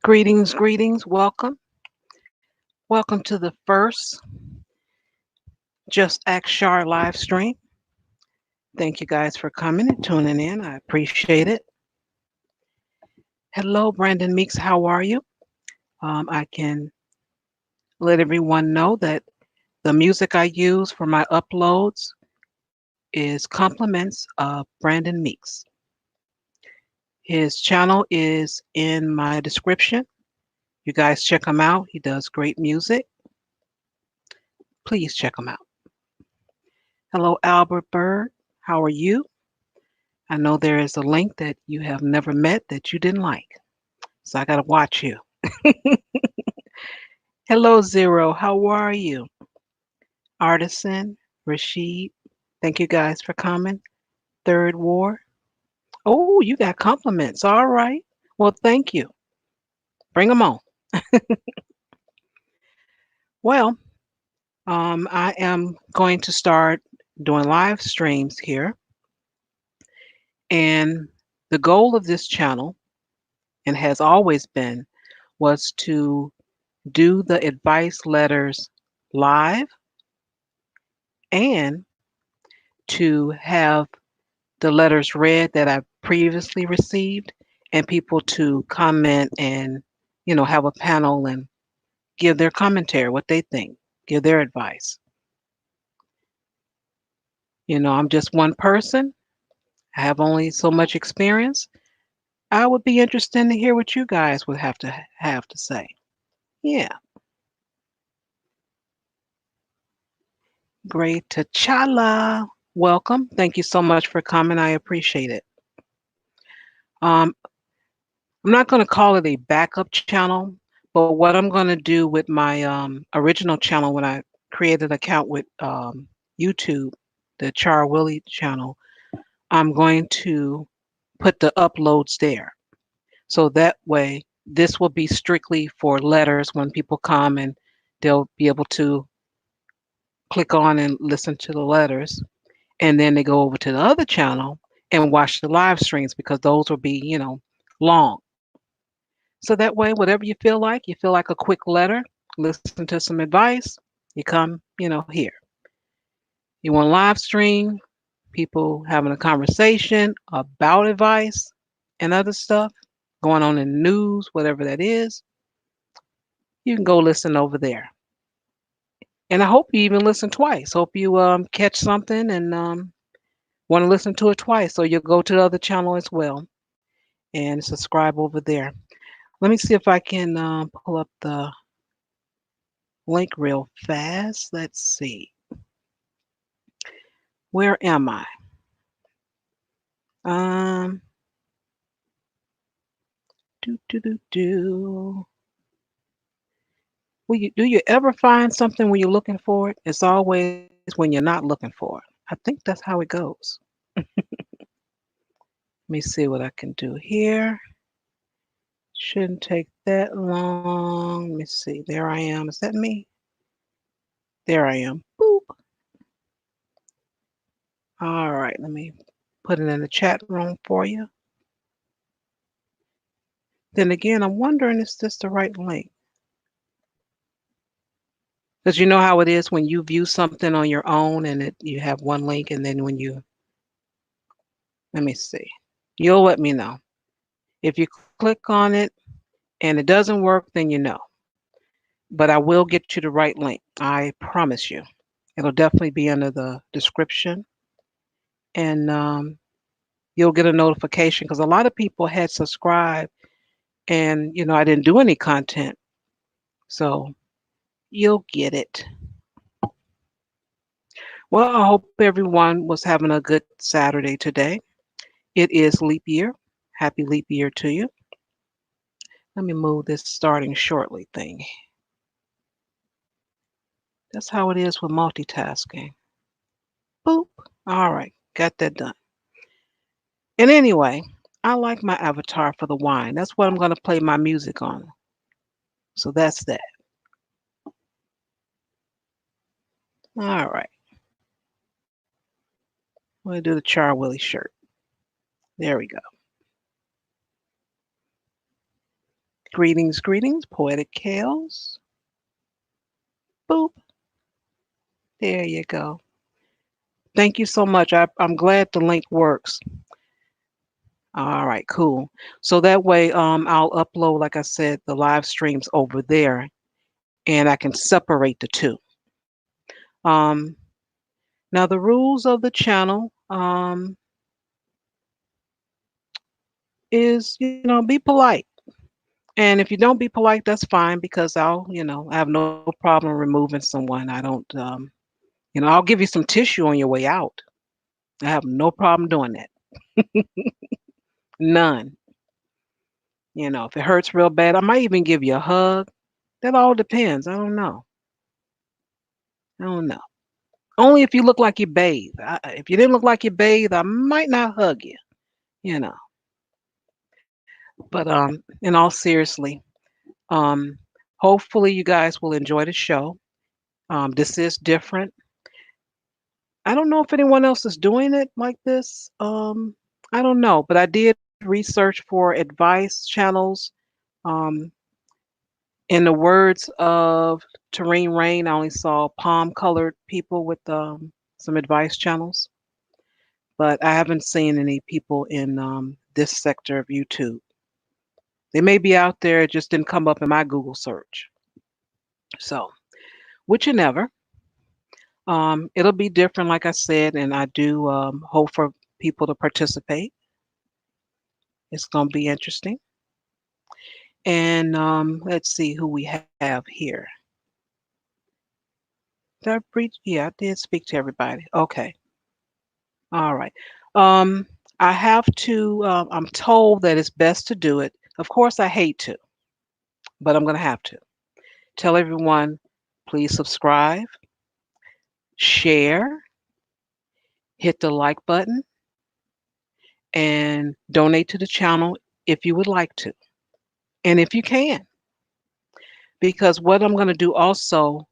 Greetings, greetings. Welcome to the first Just Ask Shar live stream. Thank you guys for coming and tuning in. I appreciate it. Hello, Brandon Meeks. How are you? I can let everyone know that the music I use for my uploads is compliments of Brandon Meeks. His channel is in my description. You guys check him out. He does great music. Please check him out. Hello, Albert Bird. How are you? I know there is a link that you have never met that you didn't like. So I got to watch you. Hello, Zero. How are you? Artisan, Rashid. Thank you guys for coming. Third War. Oh, you got compliments. All right. Well, thank you. Bring them on. Well, I am going to start doing live streams here. And the goal of this channel, and has always been, was to do the advice letters live and to have the letters read that I previously received and people to comment and, have a panel and give their commentary, what they think, give their advice. I'm just one person. I have only so much experience. I would be interested to hear what you guys would have to say. Yeah, great. T'Challa. Welcome. Thank you so much for coming. I appreciate it. Um, I'm not going to call it a backup channel, but what I'm going to do with my original channel when I created an account with YouTube, the Char Willie channel, I'm going to put the uploads there. So that way, this will be strictly for letters when people come and they'll be able to click on and listen to the letters. And then they go over to the other channel and watch the live streams because those will be, long. So that way, whatever you feel like a quick letter, listen to some advice, you come, here. You want to live stream, people having a conversation about advice and other stuff going on in the news, whatever that is, you can go listen over there. And I hope you even listen twice. Hope you catch something and want to listen to it twice. So you'll go to the other channel as well and subscribe over there. Let me see if I can pull up the link real fast. Let's see. Where am I? Um, do. Do you ever find something when you're looking for it? It's always when you're not looking for it. I think that's how it goes. Let me see what I can do here. Shouldn't take that long. Let me see. There I am. Is that me? There I am. Boop. All right. Let me put it in the chat room for you. Then again, I'm wondering is this the right link? Because you know how it is when you view something on your own and you have one link, and then when let me see. You'll let me know. If you click on it and it doesn't work, then you know. But I will get you the right link. I promise you. It'll definitely be under the description. And you'll get a notification because a lot of people had subscribed and, I didn't do any content. So you'll get it. Well, I hope everyone was having a good Saturday today. It is leap year. Happy leap year to you. Let me move this starting shortly thing. That's how it is with multitasking. Boop. All right, got that done. And anyway, I like my avatar for the wine. That's what I'm going to play my music on. So that's that. All right. I'm going to do the Char Willie shirt. There we go. Greetings, greetings, Poetic Kales. Boop. There you go. Thank you so much. I'm glad the link works. All right, cool. So that way, I'll upload, like I said, the live streams over there, and I can separate the two. Um, Now the rules of the channel is, be polite. And if you don't be polite, that's fine because I have no problem removing someone. I don't, I'll give you some tissue on your way out. I have no problem doing that. None. If it hurts real bad, I might even give you a hug. That all depends. I don't know. I don't know. Only if you look like you bathe. If you didn't look like you bathe, I might not hug you. You know. But in all seriously, um, hopefully you guys will enjoy the show. This is different. I don't know if anyone else is doing it like this. I don't know, but I did research for advice channels. Um, in the words of Terrain Rain, I only saw palm colored people with some advice channels, but I haven't seen any people in this sector of YouTube. They may be out there, it just didn't come up in my Google search. So, which you never. It'll be different, like I said, and I do hope for people to participate. It's going to be interesting. And let's see who we have here. Did I reach? Yeah, I did speak to everybody. Okay. All right. Um, I have to, I'm told that it's best to do it. Of course, I hate to, but I'm going to have to. Tell everyone, please subscribe, share, hit the like button, and donate to the channel if you would like to. And if you can, because what I'm going to do also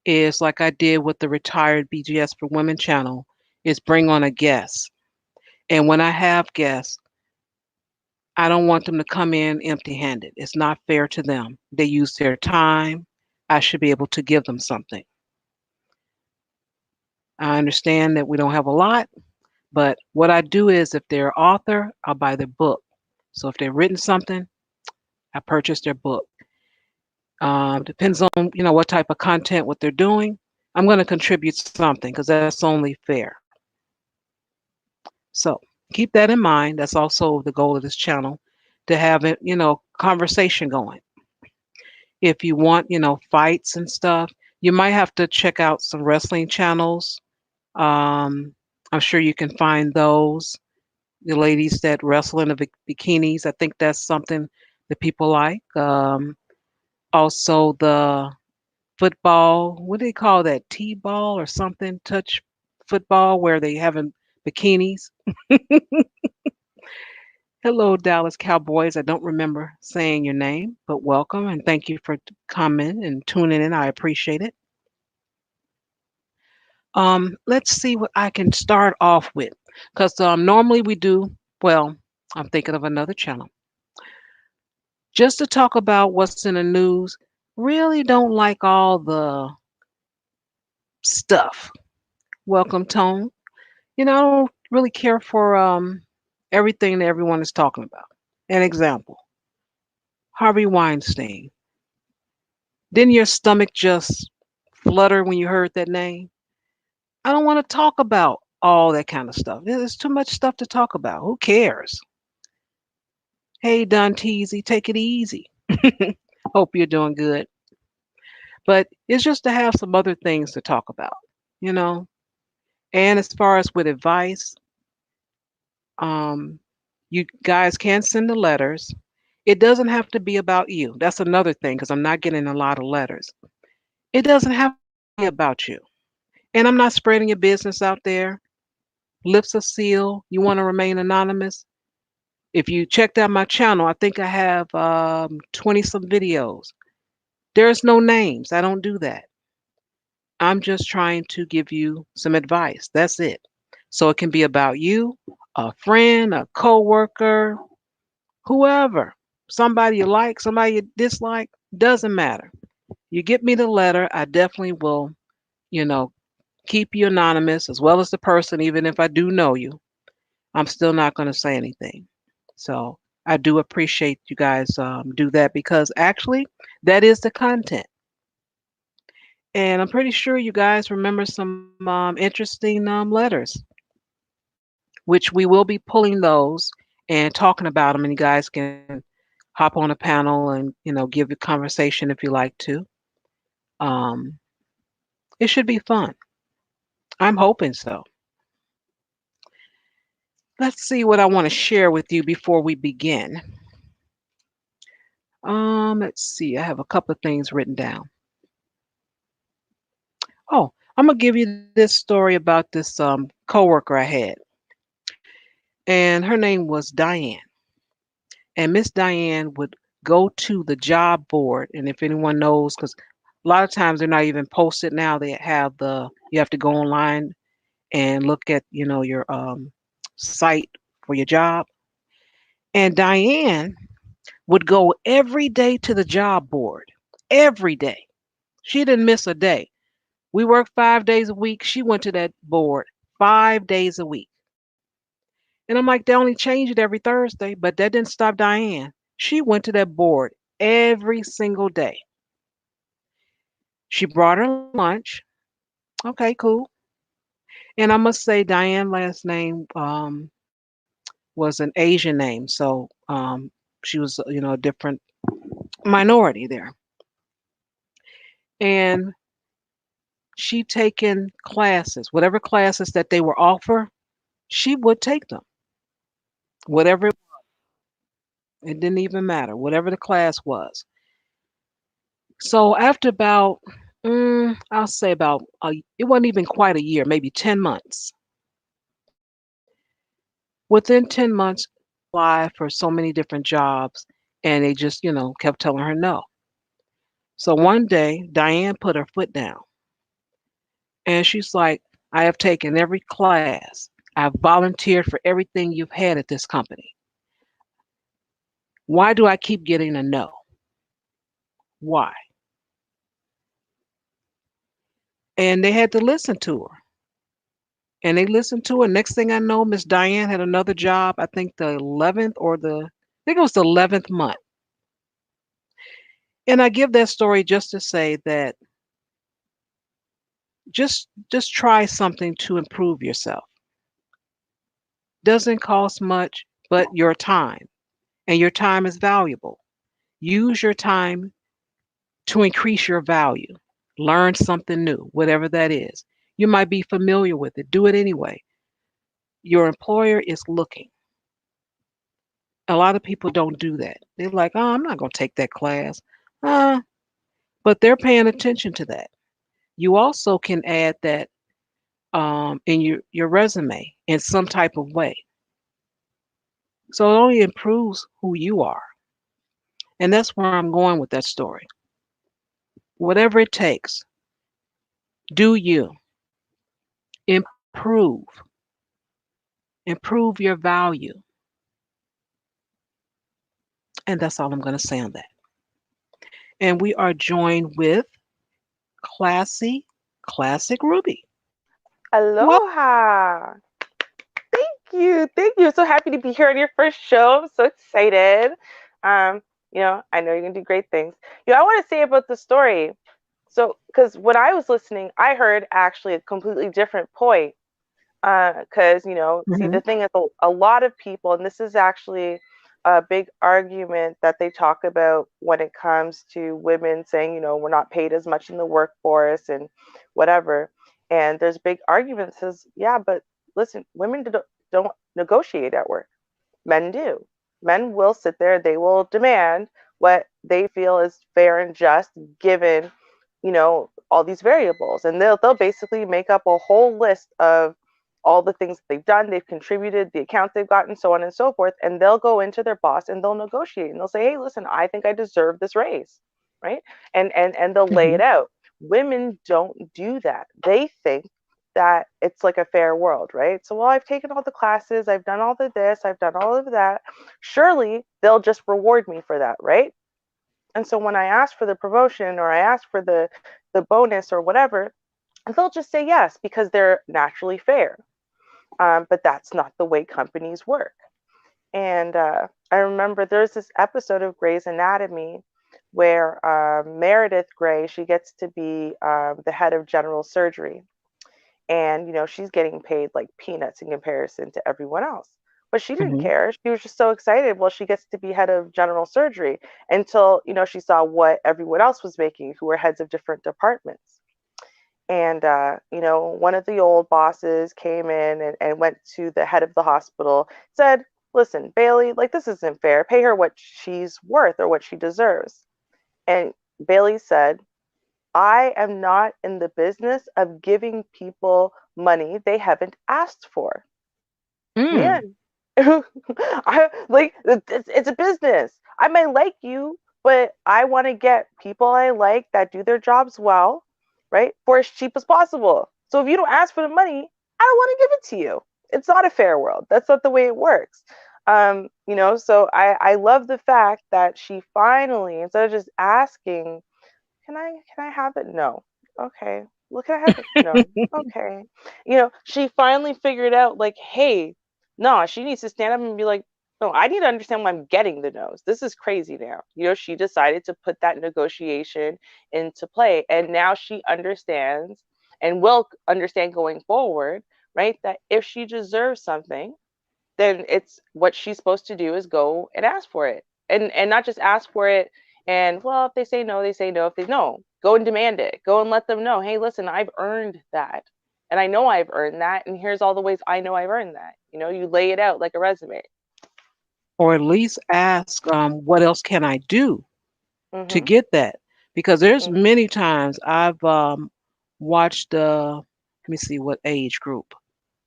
is like I did with the retired BGS for Women channel, is bring on a guest. And when I have guests, I don't want them to come in empty handed. It's not fair to them. They use their time. I should be able to give them something. I understand that we don't have a lot, but what I do is if they're an author, I'll buy their book. So if they've written something, I purchase their book. Depends on what type of content, what they're doing. I'm going to contribute something because that's only fair. So keep that in mind. That's also the goal of this channel, to have it, conversation going. If you want, fights and stuff, you might have to check out some wrestling channels. Um, I'm sure you can find those. The ladies that wrestle in the bikinis. I think that's something that people like. Also, the football. What do they call that? T-ball or something? Touch football where they have in bikinis. Hello, Dallas Cowboys. I don't remember saying your name, but welcome and thank you for coming and tuning in. I appreciate it. Let's see what I can start off with, because normally we do. Well, I'm thinking of another channel just to talk about what's in the news. Really don't like all the stuff. Welcome, Tone. I don't really care for everything that everyone is talking about. An example: Harvey Weinstein. Didn't your stomach just flutter when you heard that name? I don't want to talk about all that kind of stuff. There's too much stuff to talk about. Who cares? Hey, Don Teasy, take it easy. Hope you're doing good. But it's just to have some other things to talk about, you know? And as far as with advice, um, you guys can send the letters. It doesn't have to be about you. That's another thing because I'm not getting a lot of letters. It doesn't have to be about you. And I'm not spreading your business out there. Lips are sealed. You want to remain anonymous. If you checked out my channel, I think I have 20 some videos. There's no names. I don't do that. I'm just trying to give you some advice. That's it. So it can be about you, a friend, a coworker, whoever. somebody you like, somebody you dislike, doesn't matter. You get me the letter, I definitely will, you know, keep you anonymous as well as the person, even if I do know you. I'm still not going to say anything. So I do appreciate you guys do that because actually that is the content. And I'm pretty sure you guys remember some interesting letters, which we will be pulling those and talking about them. And you guys can hop on a panel and give your conversation if you like to. Um, it should be fun. I'm hoping so. Let's see what I want to share with you before we begin. Let's see. I have a couple of things written down. Oh, I'm gonna give you this story about this coworker I had, and her name was Diane. And Miss Diane would go to the job board, and if anyone knows, because a lot of times they're not even posted now. They have the you have to go online and look at your site for your job. And Diane would go every day to the job board, every day. She didn't miss a day. We worked 5 days a week. She went to that board 5 days a week. And I'm like, they only change it every Thursday, but that didn't stop Diane. She went to that board every single day. She brought her lunch. Okay, cool. And I must say, Diane's last name was an Asian name, so she was, a different minority there. And she taken classes, whatever classes that they were offer, she would take them, whatever it didn't even matter, whatever the class was. So after about, I'll say it wasn't even quite a year, maybe 10 months. Within 10 months, apply for so many different jobs, and they just, kept telling her no. So one day, Diane put her foot down, and she's like, "I have taken every class. I've volunteered for everything you've had at this company. Why do I keep getting a no? Why?" And they had to listen to her. And they listened to her. Next thing I know, Miss Diane had another job. I think the 11th I think it was the 11th month. And I give that story just to say that just try something to improve yourself. Doesn't cost much, but your time, and your time is valuable. Use your time to increase your value. Learn something new, whatever that is. You might be familiar with it. Do it anyway. Your employer is looking. A lot of people don't do that. They're like, "Oh, I'm not going to take that class." Uh, but they're paying attention to that. You also can add that in your resume in some type of way. So it only improves who you are. And that's where I'm going with that story. Whatever it takes, do you improve, improve your value. And that's all I'm going to say on that. And we are joined with Classy Classic Ruby. Well, Aloha. Thank you. Thank you. So happy to be here on your first show. I'm so excited. Um, I know you're gonna do great things. I want to say about the story. So, because when I was listening, I heard actually a completely different point. Because see, mhm, the thing is, a lot of people, and this is actually a big argument that they talk about when it comes to women saying, we're not paid as much in the workforce and whatever. And there's a big argument that says, yeah, but listen, women don't negotiate at work. Men do. Men will sit there, they will demand what they feel is fair and just given, all these variables. And they'll basically make up a whole list of all the things that they've done, they've contributed, the accounts they've gotten, so on and so forth. And they'll go into their boss and they'll negotiate and they'll say, hey, listen, I think I deserve this raise. Right. And they'll lay it mhm, out. Women don't do that. They think that it's like a fair world, right? So, well, I've taken all the classes, I've done all the this, I've done all of that. Surely they'll just reward me for that, right? And so when I ask for the promotion or I ask for the bonus or whatever, they'll just say yes because they're naturally fair. But that's not the way companies work. And I remember there's this episode of Grey's Anatomy where Meredith Grey, she gets to be the head of general surgery. And, she's getting paid like peanuts in comparison to everyone else. But she didn't Hmm. care. She was just so excited. Well, she gets to be head of general surgery until, she saw what everyone else was making, who were heads of different departments. And, one of the old bosses came in and went to the head of the hospital, said, listen, Bailey, like, this isn't fair. Pay her what she's worth or what she deserves. And Bailey said, I am not in the business of giving people money they haven't asked for. Mm. Man, I like it's a business. I might like you, but I want to get people I like that do their jobs well, right? For as cheap as possible. So if you don't ask for the money, I don't want to give it to you. It's not a fair world. That's not the way it works. So I love the fact that she finally, instead of just asking, can I have it? No. Okay. Well, can I have it? No. Okay. She finally figured out like, hey, no, she needs to stand up and be like, no, I need to understand why I'm getting the nose. This is crazy now. She decided to put that negotiation into play. And now she understands and will understand going forward, right? That if she deserves something, then it's what she's supposed to do is go and ask for it. And not just ask for it and well, if they say no, they say no. If they no, go and demand it. Go and let them know, hey, listen, I've earned that. And I know I've earned that. And here's all the ways I know I've earned that. You lay it out like a resume. Or at least ask, what else can I do to Mm-hmm. get that? Because there's Mm-hmm. many times I've watched, let me see what age group.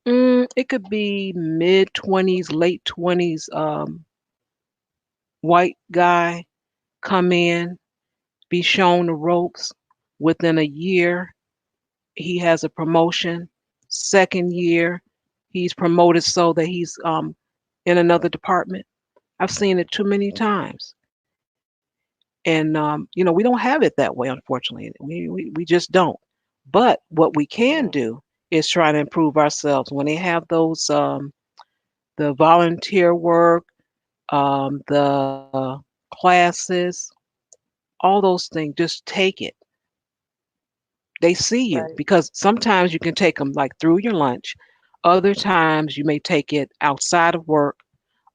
It could be mid 20s, late 20s, white guy come in, be shown the ropes. Within a year, he has a promotion. Second year, he's promoted so that he's in another department. I've seen it too many times. And, we don't have it that way, unfortunately. We just don't. But what we can Mm-hmm. do is try to improve ourselves. When they have those, the volunteer work, the classes, all those things, just take it. They see you Right. because sometimes you can take them like through your lunch. Other times you may take it outside of work,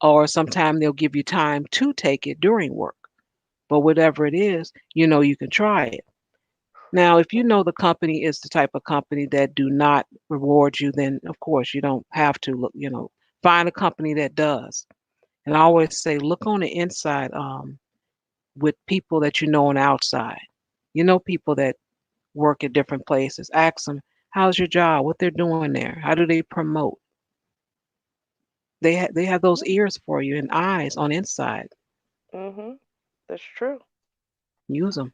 or sometimes they'll give you time to take it during work. But whatever it is, you can try it. Now, if you know the company is the type of company that do not reward you, then of course you don't have to look, find a company that does. And I always say, look on the inside, with people that you know on the outside. People that work at different places. Ask them, how's your job? What they're doing there? How do they promote? They have those ears for you and eyes on inside. Mm-hmm. That's true. Use them.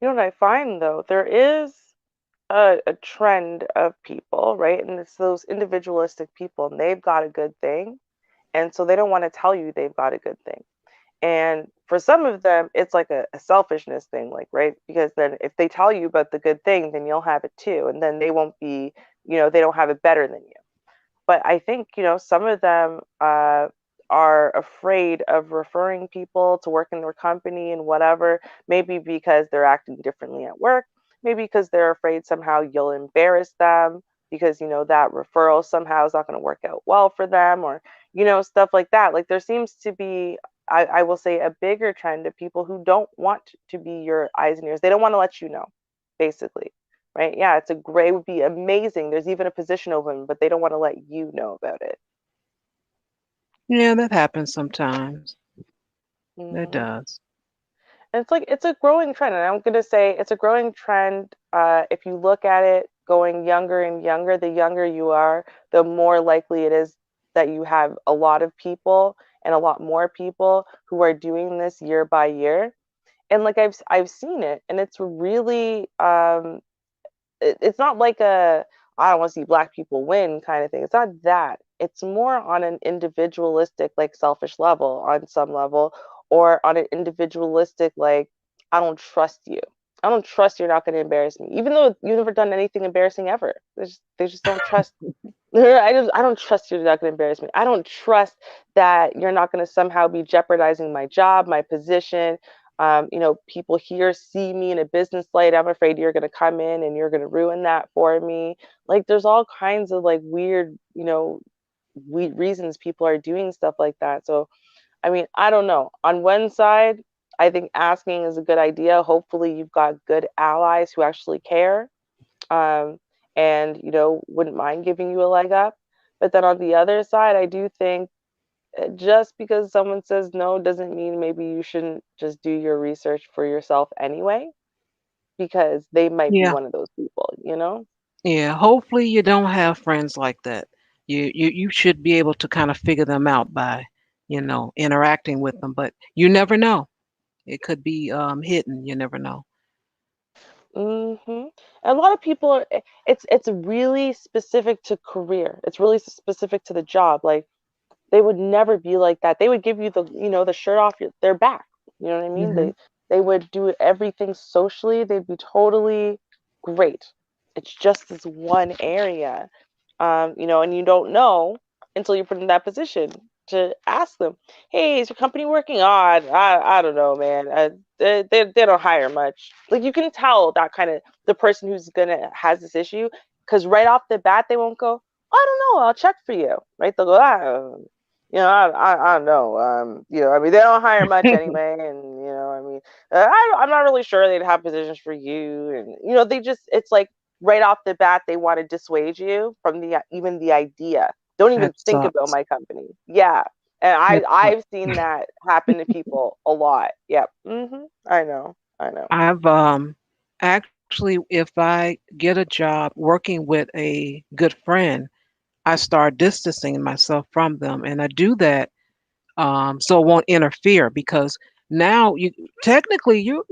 You know what I find though? There is a trend of people, right? And it's those individualistic people, and they've got a good thing. And so they don't want to tell you they've got a good thing. And for some of them, it's like a selfishness thing, like, right? Because then if they tell you about the good thing, then you'll have it too. And then they won't be, they don't have it better than you. But I think, some of them are afraid of referring people to work in their company and whatever, maybe because they're acting differently at work, maybe because they're afraid somehow you'll embarrass them because, that referral somehow is not going to work out well for them or, stuff like that. Like there seems to be, I will say, a bigger trend of people who don't want to be your eyes and ears. They don't want to let you know, basically, right? Yeah, it would be amazing. There's even a position open, but they don't want to let you know about it. Yeah, that happens sometimes. That Hmm. does. And it's a growing trend, and I'm gonna say it's a growing trend. If you look at it going younger and younger, the younger you are, the more likely it is that you have a lot of people and a lot more people who are doing this year by year. And like I've seen it, and it's really it's not like I don't want to see black people win kind of thing. It's not that. It's more on an individualistic, like selfish level, on some level, or on an individualistic, like, I don't trust you. I don't trust you're not going to embarrass me, even though you've never done anything embarrassing ever. They just don't trust. I don't trust you're not going to embarrass me. I don't trust that you're not going to somehow be jeopardizing my job, my position. People here see me in a business light. I'm afraid you're going to come in and you're going to ruin that for me. Like, there's all kinds of like weird, reasons people are doing stuff like that. So, I mean, I don't know. On one side, I think asking is a good idea. Hopefully, you've got good allies who actually care, um, and wouldn't mind giving you a leg up. But then on the other side, I do think just because someone says no doesn't mean maybe you shouldn't just do your research for yourself anyway, because they might be Yeah. one of those people. Yeah. Hopefully you don't have friends like that. You should be able to kind of figure them out by, interacting with them, but you never know. It could be hidden. You never know. hmm A lot of people it's really specific to career. It's really specific to the job. Like, they would never be like that. They would give you the shirt off their back. You know what I mean? Hmm. They would do everything socially. They'd be totally great. It's just this one area, and you don't know until you're put in that position to ask them, "Hey, is your company working on?" I don't know, man. They don't hire much. Like, you can tell that kind of the person who's gonna has this issue, because right off the bat they won't go, "I don't know, I'll check for you." Right? They'll go, I don't know. I mean, they don't hire much anyway, and I mean, I'm not really sure they'd have positions for you, and they just, it's like right off the bat they want to dissuade you from the even the idea. Don't even That think about sucks. my company. Yeah, and That sucks. I've seen that happen to people a lot. Yep. I know. I know. I've actually, if I get a job working with a good friend, I start distancing myself from them, and I do that so it won't interfere because now you technically you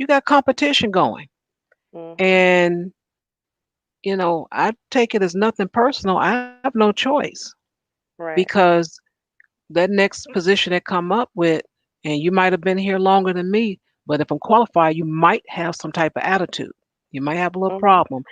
got competition going, Mhm. and I take it as nothing personal. I have no choice Right. because that next position that come up with, and you might have been here longer than me, but if I'm qualified, you might have some type of attitude. You might have a little Mhm. problem.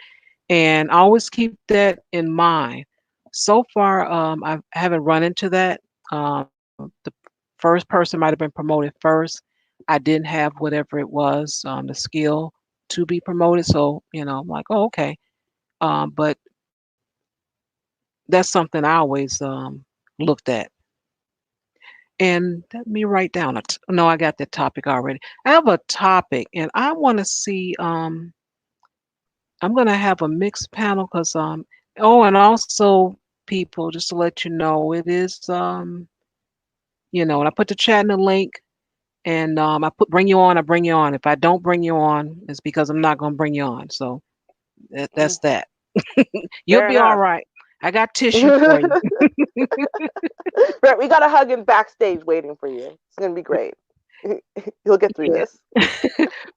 And I always keep that in mind. So far, I haven't run into that. The first person might have been promoted first. I didn't have whatever it was, the skill to be promoted. So, I'm like, oh, okay. But that's something I always looked at. And let me write down no, I got that topic already. I have a topic, and I want to see. I'm gonna have a mixed panel because oh, and also people, just to let you know, it is and I put the chat in the link, and I put bring you on. I bring you on. If I don't bring you on, it's because I'm not gonna bring you on. So that's Mhm. that. You'll Fair be all enough. right. I got tissue for you. Right, we got a hug him backstage waiting for you. It's gonna be great. You'll get through Yeah. this.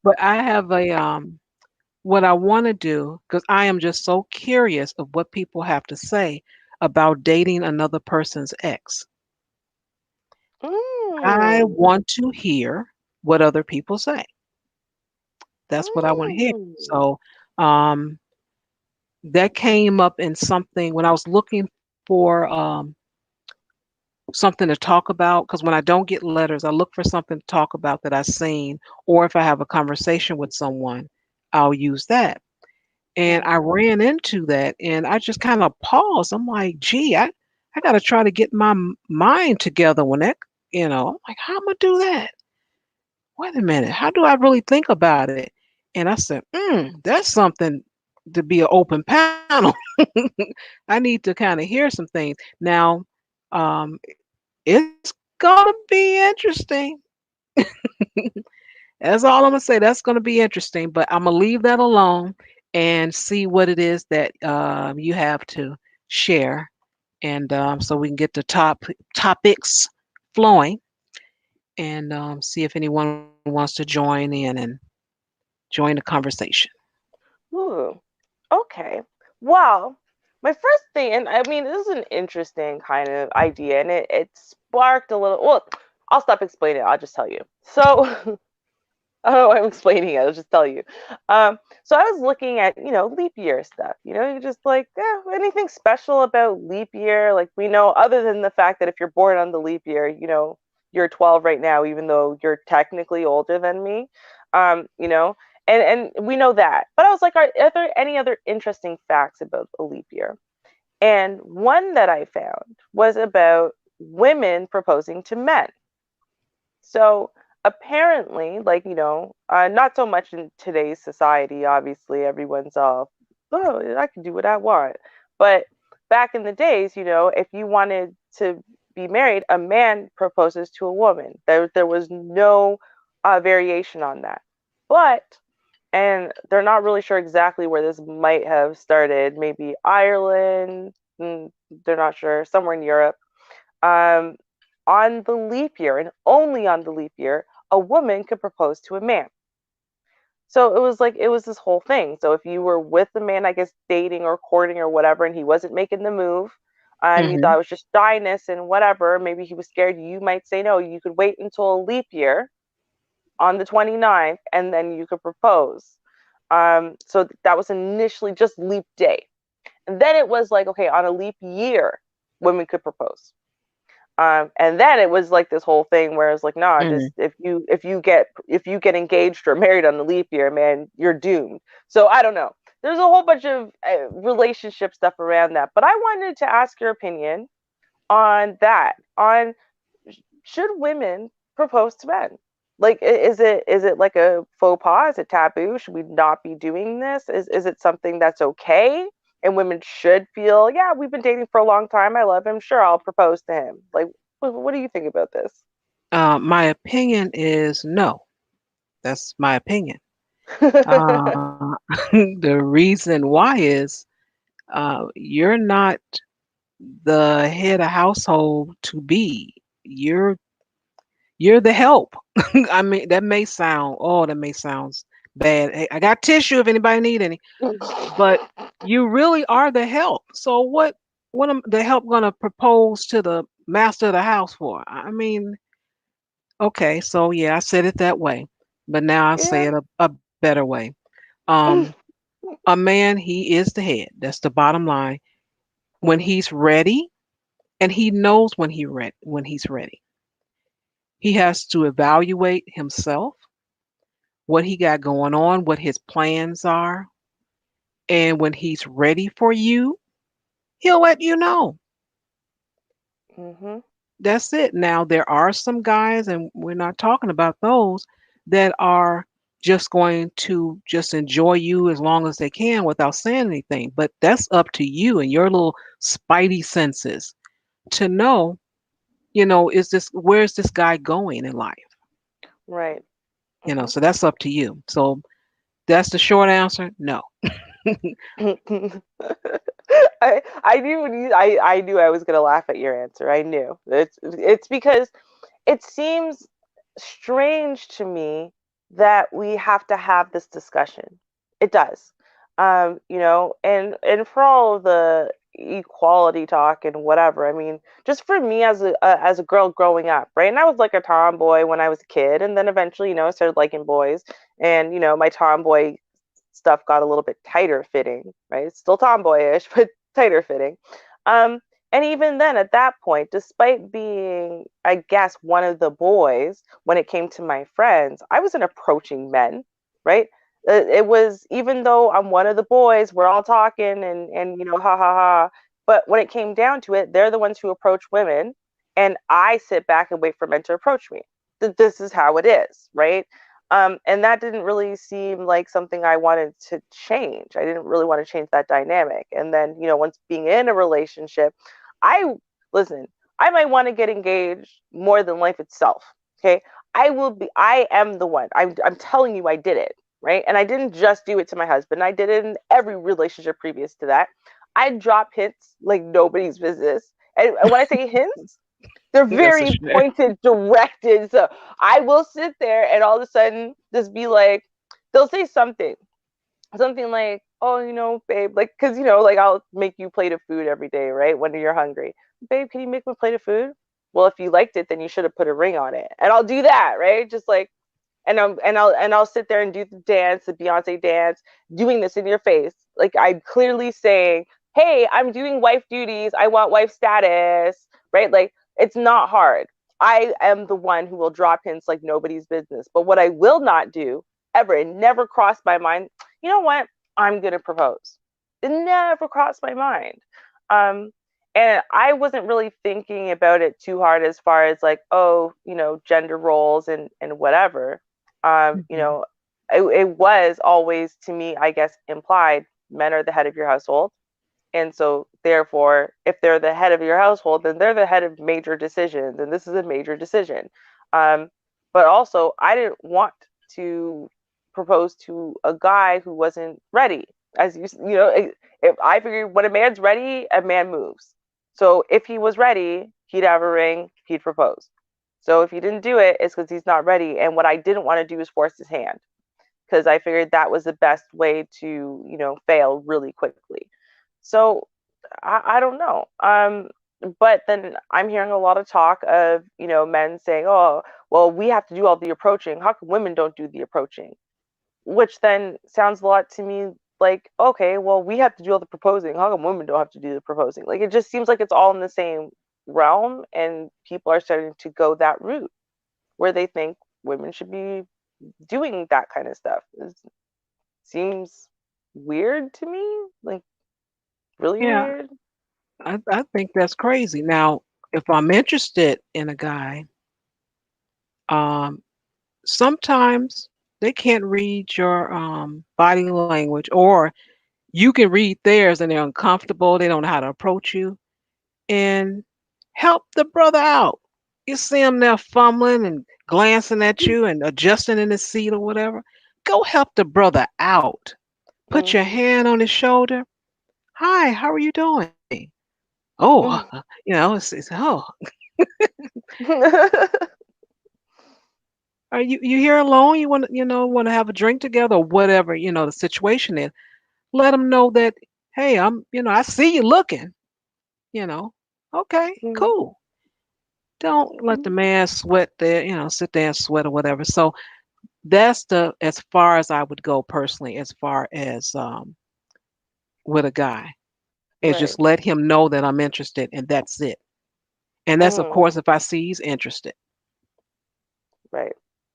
But I have a what I want to do because I am just so curious of what people have to say about dating another person's ex. I Mm. want to hear what other people say. That's what I want to hear. Mm. So um, that came up in something when I was looking for something to talk about. Because when I don't get letters, I look for something to talk about that I've seen, or if I have a conversation with someone, I'll use that. And I Mhm. ran into that and I just kind of paused. I'm like, gee, I got to try to get my mind together when I'm like, how am I do that? Wait a minute. How do I really think about it? And I said, that's something to be an open panel. I need to kind of hear some things. Now, um, it's going to be interesting. That's all I'm going to say. That's going to be interesting, but I'm going to leave that alone and see what it is that you have to share. And so we can get the topics flowing and see if anyone wants to join in and join the conversation. Ooh. Okay. Well, my first thing, and I mean, this is an interesting kind of idea, and it sparked a little. Well, I'll stop explaining it. I'll just tell you. So, I don't know why I'm explaining it. I'll just tell you. So I was looking at, leap year stuff. You're just like, anything special about leap year? Like, we know, other than the fact that if you're born on the leap year, you're 12 right now, even though you're technically older than me. Um, you know, and we know that. But I was like, are there any other interesting facts about a leap year? And one that I found was about women proposing to men. So apparently, like, not so much in today's society, obviously, everyone's all, oh, I can do what I want. But back in the days, if you wanted to be married, a man proposes to a woman. There was no variation on that. But, and they're not really sure exactly where this might have started, maybe Ireland, they're not sure, somewhere in Europe. Um, on the leap year and only on the leap year, a woman could propose to a man. So it was this whole thing. So if you were with a man, I guess dating or courting or whatever, and he wasn't making the move, and you thought Hmm. it was just shyness and whatever, maybe he was scared, you might say no. You could wait until a leap year on the 29th and then you could propose. So that was initially just leap day. And then it was like, okay, on a leap year, women could propose. And then it was like this whole thing where it's like, nah, Hmm. just if you get engaged or married on the leap year, man, you're doomed. So I don't know. There's a whole bunch of relationship stuff around that, but I wanted to ask your opinion on that. On should women propose to men? Like, is it like a faux pas? Is it taboo? Should we not be doing this? Is it something that's okay? And women should feel, yeah, we've been dating for a long time. I love him. Sure, I'll propose to him. Like, what do you think about this? My opinion is no. That's my opinion. Uh, the reason why is you're not the head of household to be. You're the help. I mean, that may sound bad. Hey, I got tissue if anybody need any, but you really are the help. So what am the help gonna propose to the master of the house for? I mean, okay, so yeah, I said it that way, but now I say Yeah. it a better way. Um, a man, he is the head. That's the bottom line. When Mhm. he's ready, and he knows when he's ready, he has to evaluate himself, what he got going on, what his plans are, and when he's ready for you, he'll let you know. Mhm. That's it. Now, there are some guys, and we're not talking about those, that are just going to just enjoy you as long as they can without saying anything. But that's up to you and your little spidey senses to know, where's this guy going in life? Right. Mhm. So that's up to you. So that's the short answer. No. I knew I knew I was gonna laugh at your answer. I knew it's because it seems strange to me that we have to have this discussion. It does. And for all of the equality talk and whatever, I mean, just for me as a girl growing up, right? And I was like a tomboy when I was a kid, and then eventually, I started liking boys, and my tomboy stuff got a little bit tighter fitting, right? It's still tomboyish, but tighter fitting. Um, and even then, at that point, despite being, I guess, one of the boys, when it came to my friends, I wasn't approaching men, right? It was, even though I'm one of the boys, we're all talking and ha ha ha. But when it came down to it, they're the ones who approach women, and I sit back and wait for men to approach me. This is how it is, right? And that didn't really seem like something I wanted to change. I didn't really want to change that dynamic. And then, once being in a relationship, I listen, I might want to get engaged more than life itself. Okay. I am the one. I'm telling you, I did it. Right. And I didn't just do it to my husband, I did it in every relationship previous to that. I drop hints like nobody's business. And when I say hints, they're That's a very shame. pointed, directed. So I will sit there and all of a sudden just be like, they'll say something like, oh, babe, like, because, like, I'll make you a plate of food every day, right? When you're hungry. Babe, can you make me a plate of food? Well, if you liked it, then you should have put a ring on it. And I'll do that, right? Just like, and I'll sit there and do the dance, the Beyonce dance, doing this in your face. Like, I'm clearly saying, hey, I'm doing wife duties. I want wife status, right? Like, it's not hard. I am the one who will drop hints like nobody's business. But what I will not do ever, it never crossed my mind, you know what? I'm going to propose. It never crossed my mind. Um, and I wasn't really thinking about it too hard as far as like, oh, gender roles and whatever. Mhm. It was always to me, I guess, implied men are the head of your household. And so, therefore, if they're the head of your household, then they're the head of major decisions. And this is a major decision. Um, but also, I didn't want to propose to a guy who wasn't ready. As if I figured when a man's ready, a man moves. So if he was ready, he'd have a ring, he'd propose. So if he didn't do it, it's because he's not ready. And what I didn't want to do is force his hand because I figured that was the best way to, fail really quickly. So I don't know. But then I'm hearing a lot of talk of, men saying, oh, well, we have to do all the approaching. How come women don't do the approaching? Which then sounds a lot to me like, okay, well, we have to do all the proposing. How come women don't have to do the proposing? Like, it just seems like it's all in the same realm, and people are starting to go that route where they think women should be doing that kind of stuff. It seems weird to me, like really Yeah, weird. I think that's crazy. Now, if I'm interested in a guy, um, sometimes they can't read your body language, or you can read theirs and they're uncomfortable. They don't know how to approach you. And help the brother out. You see him there fumbling and glancing at you and adjusting in his seat or whatever. Go help the brother out. Put your Mm-hmm. hand on his shoulder. Hi, how are you doing? Oh, it's are you here alone? You want to, want to have a drink together or whatever, the situation is. Let them know that, hey, I see you looking, you know. Okay, Mm-hmm. cool. Don't let the man sweat there, sit there and sweat or whatever. So that's the as far as I would go personally, as far as with a guy, is Right. just let him know that I'm interested, and that's it. And that's of Mm-hmm. course if I see he's interested. Right.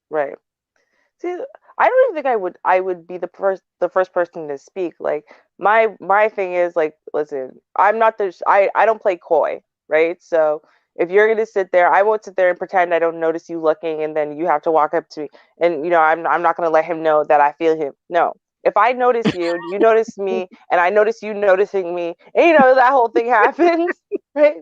Right. See, I don't even think I would be the first person to speak. Like, my thing is like, listen, I'm not the I don't play coy, right? So if you're gonna sit there, I won't sit there and pretend I don't notice you looking, and then you have to walk up to me, and I'm not gonna let him know that I feel him. No. If I notice you, you notice me, and I notice you noticing me, and that whole thing happens, right?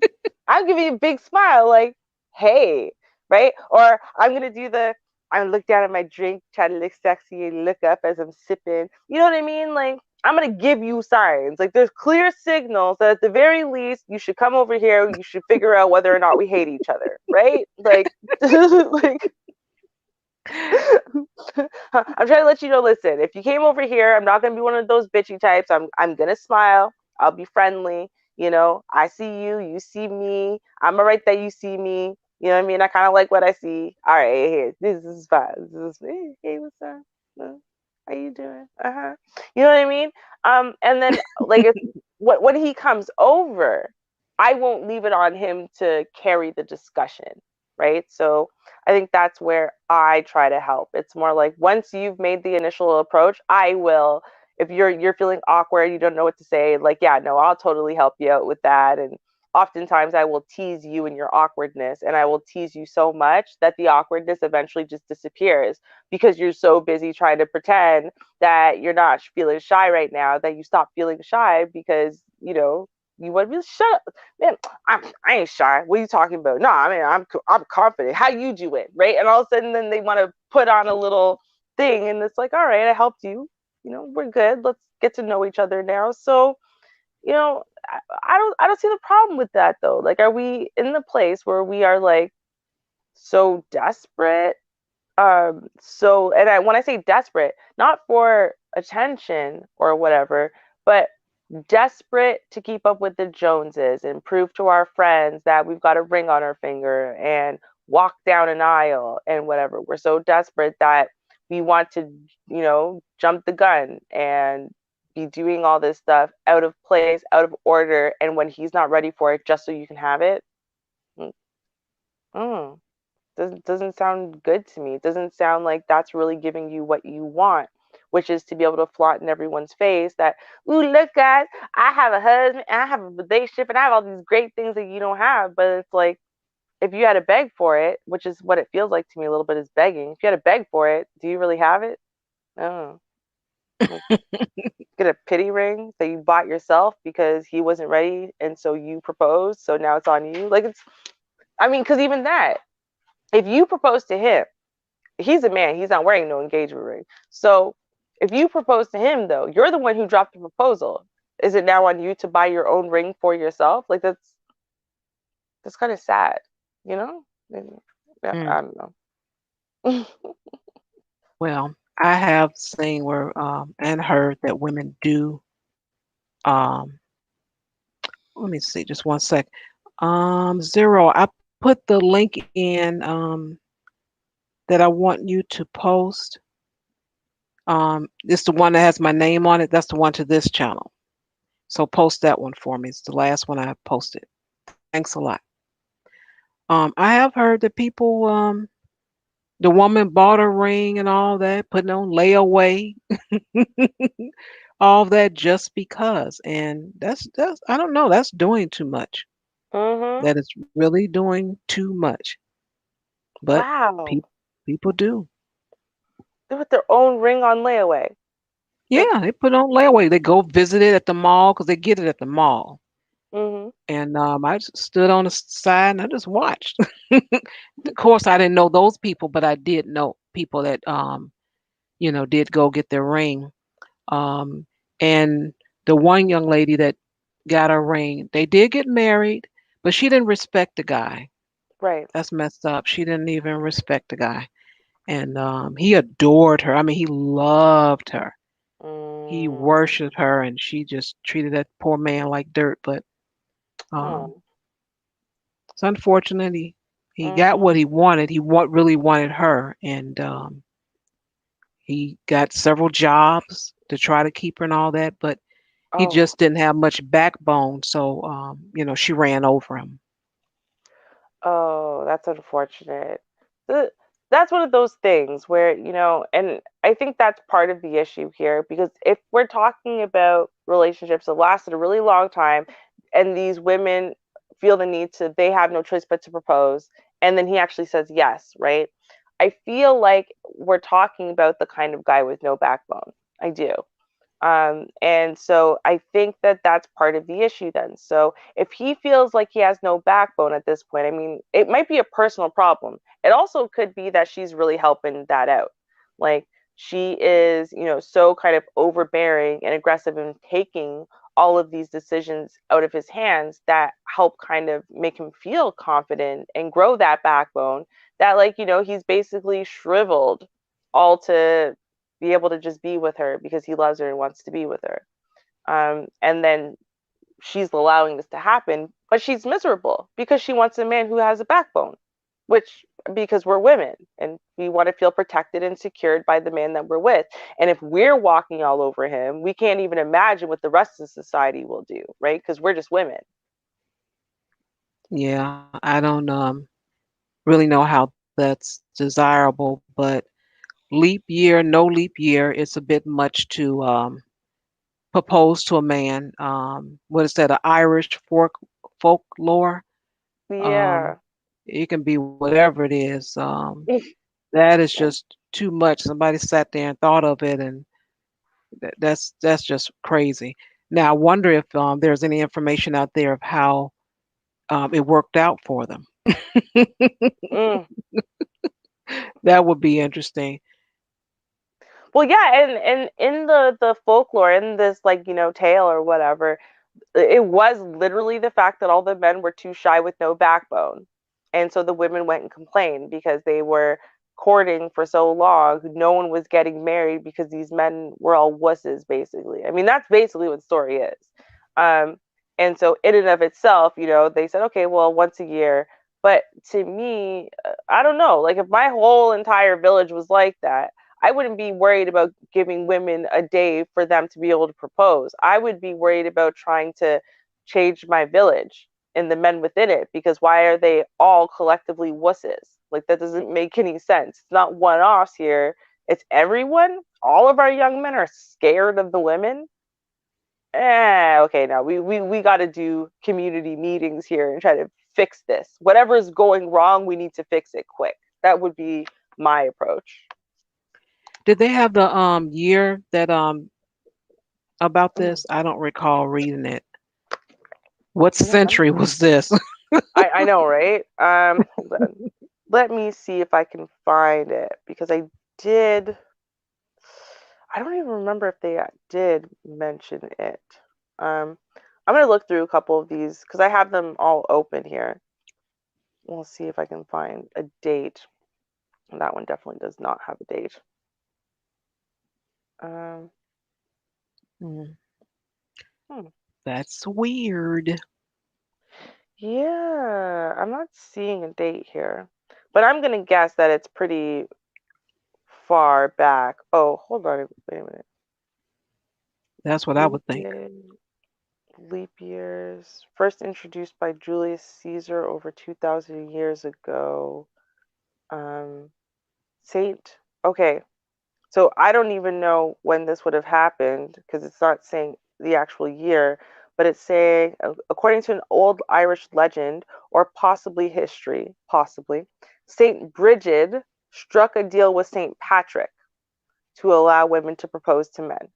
I'm giving you a big smile, like, hey, right? Or I'm gonna do the I look down at my drink, try to look sexy, and look up as I'm sipping. You know what I mean? Like, I'm gonna give you signs. Like, there's clear signals that at the very least you should come over here. You should figure out whether or not we hate each other, right? Like, like I'm trying to let you know. Listen, if you came over here, I'm not gonna be one of those bitchy types. I'm gonna smile. I'll be friendly. I see you. You see me. I'm alright that you see me. You know what I mean? I kind of like what I see. All right, here. This is fine. This is hey, what's up? How you doing? Uh-huh. You know what I mean? And then like if when he comes over, I won't leave it on him to carry the discussion, right? So I think that's where I try to help. It's more like once you've made the initial approach, I will. If you're feeling awkward, you don't know what to say, like, yeah, no, I'll totally help you out with that. And oftentimes I will tease you in your awkwardness, and I will tease you so much that the awkwardness eventually just disappears because you're so busy trying to pretend that you're not feeling shy right now, that you stop feeling shy because, you want to be shut up, man. I ain't shy. What are you talking about? No, I mean, I'm confident. How you do it, right? And all of a sudden, then they want to put on a little thing, and it's like, all right, I helped you. We're good. Let's get to know each other now. So, I don't see the problem with that though. Like, are we in the place where we are like so desperate? So, and when I say desperate, not for attention or whatever, but desperate to keep up with the Joneses and prove to our friends that we've got a ring on our finger and walk down an aisle and whatever. We're so desperate that we want to, jump the gun and be doing all this stuff out of place, out of order, and when he's not ready for it, just so you can have it. Mm, mm. Doesn't sound good to me. It doesn't sound like that's really giving you what you want, which is to be able to flaunt in everyone's face that, ooh, look, guys, I have a husband, and I have a relationship, and I have all these great things that you don't have. But it's like, if you had to beg for it, which is what it feels like to me a little bit, is begging. If you had to beg for it, do you really have it? No. Like, get a pity ring that you bought yourself because he wasn't ready, and so you proposed, so now it's on you. Like, I mean, because even that, if you propose to him, he's a man, he's not wearing no engagement ring. So if you propose to him, though, you're the one who dropped the proposal. Is it now on you to buy your own ring for yourself? Like, that's kind of sad, you know? Yeah, Mm. I don't know. Well, I have seen where and heard that women do. Um, let me see, just one sec. Zero. I put the link in that I want you to post. It's the one that has my name on it. That's the one to this channel. So post that one for me. It's the last one I posted. Thanks a lot. I have heard that people, the woman bought a ring and all that, putting on layaway, all that just because. And that's I don't know, that's doing too much. Mhm. That is really doing too much. But Wow. pe- people do. They put their own ring on layaway. Like, Yeah, they put on layaway. They go visit it at the mall because they get it at the mall. mhm. And I just stood on the side and I just watched. Of course, I didn't know those people, but I did know people that did go get their ring. Um, and the one young lady that got her ring, they did get married, but she didn't respect the guy. Right. That's messed up. She didn't even respect the guy. And he adored her. I mean, he loved her. He Mm. worshiped her, and she just treated that poor man like dirt. But um, Mm. it's unfortunate he got Mhm. what he wanted. Really wanted her, and he got several jobs to try to keep her and all that. But he Oh. just didn't have much backbone. So she ran over him. Oh, that's unfortunate. Th- That's one of those things where, and I think that's part of the issue here because if we're talking about relationships that lasted a really long time and these women feel the need to, they have no choice but to propose, and then he actually says yes, right? I feel like we're talking about the kind of guy with no backbone. I do. And so I think that that's part of the issue then. So if he feels like he has no backbone at this point, I mean, it might be a personal problem. It also could be that she's really helping that out. Like she is, so kind of overbearing and aggressive and taking all of these decisions out of his hands that help kind of make him feel confident and grow that backbone that like, he's basically shriveled all to be able to just be with her because he loves her and wants to be with her. And then she's allowing this to happen, but she's miserable because she wants a man who has a backbone, which because we're women and we want to feel protected and secured by the man that we're with. And if we're walking all over him, we can't even imagine what the rest of society will do, right? Because we're just women. Yeah, I don't really know how that's desirable, but leap year, no leap year, it's a bit much to propose to a man. What is that? An Irish folklore? Um, Yeah. it can be whatever it is. That is just too much. Somebody sat there and thought of it, and that's just crazy. Now I wonder if there's any information out there of how it worked out for them. Mm. That would be interesting. Well, yeah, and in the folklore, in this like tale or whatever, it was literally the fact that all the men were too shy with no backbone. And so the women went and complained because they were courting for so long, no one was getting married because these men were all wusses, basically. I mean, that's basically what the story is. Um, and so, in and of itself, they said, okay, well, once a year. But to me, I don't know. Like, if my whole entire village was like that, I wouldn't be worried about giving women a day for them to be able to propose. I would be worried about trying to change my village and the men within it, because why are they all collectively wusses? Like, that doesn't make any sense. It's not one offs here, it's everyone. All of our young men are scared of the women. Okay, now we got to do community meetings here and try to fix this. Whatever is going wrong, we need to fix it quick. That would be my approach. Did they have the year that about Mhm. this? I don't recall reading it. What No, century was this? I know, right? Hold on. Let me see if I can find it, because I did. I don't even remember if they did mention it. I'm gonna look through a couple of these because I have them all open here. We'll see if I can find a date. And that one definitely does not have a date. Um, Hmm, hmm. that's weird. Yeah, I'm not seeing a date here, but I'm gonna guess that it's pretty far back. Oh, hold on, wait a minute. That's what I Leap would think. year, leap years. First introduced by Julius Caesar over 2,000 years ago. Um, Saint. Okay, so I don't even know when this would have happened because it's not saying the actual year, but it's saying, according to an old Irish legend or possibly history, possibly, Saint Brigid struck a deal with Saint Patrick to allow women to propose to men.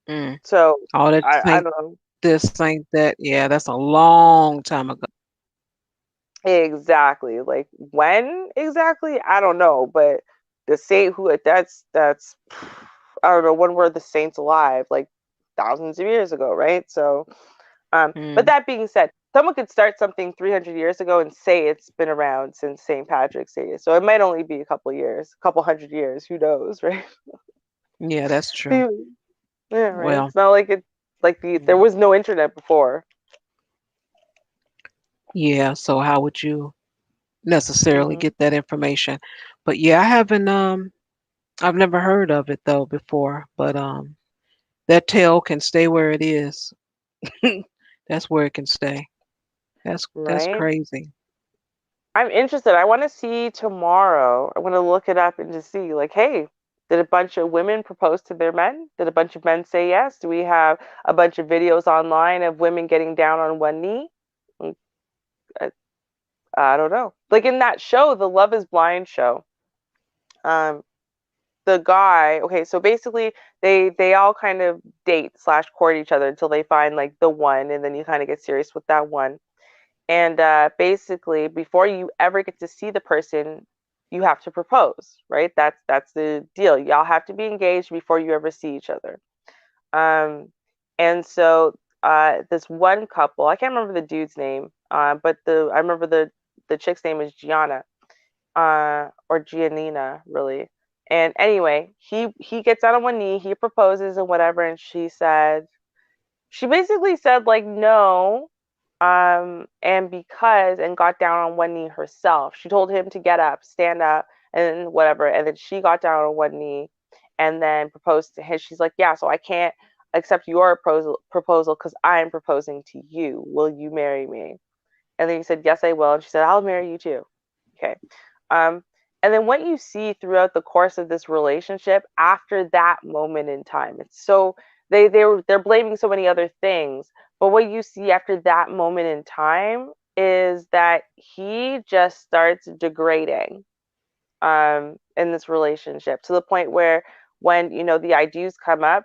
Mm. So All that I ain't don't know this, ain't that. Yeah, that's a long time ago. exactly, like when exactly, I don't know, but the saint who that's I don't know, when were the saints alive? Like thousands of years ago, right? So but Mm. that being said, someone could start something 300 years ago and say it's been around since St. Patrick's Day. So it might only be a couple years, a couple hundred years, who knows, right? Yeah, that's true. Yeah, right. Well, It's not like it like there mm, was no internet before. yeah. So how would you necessarily Hmm. get that information? But yeah, I haven't. I've never heard of it though before. But that tail can stay where it is. That's where it can stay. That's Right? crazy. I'm interested. I want to see tomorrow. I want to look it up and just see, like, hey, did a bunch of women propose to their men? Did a bunch of men say yes? Do we have a bunch of videos online of women getting down on one knee? Mm, I, I don't know. Like in that show, the Love is Blind show, um, the guy, okay, so basically they all kind of date slash court each other until they find like the one, and then you kind of get serious with that one. And basically, before you ever get to see the person, you have to propose, right? That's the deal. Y'all have to be engaged before you ever see each other. Um, and so this one couple, I can't remember the dude's name, but the I remember the chick's name is Gianna, or Giannina, really. And anyway, he gets down on one knee, he proposes and whatever, and she basically said like no, and got down on one knee herself. She told him to get up, stand up, and whatever, and then she got down on one knee and then proposed to him. She's like, yeah, so I can't accept your proposal because I'm proposing to you. Will you marry me? And then he said, yes, I will. And she said, I'll marry you too. Okay. Um, and then what you see throughout the course of this relationship after that moment in time, it's so they're blaming so many other things, but what you see after that moment in time is that he just starts degrading in this relationship to the point where when the IDs come up,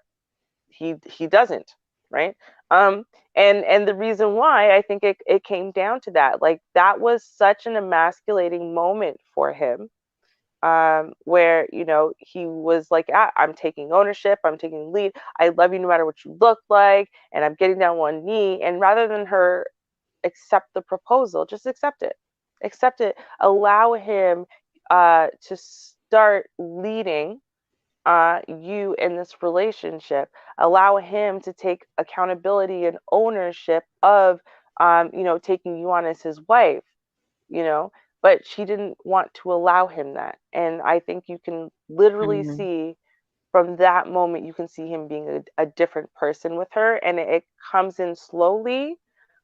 he doesn't, right? um and the reason why I think it came down to that, like that was such an emasculating moment for him, where he was like, I'm taking ownership, I'm taking lead, I love you no matter what you look like, and I'm getting down one knee, and rather than her accept the proposal, just accept it, allow him, to start leading you in this relationship. Allow him to take accountability and ownership of, taking you on as his wife, you know. But she didn't want to allow him that. And I think you can literally Mm, see from that moment, you can see him being a different person with her. And it comes in slowly.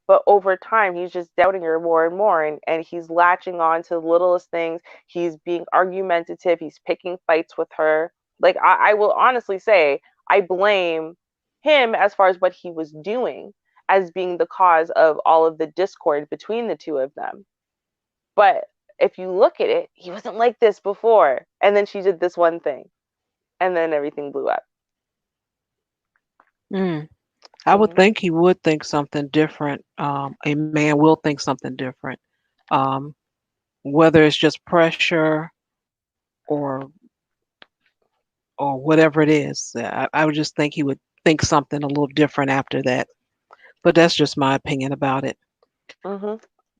But over time, he's just doubting her more and more. And he's latching on to the littlest things. He's being argumentative. He's picking fights with her. Like, I will honestly say, I blame him as far as what he was doing as being the cause of all of the discord between the two of them. But if you look at it, he wasn't like this before. And then she did this one thing, and then everything blew up. mm. I would Hmm. think he would think something different. A man will think something different. Um, whether it's just pressure or or whatever it is. I would just think he would think something a little different after that. But that's just my opinion about it. Hmm.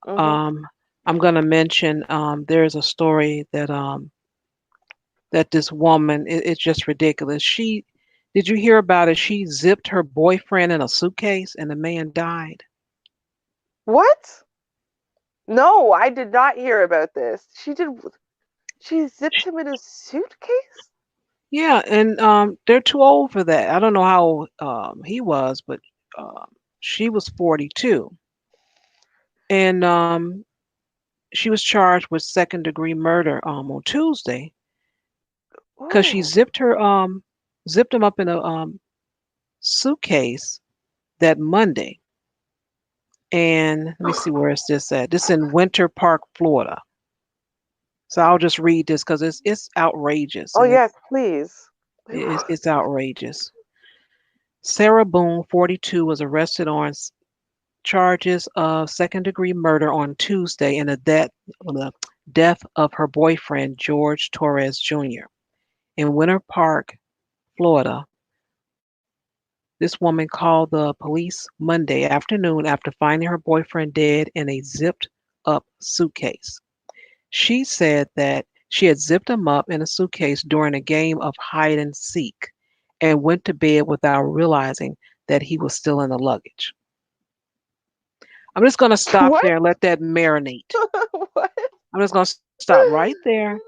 Hmm. Um, I'm going to mention there's a story that this woman, it's just ridiculous. Did you hear about it? She zipped her boyfriend in a suitcase and the man died. What? No, I did not hear about this. She zipped Sh- him in a suitcase? Yeah, and they're too old for that. I don't know how old he was, but um, she was 42. And she was charged with second degree murder on Tuesday because she Oh. zipped him up in a suitcase that Monday. And let me see where is this at. This in Winter Park, Florida. So I'll just read this because it's outrageous Oh and yes, please. it's outrageous. Sarah Boone, 42, was arrested on charges of second degree murder on Tuesday in the death of her boyfriend George Torres Jr. in Winter Park, Florida. This woman called the police Monday afternoon after finding her boyfriend dead in a zipped up suitcase. She said that she had zipped him up in a suitcase during a game of hide and seek and went to bed without realizing that he was still in the luggage. I'm just going to stop What? there and let that marinate. What? I'm just going to stop right there,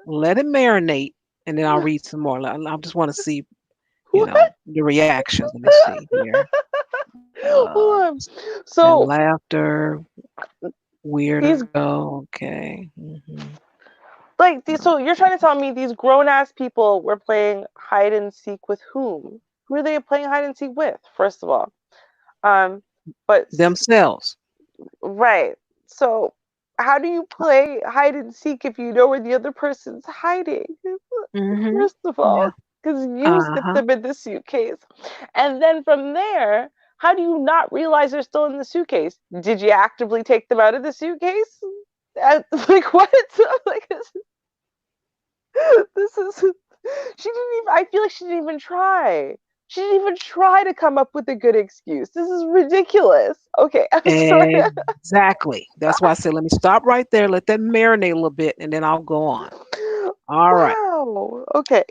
let it marinate, and then I'll read some more. I just want to see, What? the reactions. Let me see here. Uh, Hold on. and So laughter, these weirdo. Okay. so you're trying to tell me these grown ass people were playing hide and seek with whom? Who are they playing hide and seek with? First of all, um, but Themselves. right. So how do you play hide and seek if you know where the other person's hiding? Hmm. First of all, Yeah. because you slipped Uh-huh. them in the suitcase. And then from there, how do you not realize they're still in the suitcase? Did you actively take them out of the suitcase? Like what? Like this is she didn't even I feel like she didn't even try. She didn't even try to come up with a good excuse. This is ridiculous. Okay, I'm sorry. Exactly. That's why I said, let me stop right there, let that marinate a little bit, and then I'll go on. All right. Wow. Okay.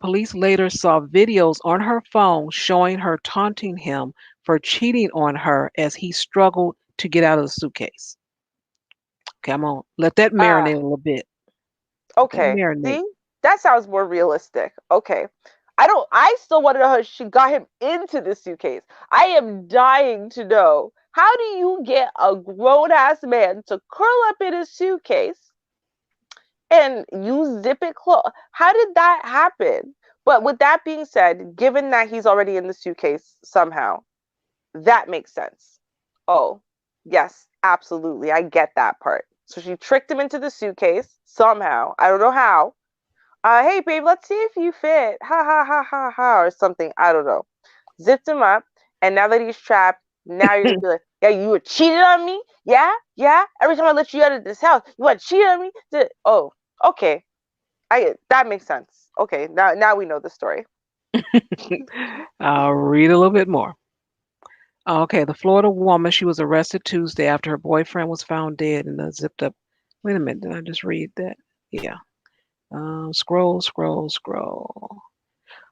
Police later saw videos on her phone showing her taunting him for cheating on her as he struggled to get out of the suitcase. Okay, I'm gonna let that Ah, marinate a little bit. Let that okay. marinate. See? That sounds more realistic. Okay. I still want to know how she got him into the suitcase. I am dying to know. How do you get a grown ass man to curl up in a suitcase and you zip it closed? How did that happen? But with that being said, given that he's already in the suitcase somehow, that makes sense. Oh, yes, absolutely. I get that part. So she tricked him into the suitcase somehow. I don't know how. Hey, babe, let's see if you fit. Ha ha ha ha ha, or something. I don't know. Zipped him up, and now that he's trapped, now you're gonna be like, yeah, you were cheating on me? Yeah, yeah. Every time I let you out of this house, you want to cheat on me? Oh, okay. That makes sense. Okay, now we know the story. I'll read a little bit more. Okay, the Florida woman, she was arrested Tuesday after her boyfriend was found dead in a zipped up Wait a minute, did I just read that? Yeah. Scroll, scroll, scroll.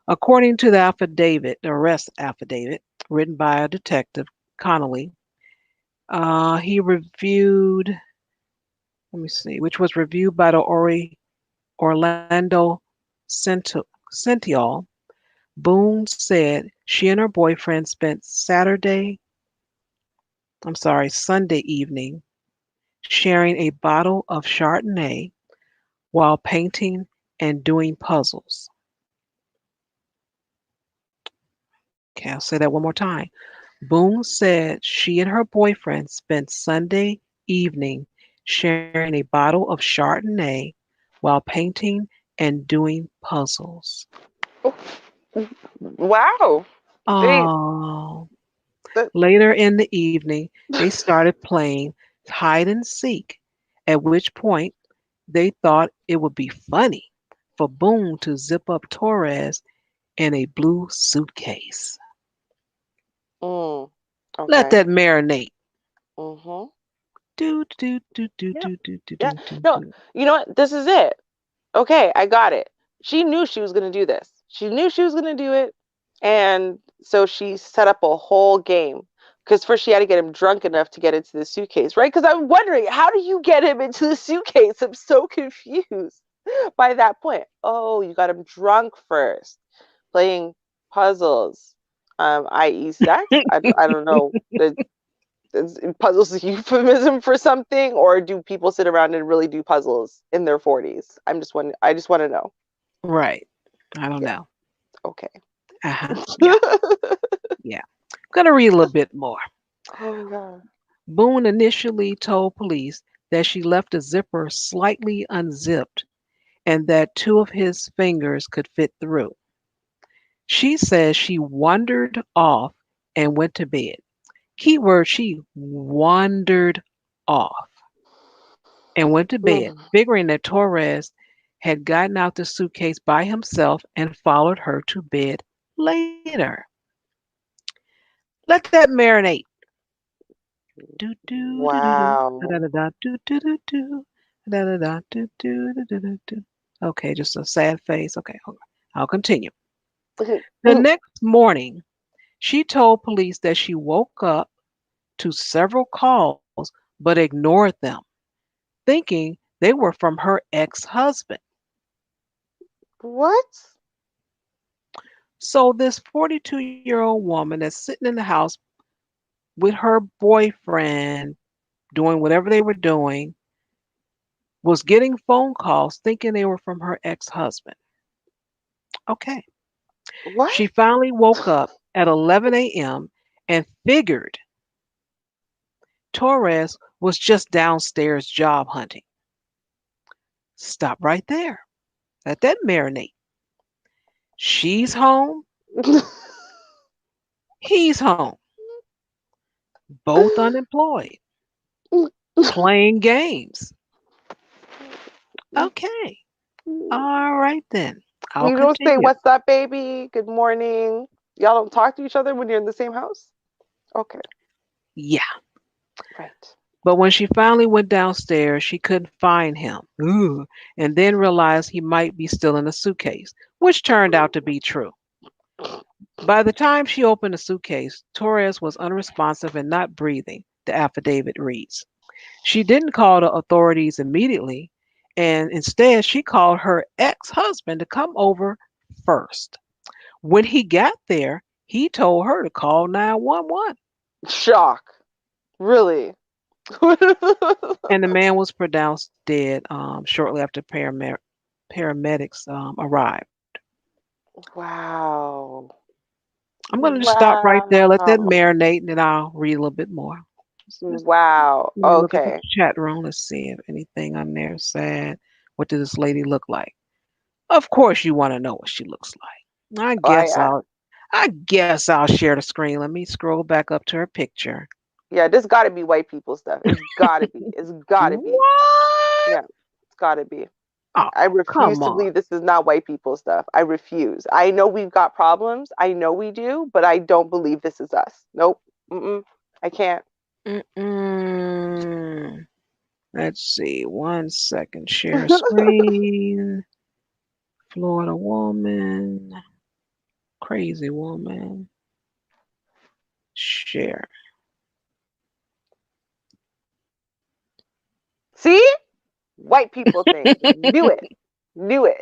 According to the affidavit, the arrest affidavit, written by a detective, Connolly, he reviewed, let me see, which was reviewed by the Orlando Sentinel. Boone said she and her boyfriend spent Sunday evening sharing a bottle of Chardonnay while painting and doing puzzles. Okay, I'll say that one more time. Boone said she and her boyfriend spent Sunday evening sharing a bottle of Chardonnay while painting and doing puzzles. Oh, wow. They, Oh, the, later in the evening, they started playing hide and seek, at which point they thought it would be funny for Boone to zip up Torres in a blue suitcase. mm, Let okay. that marinate. Mm-hmm. Do do do do Yeah. do do do Yeah. do do No, do. you know what? This is it. Okay, I got it. She knew she was going to do this. She knew she was going to do it. And so she set up a whole game. Because first she had to get him drunk enough to get into the suitcase, right? Because I'm wondering, how do you get him into the suitcase? I'm so confused by that point. Oh, you got him drunk first, playing puzzles, i.e., sex. I don't know. Is puzzles a euphemism for something, or do people sit around and really do puzzles in their 40s? I just want to know. Right. I don't Yeah. know. Okay. Uh-huh. Yeah. Yeah. I'm gonna read a little bit more. Oh my god. Boone initially told police that she left the zipper slightly unzipped and that two of his fingers could fit through. She says she wandered off and went to bed. Keyword, she wandered off and went to bed, Mm. figuring that Torres had gotten out the suitcase by himself and followed her to bed later. Let that marinate. Do do do do do da Wow. da da do do do do da da da do do do do do. Okay, just a sad face. Okay, hold on. I'll continue. The next morning, she told police that she woke up to several calls but ignored them, thinking they were from her ex-husband. What? So this 42-year-old woman that's sitting in the house with her boyfriend doing whatever they were doing was getting phone calls thinking they were from her ex-husband. Okay. What? She finally woke up at 11 a.m. and figured Torres was just downstairs job hunting. Stop right there. Let that marinate. She's home. He's home. Both unemployed. Playing games. Okay. All right then. I'll You don't say continue. what's up, baby? Good morning. Y'all don't talk to each other when you're in the same house? Okay. Yeah. Right. But when she finally went downstairs, she couldn't find him. Ooh, and then realized he might be still in the suitcase, which turned out to be true. By the time she opened the suitcase, Torres was unresponsive and not breathing, the affidavit reads. She didn't call the authorities immediately, and instead she called her ex-husband to come over first. When he got there, he told her to call 911, Shock. Really? and the man was pronounced dead shortly after paramedics arrived. Wow. I'm going to just stop right there, let that Wow. marinate, and then I'll read a little bit more. Let's Wow. Let me look at the Okay. chat room. Let's see if anything on there said. What does this lady look like? Of course, you want to know what she looks like. I I guess I'll share the screen. Let me scroll back up to her picture. yeah, this got to be white people stuff. It's got to be. It's got to be. What? Yeah, it's got to be. Oh, I refuse come to on. believe this is not white people stuff. I refuse. I know we've got problems. I know we do, but I don't believe this is us. Nope. Mm-mm. I can't. Mm-mm. Let's see. 1 second. Share screen. Florida woman. Crazy woman. Share. See? White people thing. Knew it. Knew it.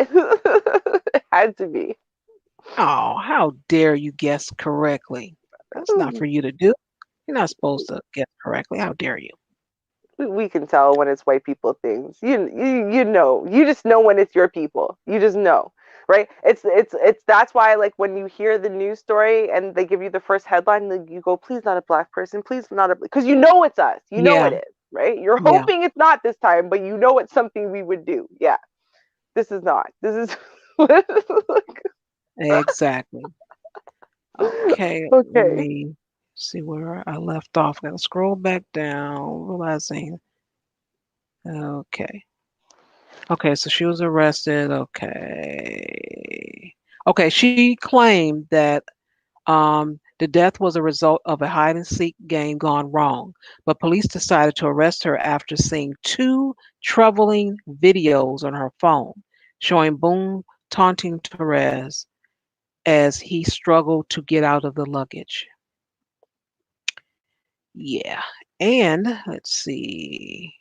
It had to be. Oh, how dare you guess correctly? That's not for you to do. You're not supposed to guess correctly. How dare you? We can tell when it's white people things. You know. You just know when it's your people. You just know. Right? It's that's why like when you hear the news story and they give you the first headline, like, you go, please not a black person, please not a, because you know it's us. You know it Yeah, is, right? You're yeah, hoping it's not this time, but you know it's something we would do. Yeah. This is not. This is exactly. Okay, let okay. me see where I left off. Gotta scroll back down, realizing. Okay. Okay, so she was arrested. Okay. Okay, she claimed that the death was a result of a hide and seek game gone wrong, but police decided to arrest her after seeing two troubling videos on her phone showing Boone taunting Torres as he struggled to get out of the luggage. Yeah. And let's see.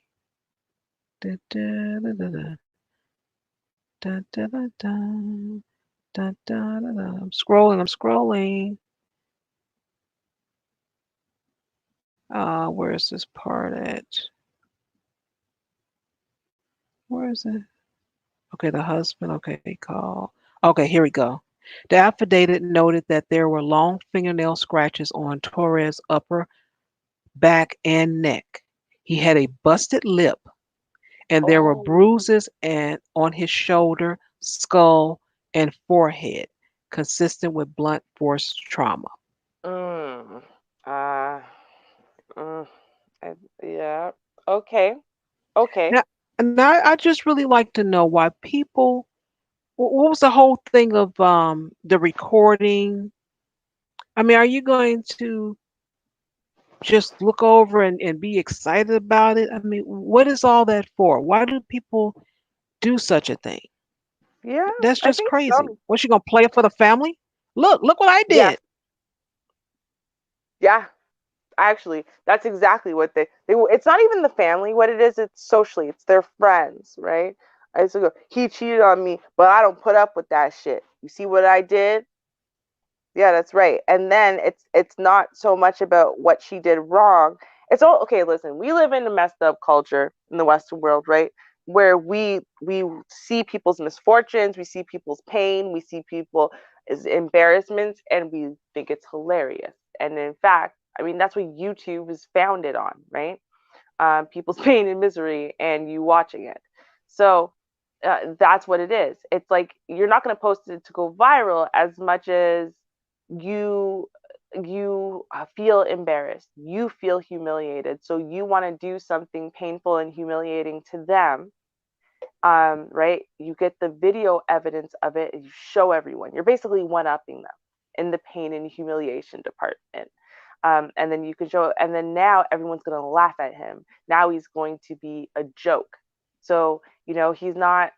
Da, da, da, da, da, da, da, da, da, da, da, da, da. I'm scrolling, I'm scrolling. Where's this part at? Where is it? Okay, the husband. Okay, call. Okay, here we go. The affidavit noted that there were long fingernail scratches on Torres' upper back and neck. He had a busted lip, and there were Oh. bruises and on his shoulder, skull, and forehead, consistent with blunt force trauma. Mm. Uh. Mm. Yeah. Okay. Okay. Now, and I just really like to know why people. What was the whole thing of the recording? I mean, are you going to just look over and be excited about it? I mean, what is all that for? Why do people do such a thing? Yeah, That's I just think crazy. some. What's she gonna play it for the family? Look what I Yeah. did. Yeah. Actually, that's exactly what they. It's not even the family. What it is, it's socially. It's their friends, right? I used to go. He cheated on me, but I don't put up with that shit. You see what I did? Yeah, that's right. And then it's not so much about what she did wrong. It's all okay. Listen, we live in a messed up culture in the Western world, right? Where we see people's misfortunes, we see people's pain, we see people as embarrassments, and we think it's hilarious. And in fact, I mean that's what YouTube is founded on, right? People's pain and misery, and you watching it. So that's what it is. It's like you're not going to post it to go viral as much as you feel embarrassed, you feel humiliated, so you want to do something painful and humiliating to them. Right, you get the video evidence of it and you show everyone. You're basically one upping them in the pain and humiliation department. And then you can show, and then now everyone's going to laugh at him. Now he's going to be a joke. So he's not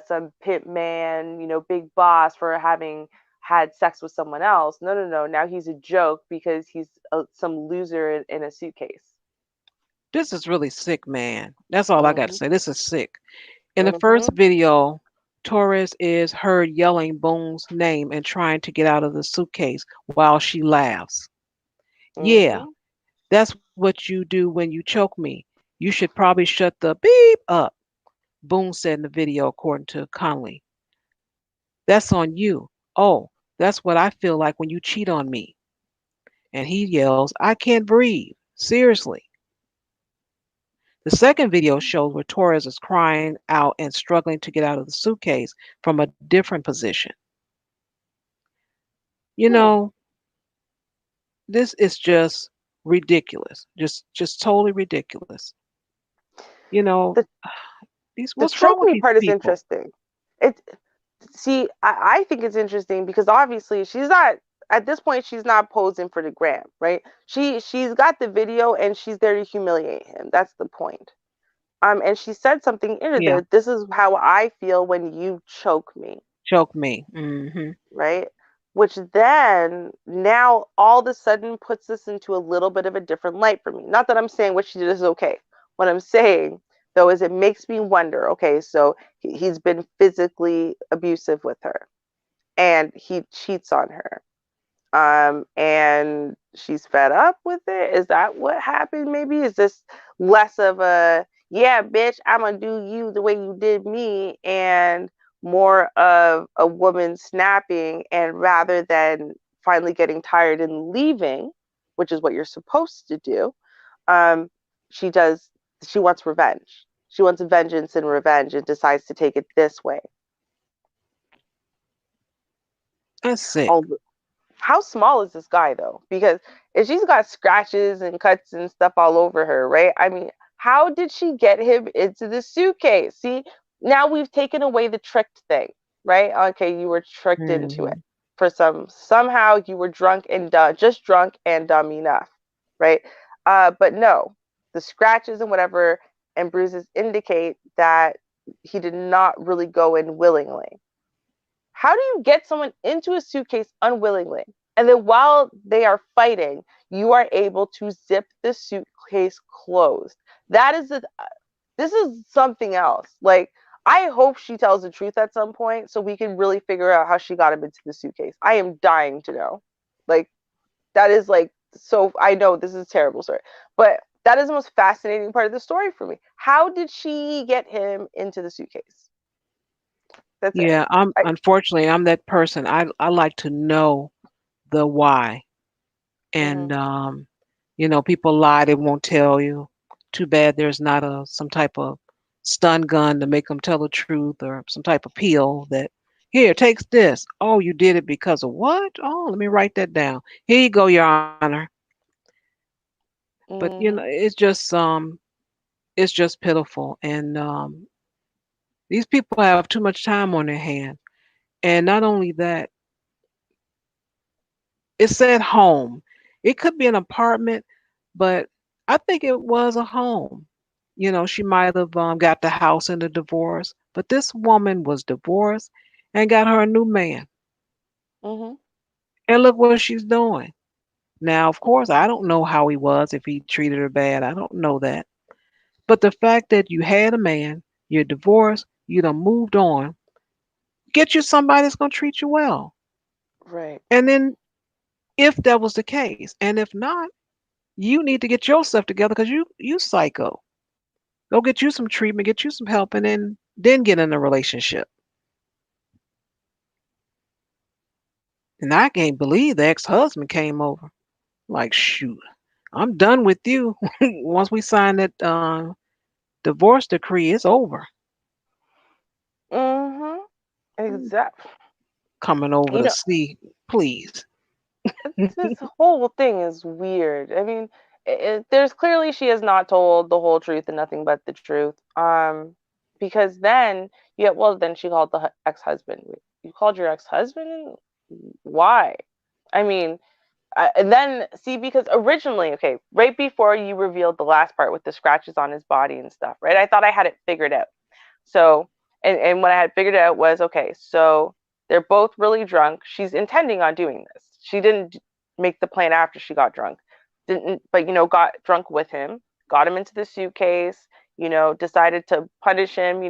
some pimp man, big boss for having had sex with someone else. No, no, no. Now he's a joke because he's some loser in a suitcase. This is really sick, man. That's all I got to Hmm. say. This is sick. In the first Hmm. video, Torres is heard yelling Boone's name and trying to get out of the suitcase while she laughs. Yeah, Hmm. that's what you do when you choke me. You should probably shut the beep up, Boone said in the video, according to Connolly. That's on you. Oh, that's what I feel like when you cheat on me. And he yells, I can't breathe. Seriously. The second video shows where Torres is crying out and struggling to get out of the suitcase from a different position. You Hmm. know, this is just ridiculous. Just totally ridiculous. You know, The the what's wrong choke with me these part is people? interesting. It See, I think it's interesting because obviously she's not at this point she's not posing for the gram, right? She's got the video and she's there to humiliate him. That's the point. And she said something in Yeah. there. This is how I feel when you choke me, Choke me. Mm-hmm. right? Which then now all of a sudden puts this into a little bit of a different light for me. Not that I'm saying what she did is okay. What I'm saying though is it makes me wonder. Okay, so he's been physically abusive with her, and he cheats on her. And she's fed up with it. Is that what happened? Maybe is this less of a yeah, bitch, I'm gonna do you the way you did me, and more of a woman snapping, and rather than finally getting tired and leaving, which is what you're supposed to do, um, she does. She wants revenge. She wants vengeance and revenge, and decides to take it this way. That's sick. All how small is this guy though? Because if she's got scratches and cuts and stuff all over her, right? I mean, how did she get him into the suitcase? See, now we've taken away the tricked thing, right? Okay, you were tricked into it Mm-hmm. for somehow you were drunk and dumb, just drunk and dumb enough, right? But no, the scratches and whatever and bruises indicate that he did not really go in willingly. How do you get someone into a suitcase unwillingly? And then while they are fighting, you are able to zip the suitcase closed. That is this is something else. Like, I hope she tells the truth at some point so we can really figure out how she got him into the suitcase. I am dying to know. Like, that is like, so I know this is a terrible story, but that is the most fascinating part of the story for me. How did she get him into the suitcase? That's it. Yeah, I'm I, unfortunately I'm that person. I like to know the why. And mm-hmm, people lie, they won't tell you. Too bad there's not a some type of stun gun to make them tell the truth or some type of pill that here, takes this. Oh, you did it because of what? Oh, let me write that down. Here you go, Your Honor. But mm-hmm. it's just pitiful. And these people have too much time on their hand. And not only that, it's at home. It could be an apartment, but I think it was a home. She might have got the house in the divorce, but this woman was divorced and got her a new man. Mm-hmm. And look what she's doing. Now, of course, I don't know how he was, if he treated her bad. I don't know that. But the fact that you had a man, you're divorced, you done moved on, get you somebody that's going to treat you well. Right. And then, if that was the case, and if not, you need to get yourself together because you psycho. Go get you some treatment, get you some help, and then get in a relationship. And I can't believe the ex-husband came over. Like, shoot, I'm done with you. Once we sign that divorce decree, it's over. Mm-hmm. Exactly. Coming over You to know, see, please. this whole thing is weird. I mean, there's clearly she has not told the whole truth and nothing but the truth. Because then, yeah, well, then she called the ex-husband. You called your ex-husband? Why? I mean, and then see, because originally, okay, right before you revealed the last part with the scratches on his body and stuff, right? I thought I had it figured out. So, and what I had figured out was okay, so they're both really drunk. She's intending on doing this. She didn't make the plan after she got drunk. Didn't, but got drunk with him, got him into the suitcase, decided to punish him,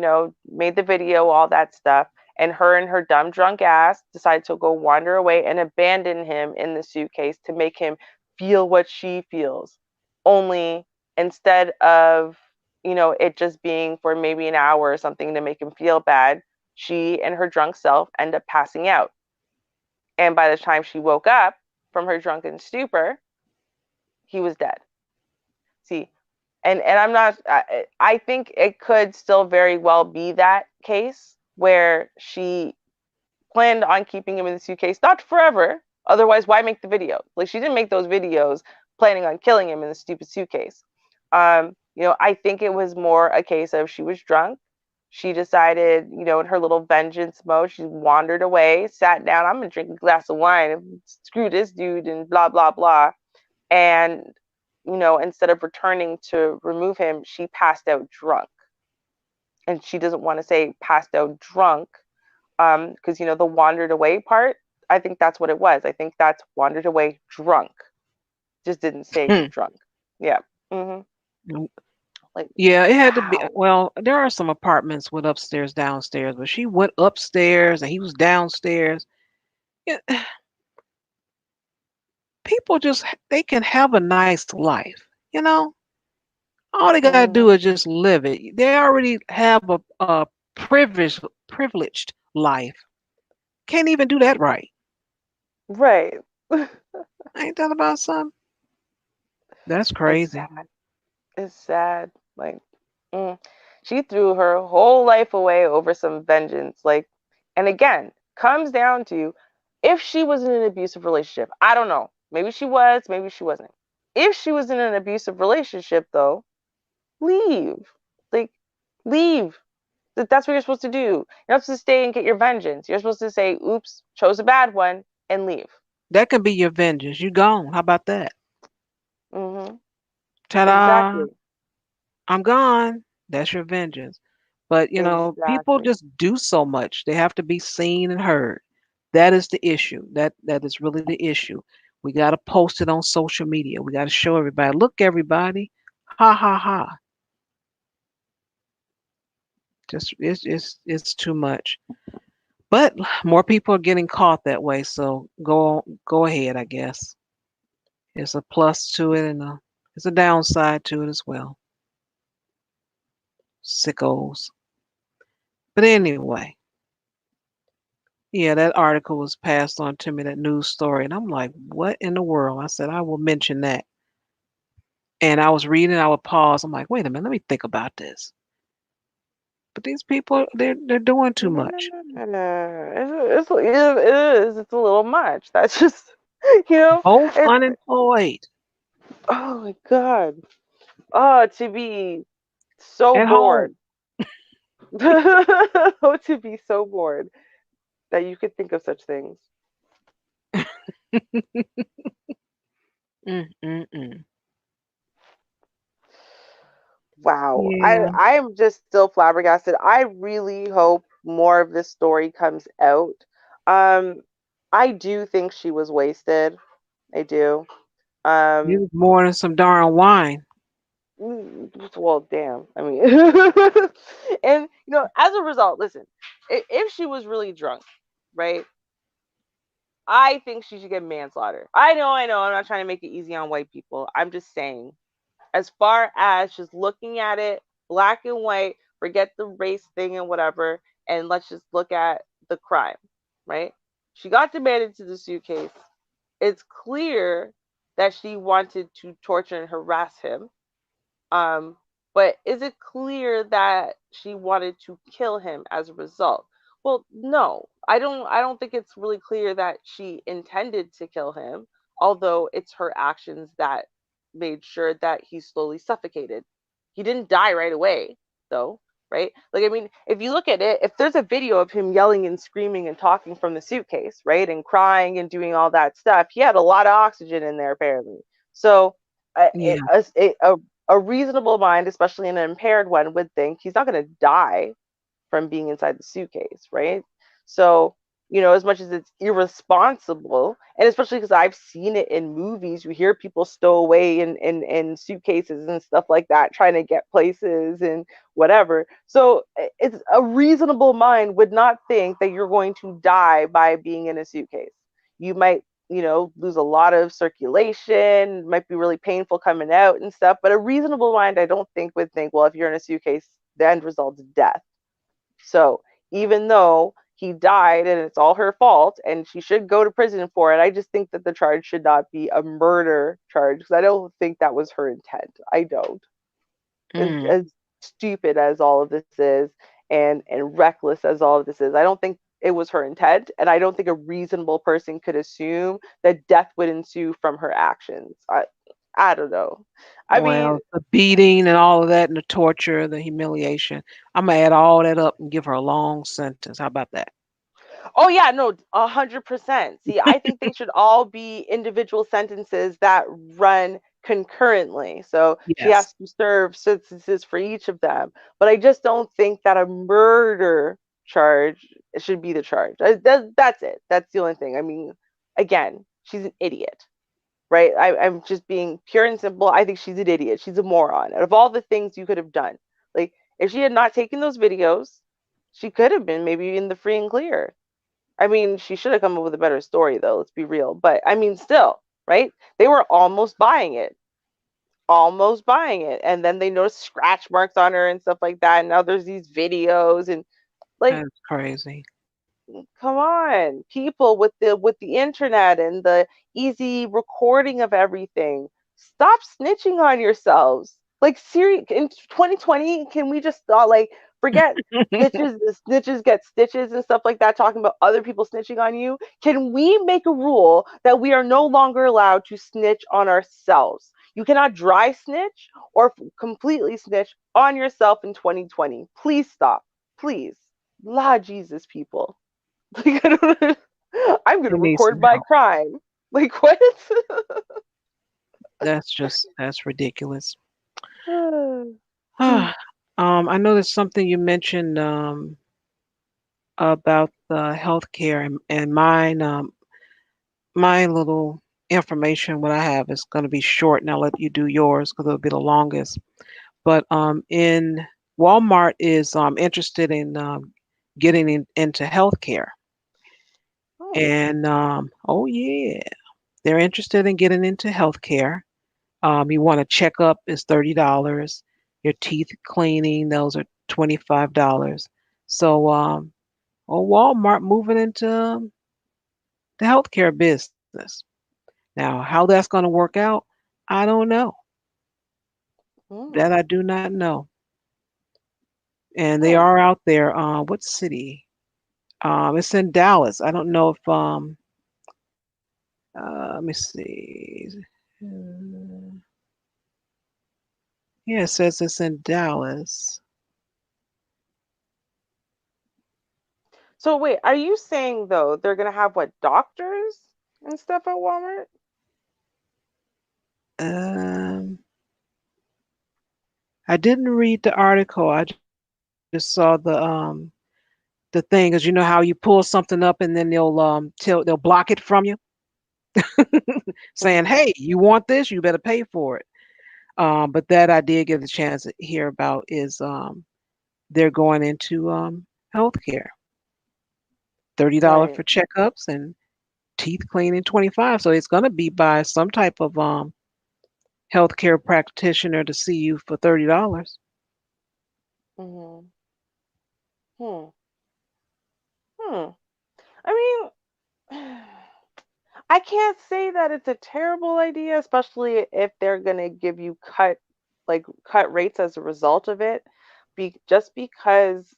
made the video, all that stuff. And her dumb drunk ass decided to go wander away and abandon him in the suitcase to make him feel what she feels. Only instead of it just being for maybe an hour or something to make him feel bad, she and her drunk self end up passing out. And by the time she woke up from her drunken stupor, he was dead. See, and I'm not, I think it could still very well be that case where she planned on keeping him in the suitcase, not forever. Otherwise, why make the video? Like, she didn't make those videos planning on killing him in the stupid suitcase. I think it was more a case of she was drunk. She decided, in her little vengeance mode, she wandered away, sat down. I'm gonna drink a glass of wine and screw this dude and blah blah blah. And instead of returning to remove him, she passed out drunk. and she doesn't want to say passed out drunk, because the wandered away part, I think that's what it was. I think that's wandered away drunk, just didn't say Hmm. drunk. Yeah. hmm Mm, like, yeah, it had to be. wow. Well, there are some apartments with upstairs, downstairs, but she went upstairs and he was downstairs. Yeah, people just they can have a nice life, you know. All they gotta do hmm is just live it. They already have a privileged life. Can't even do that right. right. Ain't that about something? That's It's crazy. sad. It's sad. Like, mm. She threw her whole life away over some vengeance. Like, and again, comes down to, if she was in an abusive relationship. I don't know. Maybe she was, maybe she wasn't. If she was in an abusive relationship, though, leave. Like, leave. That's what you're supposed to do. You're not supposed to stay and get your vengeance. You're supposed to say, oops, chose a bad one, and leave. That can be your vengeance. You gone. How about that? hmm Ta-da! Exactly. I'm gone. That's your vengeance. But people Exactly. just do so much. They have to be seen and heard. That is the issue. That is really the issue. We got to post it on social media. We got to show everybody. Look, everybody. Ha ha ha. Just it's too much. But more people are getting caught that way. So go ahead. I guess there's a plus to it and there's a downside to it as well. Sickos. But anyway, yeah, that article was passed on to me, that news story, and I'm like, what in the world? I said I will mention that. And I was reading, I would pause. I'm like, wait a minute, let me think about this. But these people, they're doing too much. It is. It's a little much. That's just, you know, Both it's, unemployed oh my God. Oh, to be so at home. bored. Oh, to be so bored that you could think of such things. Mm. Wow. Yeah. I'm just still flabbergasted. I really hope more of this story comes out. Um, I do think she was wasted. I do. You Um, was more than some darn wine. well, damn. I mean, and as a result, listen, if she was really drunk, right? I think she should get manslaughter. I know. I'm not trying to make it easy on white people. I'm just saying, as far as just looking at it, black and white, forget the race thing and whatever, and let's just look at the crime, right? She got demanded to the suitcase. It's clear that she wanted to torture and harass him. Um, but is it clear that she wanted to kill him as a result? Well, no. I don't think it's really clear that she intended to kill him, although it's her actions that made sure that he slowly suffocated. He didn't die right away, though, right? Like, I mean, if you look at it, if there's a video of him yelling and screaming and talking from the suitcase, right, and crying and doing all that stuff, he had a lot of oxygen in there apparently. So Yeah. a reasonable mind, especially an impaired one, would think he's not going to die from being inside the suitcase, right? So, as much as it's irresponsible, and especially because I've seen it in movies, you hear people stow away in suitcases and stuff like that, trying to get places and whatever. So, it's a reasonable mind would not think that you're going to die by being in a suitcase. You might lose a lot of circulation, might be really painful coming out and stuff. But a reasonable mind, I don't think, would think, well, if you're in a suitcase, the end result is death. So even though he died and it's all her fault and she should go to prison for it, I just think that the charge should not be a murder charge because I don't think that was her intent. I don't. Mm. As stupid as all of this is and reckless as all of this is, I don't think it was her intent, and I don't think a reasonable person could assume that death would ensue from her actions. I don't know. I mean, Well, the beating and all of that and the torture, the humiliation. I'm gonna add all that up and give her a long sentence. How about that? oh yeah, no, 100%. See, I think they should all be individual sentences that run concurrently. So she Yes. has to serve sentences for each of them. But I just don't think that a murder charge should be the charge. That's it. That's the only thing. I mean, again, she's an idiot, right? I'm just being pure and simple. I think she's an idiot. She's a moron. Out of all the things you could have done, like if she had not taken those videos, she could have been maybe in the free and clear. I mean, she should have come up with a better story, though. Let's be real. But I mean, still, right? They were almost buying it, and then they noticed scratch marks on her and stuff like that. And now there's these videos, and like, That's crazy. come on, people with the internet and the easy recording of everything, stop snitching on yourselves. Like, Siri, in 2020, can we just like forget snitches? The snitches get stitches and stuff like that. Talking about other people snitching on you. Can we make a rule that we are no longer allowed to snitch on ourselves? You cannot dry snitch or completely snitch on yourself in 2020. Please stop. Please. La Jesus, people. Like, I don't, I'm They gonna need some record my help. crime. Like, what? That's ridiculous. I know there's something you mentioned about the healthcare, and my little information, what I have is going to be short, and I'll let you do yours because it'll be the longest. But in Walmart is interested in getting into healthcare, Oh, and oh yeah, they're interested in getting into healthcare. You want a checkup is $30. Your teeth cleaning, those are $25. So, oh, Walmart moving into the healthcare business. Now, how that's going to work out, I don't know. That mm, I do not know. And they hmm. are out there. What city? It's in Dallas. I don't know if let me see. Uh, yeah, it says it's in Dallas. So wait, are you saying though they're gonna have what, doctors and stuff at Walmart? Um, I didn't read the article. I just saw the thing, because you know how you pull something up and then they'll block it from you, saying, Mm-hmm. "Hey, you want this? You better pay for it." But that I did get a chance to hear about is they're going into healthcare. $30 Right. for checkups and teeth cleaning 25. So it's going to be by some type of healthcare practitioner to see you for $30. Mm-hmm. Hmm. Hmm. I mean, I can't say that it's a terrible idea, especially if they're gonna give you cut rates as a result of it. Just because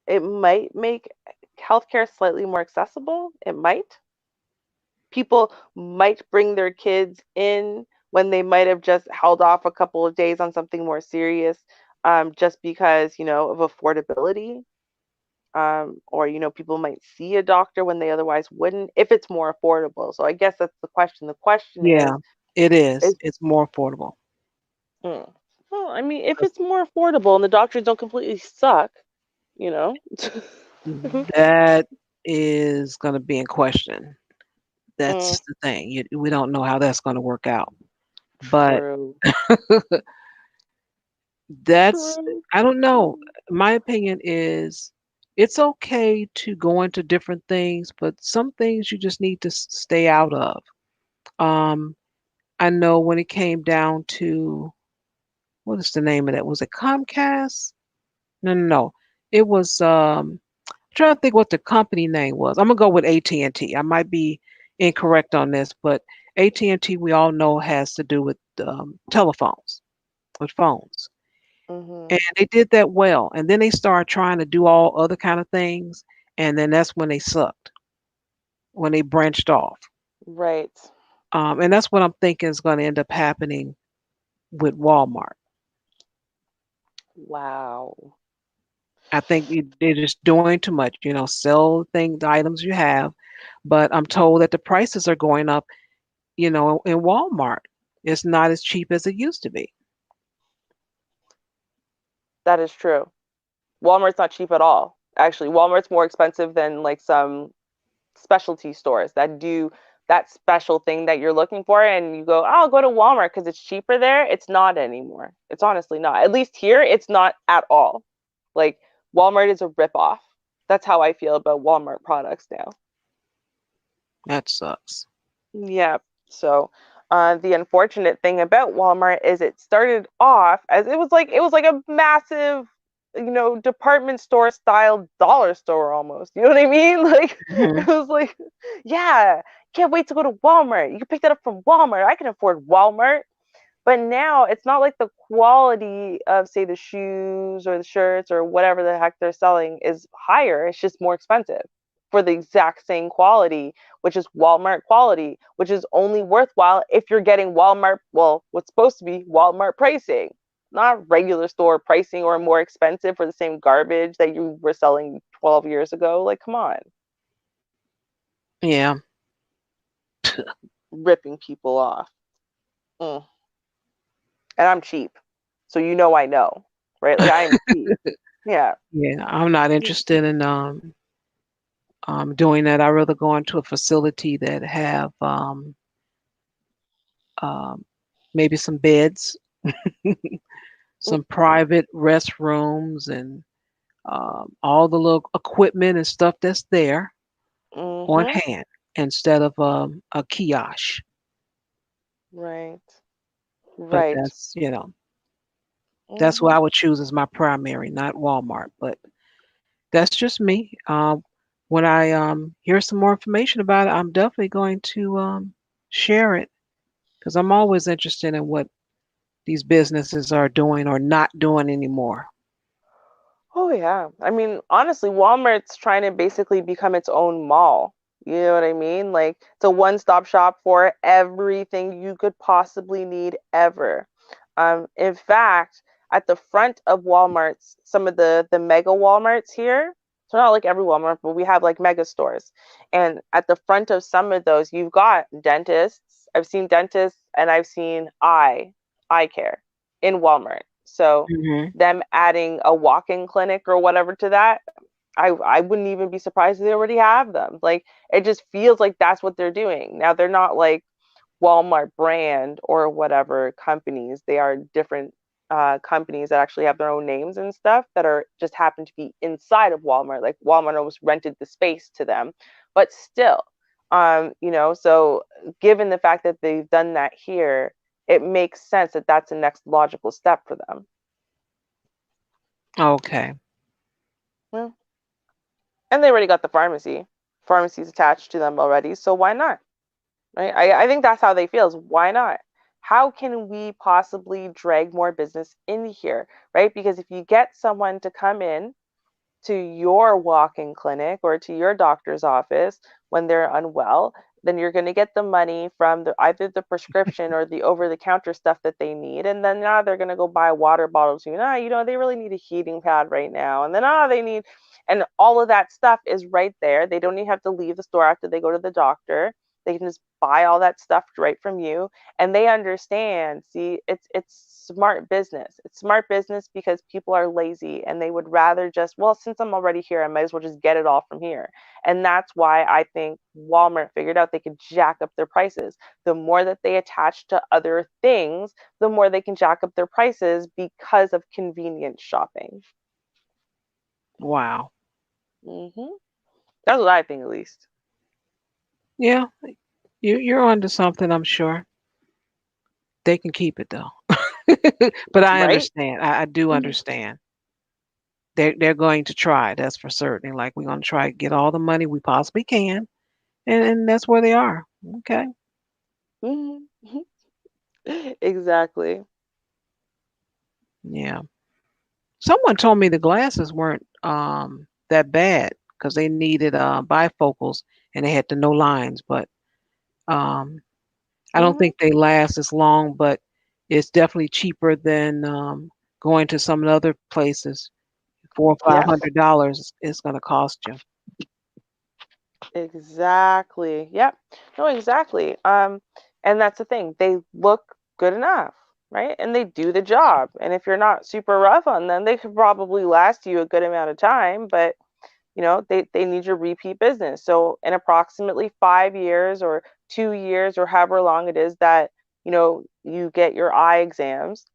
it might make healthcare slightly more accessible. It might. People might bring their kids in when they might have just held off a couple of days on something more serious, just because, of affordability. Or, people might see a doctor when they otherwise wouldn't if it's more affordable. So I guess that's the question. The question Yeah, it is. is, It's more affordable. hmm, well, I mean, if it's more affordable and the doctors don't completely suck, you know, That is going to be in question. mm, That's the thing. We don't know how that's going to work out. But true, that's, true. I don't know. My opinion is it's okay to go into different things, but some things you just need to stay out of. Um, I know when it came down to, what is the name of that? Was it Comcast? No, no, no. It was trying to think what the company name was. I'm gonna go with AT&T. I might be incorrect on this, but AT&T we all know has to do with telephones, with phones, Hmm. and they did that well. And then they started trying to do all other kind of things, and then that's when they sucked, when they branched off. Right. And that's what I'm thinking is going to end up happening with Walmart. Wow. I think they're just doing too much. Sell the items you have, but I'm told that the prices are going up. In Walmart. it's not as cheap as it used to be. That is true. Walmart's not cheap at all. Actually, Walmart's more expensive than like some specialty stores that do that special thing that you're looking for, and you go, oh, I'll go to Walmart because it's cheaper there. It's not anymore. It's honestly not. At least here, it's not at all. Like Walmart is a ripoff. That's how I feel about Walmart products now. That sucks. Yeah. So the unfortunate thing about Walmart is it started off as it was like a massive, department store style dollar store almost. You know what I mean? Like it Mhm. was like, yeah, can't wait to go to Walmart. You can pick that up from Walmart. I can afford Walmart. But now it's not like the quality of, say, the shoes or the shirts or whatever the heck they're selling is higher. It's just more expensive for the exact same quality, which is Walmart quality, which is only worthwhile if you're getting Walmart, well, what's supposed to be Walmart pricing, not regular store pricing or more expensive for the same garbage that you were selling 12 years ago. Like, come on, Yeah. ripping people off. Mm. And I'm cheap. So I know, right? Like, I am cheap. Yeah. Yeah. I'm not interested in doing that. I'd rather go into a facility that have um, maybe some beds, some private restrooms, and all the little equipment and stuff that's there on Mm-hmm. hand instead of a kiosk. Right. But Right. that's what Mm-hmm. I would choose as my primary, not Walmart. But that's just me. When I hear some more information about it, I'm definitely going to share it because I'm always interested in what these businesses are doing or not doing anymore. Oh yeah. I mean, honestly, Walmart's trying to basically become its own mall. You know what I mean? Like it's a one-stop shop for everything you could possibly need ever. In fact, at the front of Walmart's, some of the mega Walmarts here, so not like every Walmart, but we have like mega stores. And at the front of some of those, you've got dentists. I've seen dentists and I've seen eye care in Walmart. So Hmm. them adding a walk-in clinic or whatever to that, I wouldn't even be surprised if they already have them. Like it just feels like that's what they're doing. Now they're not like Walmart brand or whatever companies. They are different companies that actually have their own names and stuff that are just happen to be inside of Walmart. Like Walmart almost rented the space to them, but still, so given the fact that they've done that here, it makes sense that that's the next logical step for them. Okay. Yeah. And they already got the pharmacies attached to them already, so why not? Right? I think that's how they feel is why not? How can we possibly drag more business in here, right? Because if you get someone to come in to your walk-in clinic or to your doctor's office when they're unwell, then you're going to get the money from either the prescription or the over-the-counter stuff that they need, and then now they're going to go buy water bottles. They really need a heating pad right now, and then they need, and all of that stuff is right there. They don't even have to leave the store after they go to the doctor. They can just buy all that stuff right from you, and they understand. See, it's smart business. It's smart business because people are lazy and they would rather just, well, since I'm already here, I might as well just get it all from here. And that's why I think Walmart figured out they could jack up their prices. The more that they attach to other things, the more they can jack up their prices because of convenience shopping. Wow. Hmm. That's what I think, at least. Yeah, you're onto something, I'm sure. They can keep it though. But I Right? understand. I do Mhm. understand. They're going to try, that's for certain. Like we're gonna try to get all the money we possibly can. And that's where they are. Okay. Mhm. Exactly. Yeah. Someone told me the glasses weren't that bad because they needed bifocals and they had the no lines, but um I don't Hmm. think they last as long, but it's definitely cheaper than going to some of the other places. Four or five Yeah. hundred dollars is going to cost you. Exactly. Yep. No, exactly. And that's the thing. They look good enough, right? And they do the job. And if you're not super rough on them, they could probably last you a good amount of time, but they need your repeat business. So in approximately 5 years or 2 years or however long it is that, you get your eye exams,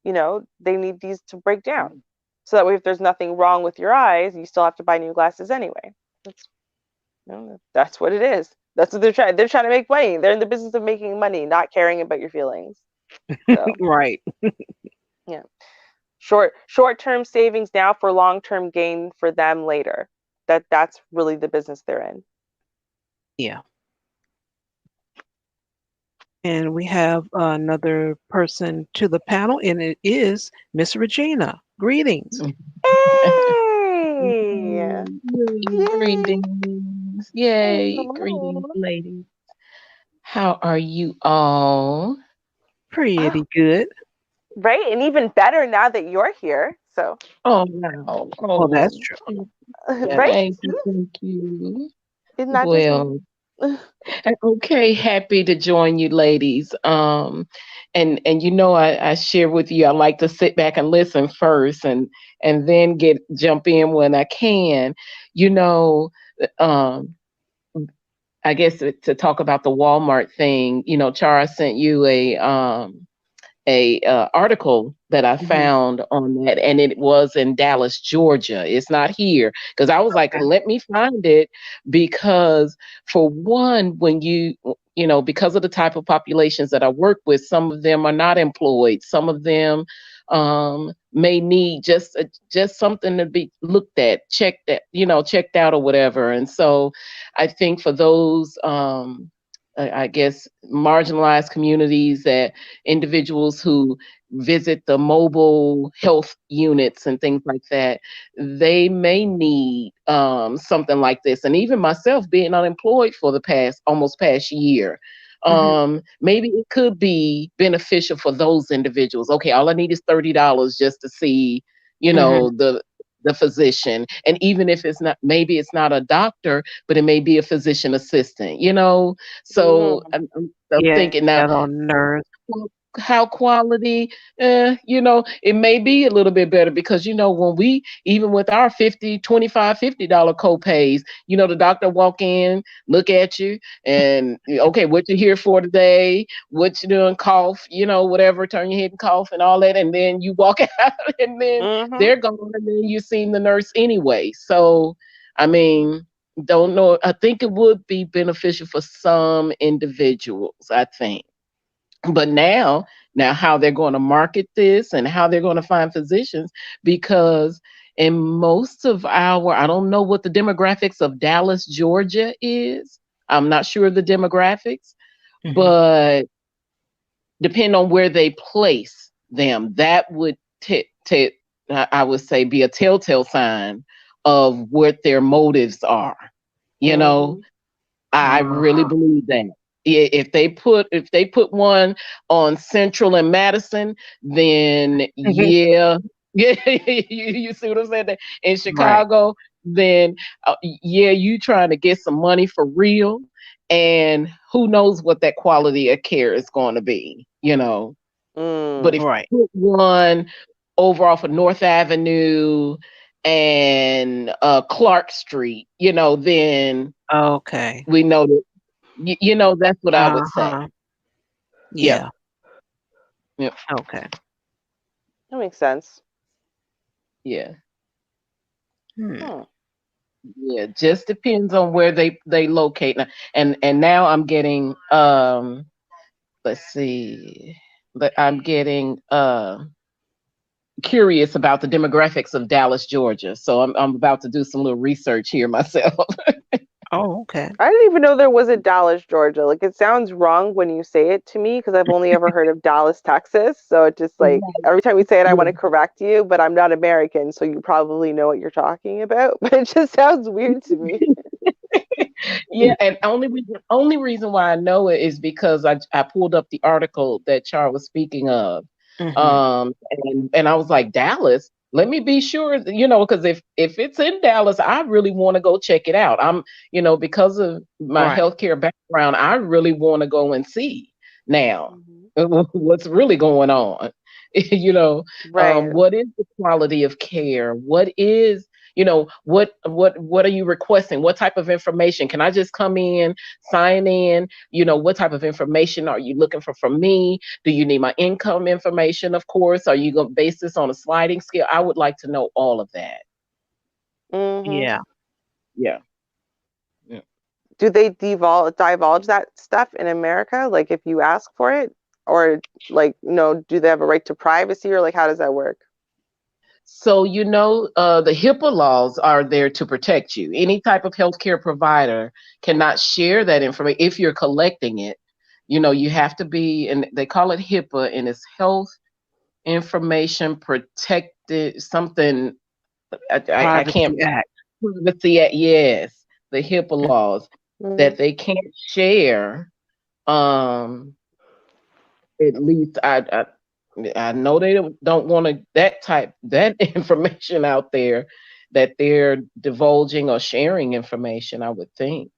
they need these to break down. So that way, if there's nothing wrong with your eyes, you still have to buy new glasses anyway. That's, that's what it is. That's what they're trying. They're trying to make money. They're in the business of making money, not caring about your feelings. So Right. yeah, short-term savings now for long-term gain for them later. That's really the business they're in. Yeah. And we have another person to the panel, and it is Miss Regina. Greetings. Hey! Yay! Greetings. Yay. Greetings, Hello. ladies. How are you all? Oh, Pretty good. right, and even better now that you're here. So, Oh, wow. Well, that's Oh, true. right? thank you. Thank you. Isn't that just Well, okay, happy to join you, ladies. And I share with you. I like to sit back and listen first, and then jump in when I can. You know, um, I guess to talk about the Walmart thing. Chara sent you a article that I Mhm. found on that, and it was in Dallas, Georgia. It's not here because I was like, Okay. let me find it because for one, when because of the type of populations that I work with, some of them are not employed, some of them may need just something to be looked at, checked out or whatever. And so I think for those I guess marginalized communities, that individuals who visit the mobile health units and things like that, they may need something like this. And even myself being unemployed for the past year, Mhm. maybe it could be beneficial for those individuals. Okay, all I need is $30 just to see, Mhm. the physician. And even if it's not, maybe it's not a doctor, but it may be a physician assistant, so Mhm. I'm Yeah, thinking now, the nurse. well, how quality, it may be a little bit better because, when we, even with our 50, 25, $50 copays, the doctor walk in, look at you and, okay, what you here for today? What you doing? Cough, whatever, turn your head and cough and all that. And then you walk out and then Mhm. they're gone and then you seen the nurse anyway. So, I mean, don't know. I think it would be beneficial for some individuals, I think. But now how they're going to market this and how they're going to find physicians, because in most of I don't know what the demographics of Dallas, Georgia is. I'm not sure of the demographics, Mhm. but depending on where they place them, that would I would say be a telltale sign of what their motives are. You know, Mhm. I really Uh-huh. believe that. If they put one on Central and Madison, then yeah, yeah, you see what I'm saying? In Right. Chicago, then yeah, you trying to get some money for real, and who knows what that quality of care is going to be. But Mm. if Right. you put one over off of North Avenue and Clark Street, then Okay. we know that. That's what I would say. Uh-huh. Yep. Yeah. Yep. Okay. That makes sense. Yeah. Hmm. Hmm. Yeah. Just depends on where they locate. And now I'm getting let's see. But I'm getting curious about the demographics of Dallas, Georgia. So I'm about to do some little research here myself. Oh, okay. I didn't even know there was a Dallas, Georgia. Like it sounds wrong when you say it to me because I've only ever heard of Dallas, Texas. So it just like Right. every time you say it, I Yeah. want to correct you, but I'm not American, so you probably know what you're talking about. But it just sounds weird to me. Yeah, and only reason why I know it is because I pulled up the article that Char was speaking of, Mhm. and I was like, Dallas. Let me be sure, because if it's in Dallas, I really want to go check it out. Because of my Right. healthcare background, I really want to go and see now. what's really going on. you know, Right. what is the quality of care? What is, what are you requesting? What type of information? Can I just come in, sign in? What type of information are you looking for from me? Do you need my income information? Of course. Are you going to base this on a sliding scale? I would like to know all of that. Hmm. Yeah. Yeah. Yeah. Do they divulge that stuff in America? Like if you ask for it, or like, do they have a right to privacy, or like how does that work? So, the HIPAA laws are there to protect you. Any type of healthcare provider cannot share that information if you're collecting it. You have to be, and they call it HIPAA, and it's Health Information Protected something. I can't. Privacy Act. Privacy Act, yes, the HIPAA laws Mm. that they can't share. Um, at least I know they don't want that information out there that they're divulging or sharing information, I would think.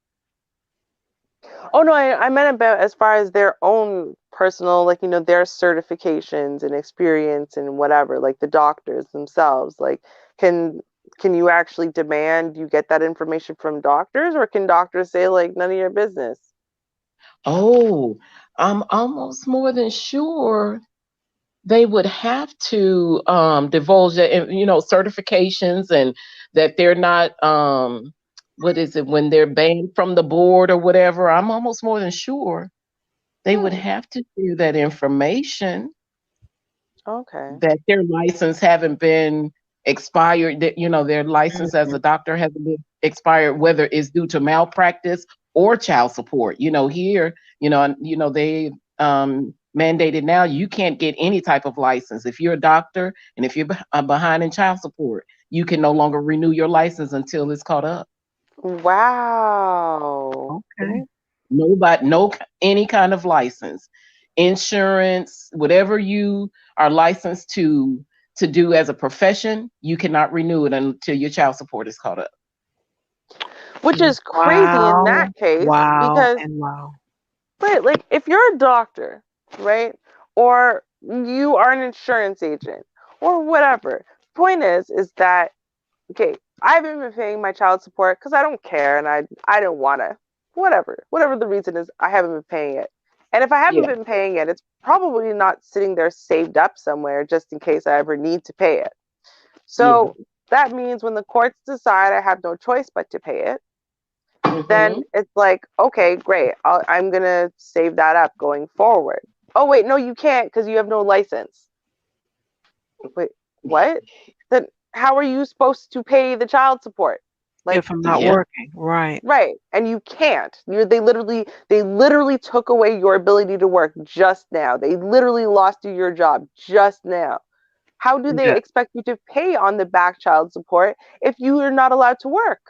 Oh no, I meant about as far as their own personal, like, their certifications and experience and whatever, like the doctors themselves. Like, can can you actually demand you get that information from doctors, or can doctors say like none of your business? Oh, I'm almost more than sure they would have to divulge that, certifications, and that they're not, what is it, when they're banned from the board or whatever. I'm almost more than sure they would Hmm. have to share that information, Okay. that their license haven't been expired, that their license as Mhm. a doctor hasn't been expired, whether it's due to malpractice or child support. Here, they mandated now you can't get any type of license if you're a doctor, and if you're behind in child support, you can no longer renew your license until it's caught up. Wow. Okay. Nobody, no, any kind of license, insurance, whatever you are licensed to do as a profession, you cannot renew it until your child support is caught up. Which is crazy in Wow. that case, Wow because and wow. right, like if you're a doctor, right, or you are an insurance agent or whatever. Point is that okay, I haven't been paying my child support because I don't care and I don't want to. Whatever the reason is, I haven't been paying it. And if I haven't Yeah. been paying it, it's probably not sitting there saved up somewhere just in case I ever need to pay it. Yeah. So that means when the courts decide I have no choice but to pay it, then Hmm. it's like, okay, great. I'm going to save that up going forward. Oh, wait, no, you can't because you have no license. Wait, what? Then how are you supposed to pay the child support? Like, If I'm not Yeah. working, right. right. And you can't. They literally took away your ability to work just now. They literally lost you your job just now. How do they Yeah. expect you to pay on the back child support if you are not allowed to work?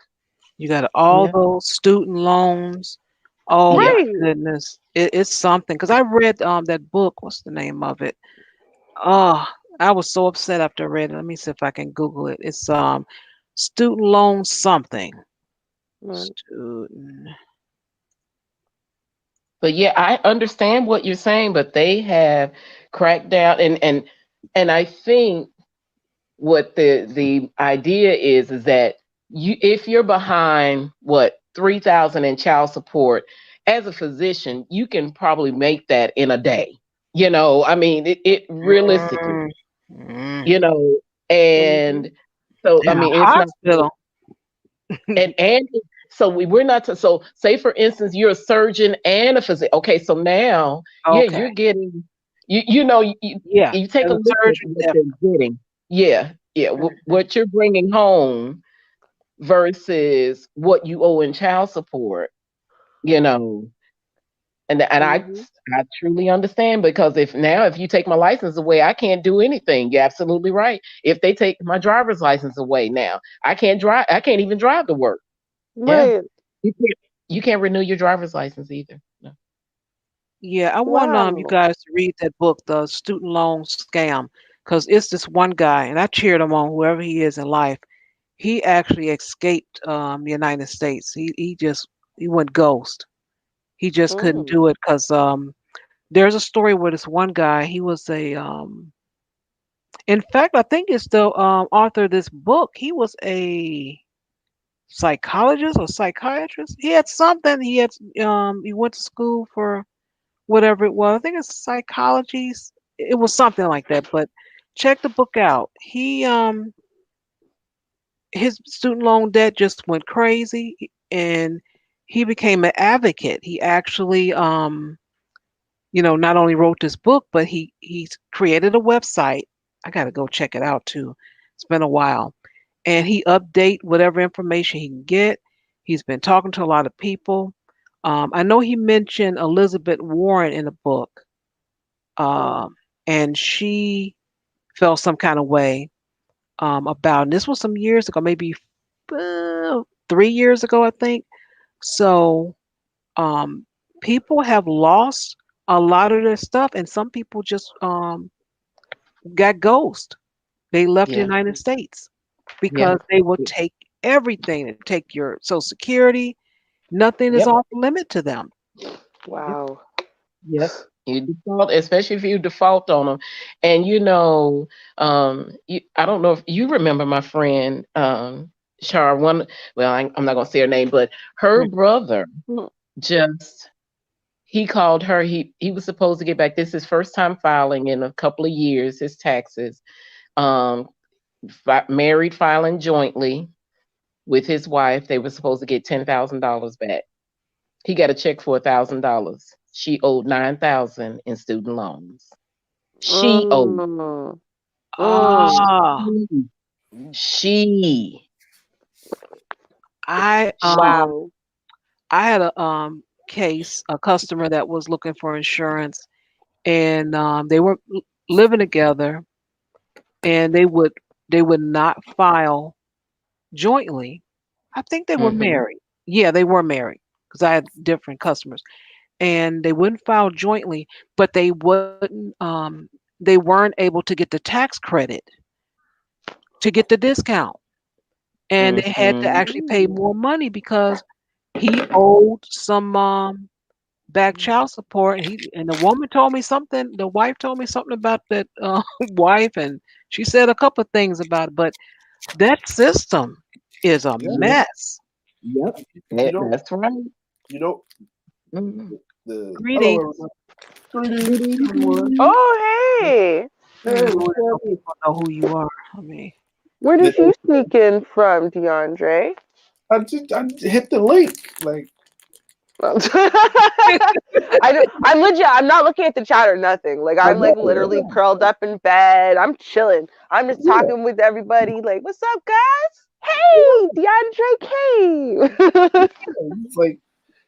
You got all Yeah. those student loans. Oh Yeah. my Right. goodness. It's something. Because I read that book. What's the name of it? Oh, I was so upset after I read it. Let me see if I can Google it. It's student loan something. Mm. Student. But yeah, I understand what you're saying, but they have cracked down, and I think what the idea is that if you're behind, what, 3,000 in child support, as a physician you can probably make that in a day. I mean, it realistically, Mm, mm. you know Mhm. and so, I In a mean, it's not, hospital. and so we're not so say for instance you're a surgeon and a physician. Okay, so now, yeah, Okay. you're getting, Yeah. you take As a a look at surgeon, what definitely. they're getting. Yeah, yeah, Mhm. what you're bringing home versus what you owe in child support, you know. And Mhm. I truly understand, because if you take my license away, I can't do anything. You're absolutely right. If they take my driver's license away now, I can't drive. I can't even drive to work. Yeah, Right. you can't renew your driver's license either. No. Yeah, I want you Wow. guys to read that book, The Student Loan Scam, because it's this one guy, and I cheered him on whoever he is in life. He actually escaped the United States. He went ghost. He just couldn't Mm. do it because there's a story where this one guy, he was a in fact, I think it's the author of this book. He was a psychologist or psychiatrist. He had something. He went to school for whatever it was. I think it's psychology. It was something like that. But check the book out. His student loan debt just went crazy, and he became an advocate. He actually not only wrote this book, but he's created a website. I got to go check it out too. It's been a while. And he update whatever information he can get. He's been talking to a lot of people. I know he mentioned Elizabeth Warren in the book, and she felt some kind of way about. And this was some years ago, maybe 3 years ago, I think. So um, people have lost a lot of their stuff, and some people just got ghost. They left the Yeah. United States Yeah. because they will take everything. They take your Social Security. Nothing is Yep. off limit to them. Wow. Yep. You default, especially if you default on them. And I don't know if you remember my friend Char. I'm not gonna say her name, but her brother just he called her. He was supposed to get back. This is his first time filing in a couple of years his taxes. Um, Married, filing jointly with his wife. They were supposed to get $10,000 back. He got a check for $1,000. She owed $9,000 in student loans. She owed. Mm. Ah, She. I Wow. I had a case, a customer that was looking for insurance, and they were living together, and they would not file jointly. I think they were Mhm. married. Yeah, they were married because I had different customers, and they wouldn't file jointly, but they weren't able to get the tax credit to get the discount, and they had to actually pay Mhm. more money because he owed some back child support. And the woman told me something. The wife told me something about that wife, and she said a couple of things about it. But that system is a Yeah. mess. Yep. You know, That's right. you know Mhm. the Greetings. hello everyone. Greetings, everyone. Oh, hey. Hey, I what's know up? people know who you are. I mean, Where did The- you sneak in from, DeAndre? I hit the link. Like, I'm legit. I'm not looking at the chat or nothing. Like I'm like literally curled up in bed. I'm chilling. I'm just yeah, talking with everybody. Like, what's up, guys? Hey, DeAndre came. it's like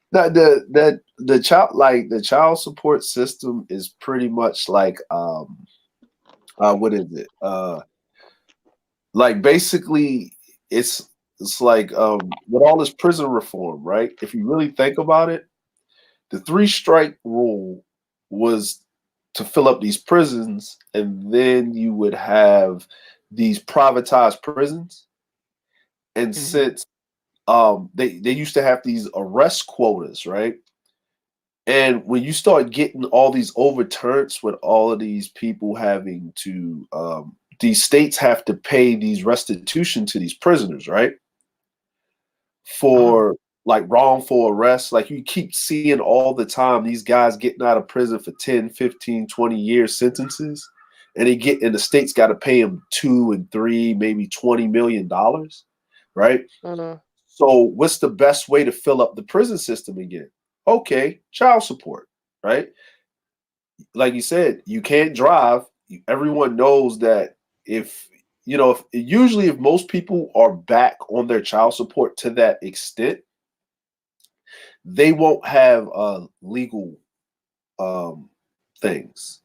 the child support system is pretty much like what is it? Like basically it's like with all this prison reform, right? If you really think about it, the three strike rule was to fill up these prisons, and then you would have these privatized prisons. And mhm. since they used to have these arrest quotas, right? And when you start getting all these overturns with all of these people having to these states have to pay these restitution to these prisoners, right? For like wrongful arrests. Like you keep seeing all the time these guys getting out of prison for 10, 15, 20 year sentences, and the state's got to pay them 2 and 3, maybe $20 million, right? Mhm. So what's the best way to fill up the prison system again? Okay, child support, right? Like you said, you can't drive. Everyone knows that if usually if most people are back on their child support to that extent, they won't have legal things,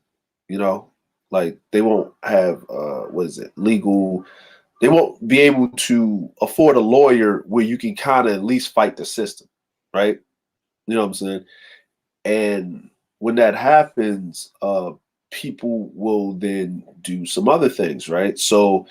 you know, like they won't have what is it, legal. They won't be able to afford a lawyer where you can kind of at least fight the system, right? You know what I'm saying? And when that happens, people will then do some other things, right? So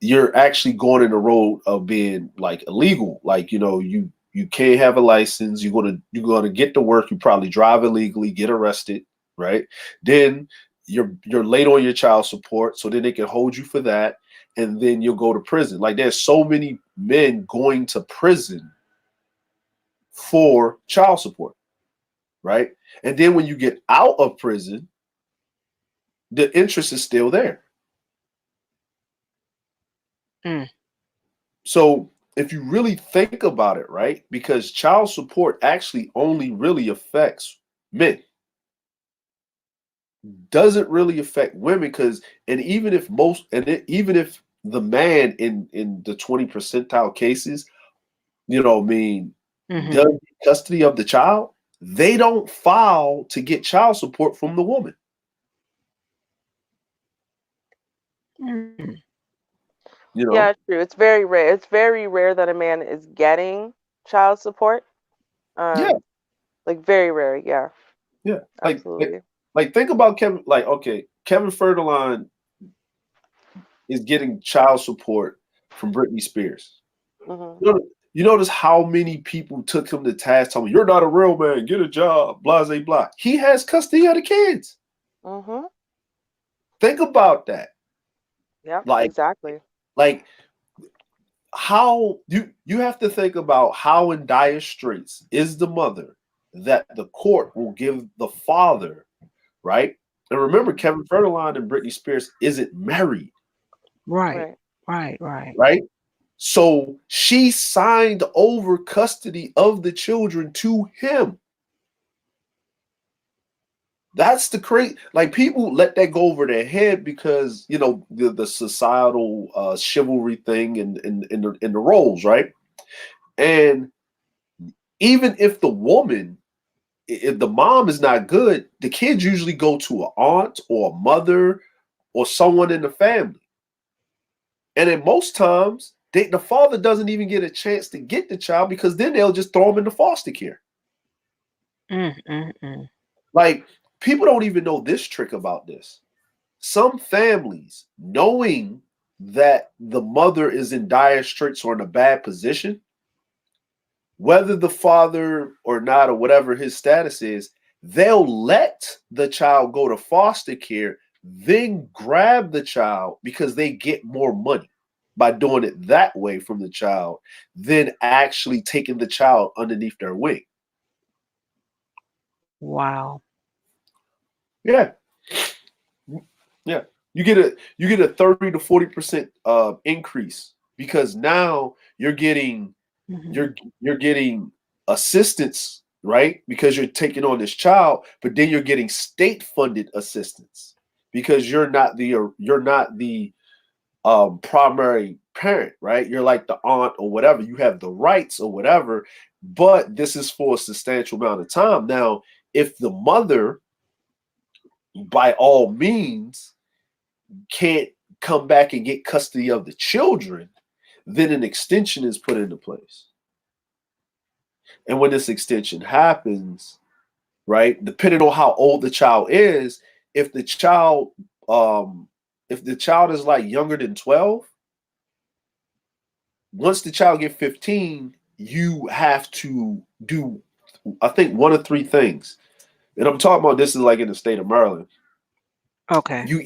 you're actually going in the road of being like illegal. Like, you can't have a license. You're gonna get to work. You probably drive illegally, get arrested, right? Then you're late on your child support, so then they can hold you for that, and then you'll go to prison. Like there's so many men going to prison for child support, right? And then when you get out of prison, the interest is still there. Mm. So if you really think about it, right? Because child support actually only really affects men. Doesn't really affect women because even if the man in the 20 percentile cases, Mhm. does custody of the child, they don't file to get child support from the woman. Mm. Yeah, true. It's very rare. It's very rare that a man is getting child support. Yeah, Like very rare. Yeah, yeah. absolutely. Like think about Kevin. Like okay, Kevin Federline is getting child support from Britney Spears. Hmm. You notice how many people took him to task, telling him, "You're not a real man. Get a job." Blah blah blah. He has custody of the kids. Hmm. Think about that. Yep, Like, exactly. like how you have to think about how in dire straits is the mother that the court will give the father, right? And remember, Kevin Federline and Britney Spears isn't married, Right. Right. Right. right? So she signed over custody of the children to him. That's the crazy. Like people let that go over their head because the societal chivalry thing and in the roles, right? And even if the woman, if the mom is not good, the kids usually go to an aunt or a mother or someone in the family. And in most times, the father doesn't even get a chance to get the child because then they'll just throw him into foster care. Mm. Like people don't even know this trick about this. Some families, knowing that the mother is in dire straits or in a bad position, whether the father or not, or whatever his status is, they'll let the child go to foster care, then grab the child because they get more money by doing it that way from the child than actually taking the child underneath their wing. Wow. Yeah. Yeah. You get a 30 to 40% increase because now Mhm. you're getting assistance, right? Because you're taking on this child, but then you're getting state funded assistance because you're not the primary parent, right? You're like the aunt or whatever. You have the rights or whatever, but this is for a substantial amount of time. Now, if the mother, by all means, can't come back and get custody of the children, then an extension is put into place. And when this extension happens, right, depending on how old the child is, if the child um if the child is like younger than 12, once the child get 15, you have to do I think one of three things. And I'm talking about this is like in the state of Maryland. Okay. You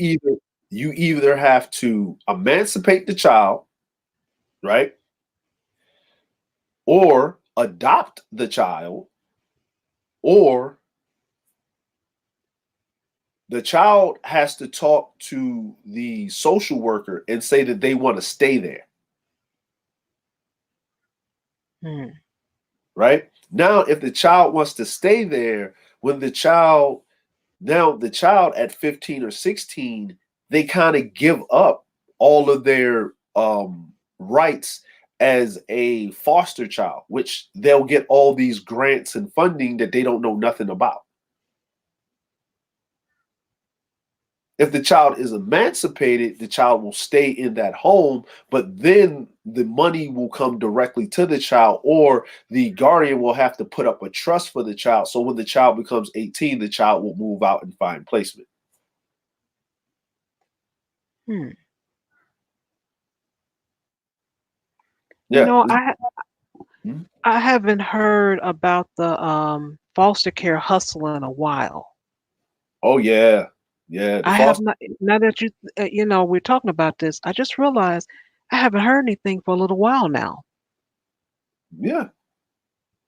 either have to emancipate the child, right? Or adopt the child, or the child has to talk to the social worker and say that they want to stay there, Mm. right? Now, if the child wants to stay there, when the child at 15 or 16, they kind of give up all of their rights as a foster child, which they'll get all these grants and funding that they don't know nothing about. If the child is emancipated, the child will stay in that home, but then the money will come directly to the child, or the guardian will have to put up a trust for the child. So when the child becomes 18, the child will move out and find placement. Hmm. Yeah. I Mhm. I haven't heard about the foster care hustle in a while. Oh yeah, yeah. The I have foster. not. Now that we're talking about this, I just realized I haven't heard anything for a little while now. Yeah,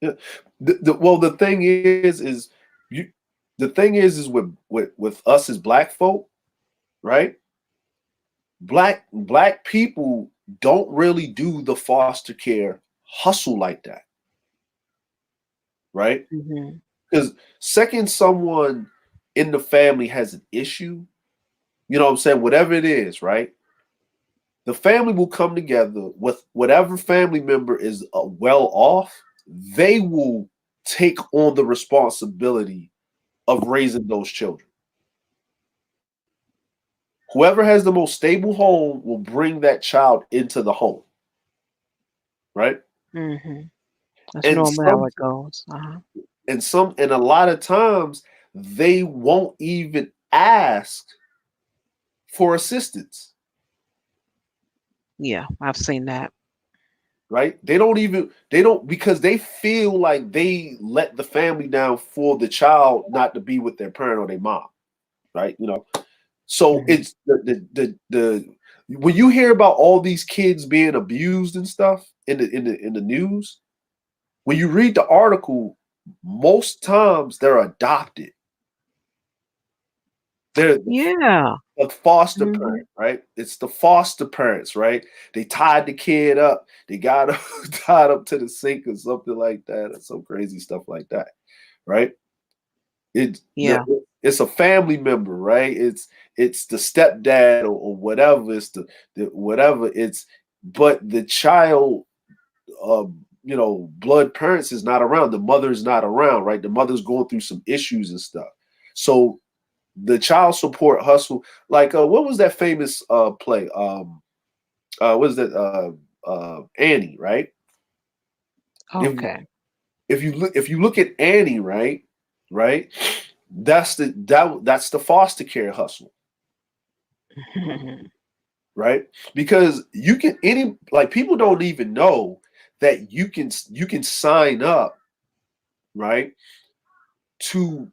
yeah. Well, the thing is you. The thing is with us as black folk, right? Black people don't really do the foster care hustle like that, right? Hmm. Because second someone in the family has an issue, you know what I'm saying? Whatever it is, right? The family will come together with whatever family member is well off. They will take on the responsibility of raising those children. Whoever has the most stable home will bring that child into the home, right? Hmm. That's And normally how some it goes. Uh-huh. and a lot of times they won't even ask for assistance, Yeah, I've seen that. right? They don't because they feel like they let the family down for the child not to be with their parent or their mom, right? So Hmm. it's the when you hear about all these kids being abused and stuff in the news, when you read the article, most times they're adopted. They're Yeah. the foster Hmm. parent, right? It's the foster parents, right? They tied the kid up. They got him tied up to the sink or something like that, or some crazy stuff like that, right? Yeah. It's a family member, right? It's the stepdad or whatever. It's the whatever. But the child, blood parents is not around. The mother's not around, right? The mother's going through some issues and stuff. So the child support hustle, like what was that famous play? What is that? Annie, right? If Okay. if you look at Annie, right, that's the foster care hustle, right? Because you can any like people don't even know that you can sign up, right, to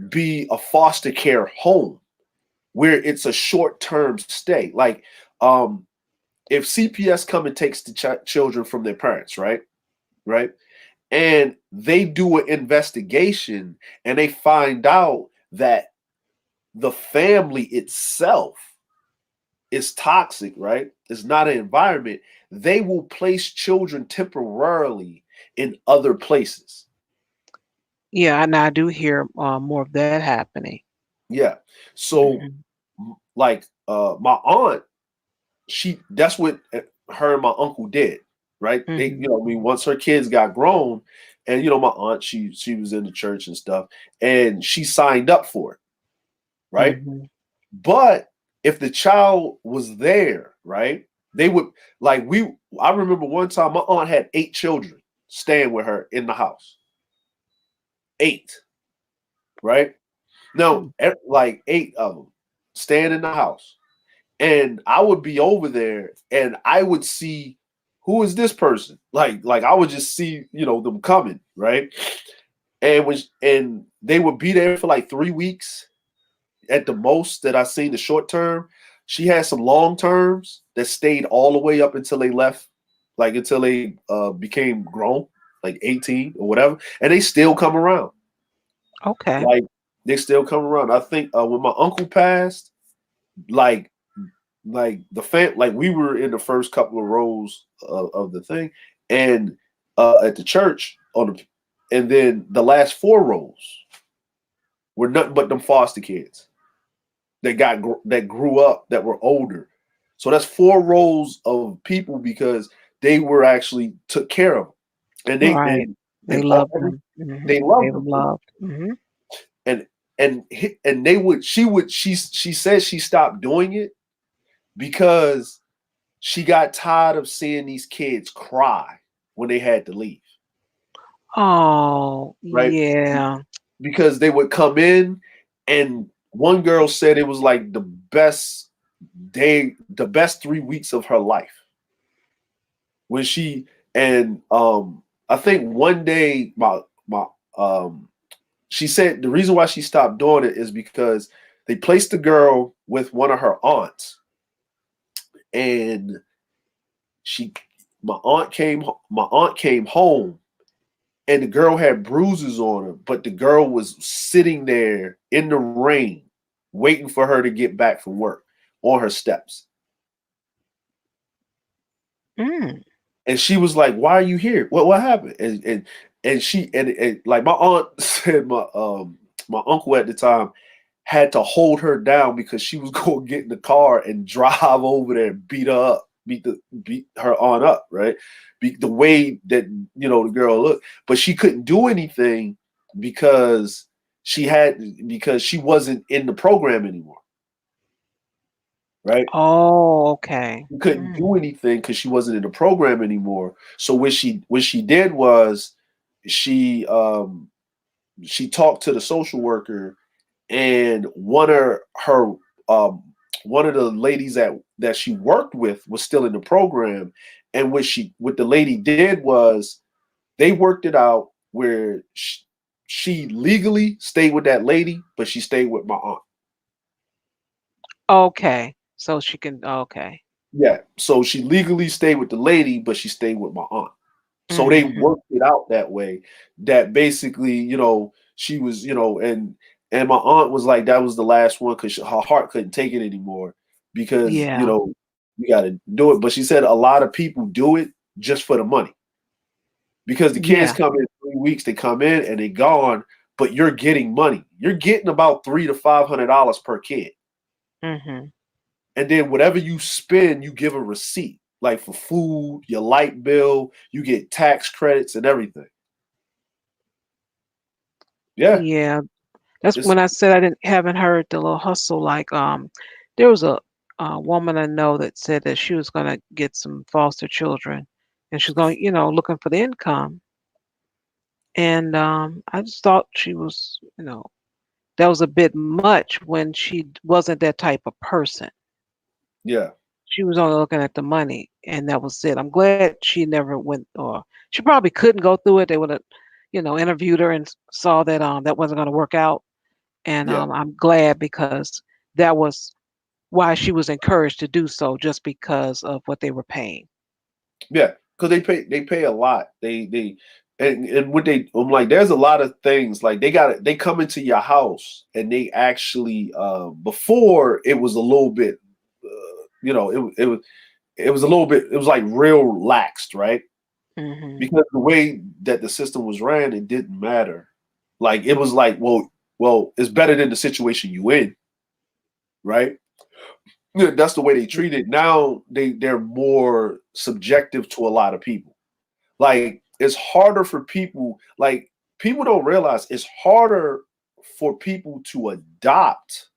be a foster care home where it's a short term stay. Like um if CPS come and takes the children from their parents, right, and they do an investigation and they find out that the family itself is toxic, right? It's not an environment. They will place children temporarily in other places. Yeah, and I do hear more of that happening. Yeah. So, Hmm. like, my aunt, that's what her and my uncle did, right? They, Hmm. I mean, once her kids got grown, and my aunt, she was in the church and stuff, and she signed up for it, right? Hmm. But if the child was there, right, they would like we. I remember one time my aunt had 8 children staying with her in the house. 8, right? No, like 8 of them staying in the house, and I would be over there, and I would see who is this person. Like I would just see them coming, right? And they would be there for like 3 weeks at the most that I seen the short term. She had some long terms that stayed all the way up until they left, like until they became grown, like 18 or whatever, and they still come around. Okay. Like they still come around. I think when my uncle passed, like the like we were in the first couple of rows of the thing, and at the church and then the last 4 rows were nothing but them foster kids that grew up that were older. So that's 4 rows of people because they were actually took care of them, and they Right. and They and all, love them. they They loved were them, loved. Hmm. and and they would she said she stopped doing it because she got tired of seeing these kids cry when they had to leave, Oh, right? yeah. Because they would come in, and one girl said it was like the best 3 weeks of her life when she and I think one day my she said the reason why she stopped doing it is because they placed the girl with one of her aunts, and she my aunt came home, and the girl had bruises on her, but the girl was sitting there in the rain waiting for her to get back from work on her steps. Mm. And she was like, "Why are you here? What happened?" And she and like my aunt said, my uncle at the time had to hold her down because she was going to get in the car and drive over there and beat her up, beat her aunt up, right? The way that the girl looked, but she couldn't do anything because she wasn't in the program anymore, right? Oh, okay. She couldn't do anything because she wasn't in the program anymore. So what she did was she talked to the social worker, and one of the ladies that she worked with was still in the program. And what the lady did was they worked it out where she legally stayed with that lady, but she stayed with my aunt. Okay. So she can. Okay. Yeah. So she legally stayed with the lady, but she stayed with my aunt. So they Mhm. worked it out that way. That basically, she was, and my aunt was like, that was the last one because her heart couldn't take it anymore because, Yeah. you got to do it. But she said a lot of people do it just for the money because the kids Yeah. come in 3 weeks, they come in and they gone, but you're getting money. You're getting about $300 to $500 per kid. Mhm. And then whatever you spend, you give a receipt, like for food, your light bill, you get tax credits and everything. Yeah, Yeah. That's it's when I said haven't heard the little hustle. Like there was a woman I know that said that she was gonna get some foster children, and she's going, looking for the income. And I just thought she was, that was a bit much when she wasn't that type of person. yeah, She was only looking at the money, and that was it. I'm glad she never went, or she probably couldn't go through it. They would have, interviewed her and saw that that wasn't going to work out. And yeah, I'm glad because that was why she was encouraged to do so, just because of what they were paying. yeah. Because they pay a lot. And what I'm like, there's a lot of things like they come into your house and they actually before it was a little bit it was a little bit, it was like real relaxed, right? Hmm. Because the way that the system was ran, it didn't matter. Like it was like, well, it's better than the situation you in, right? Yeah, that's the way they treat it. Now they're more subjective to a lot of people. Like it's harder for people. Like people don't realize it's harder for people to adopt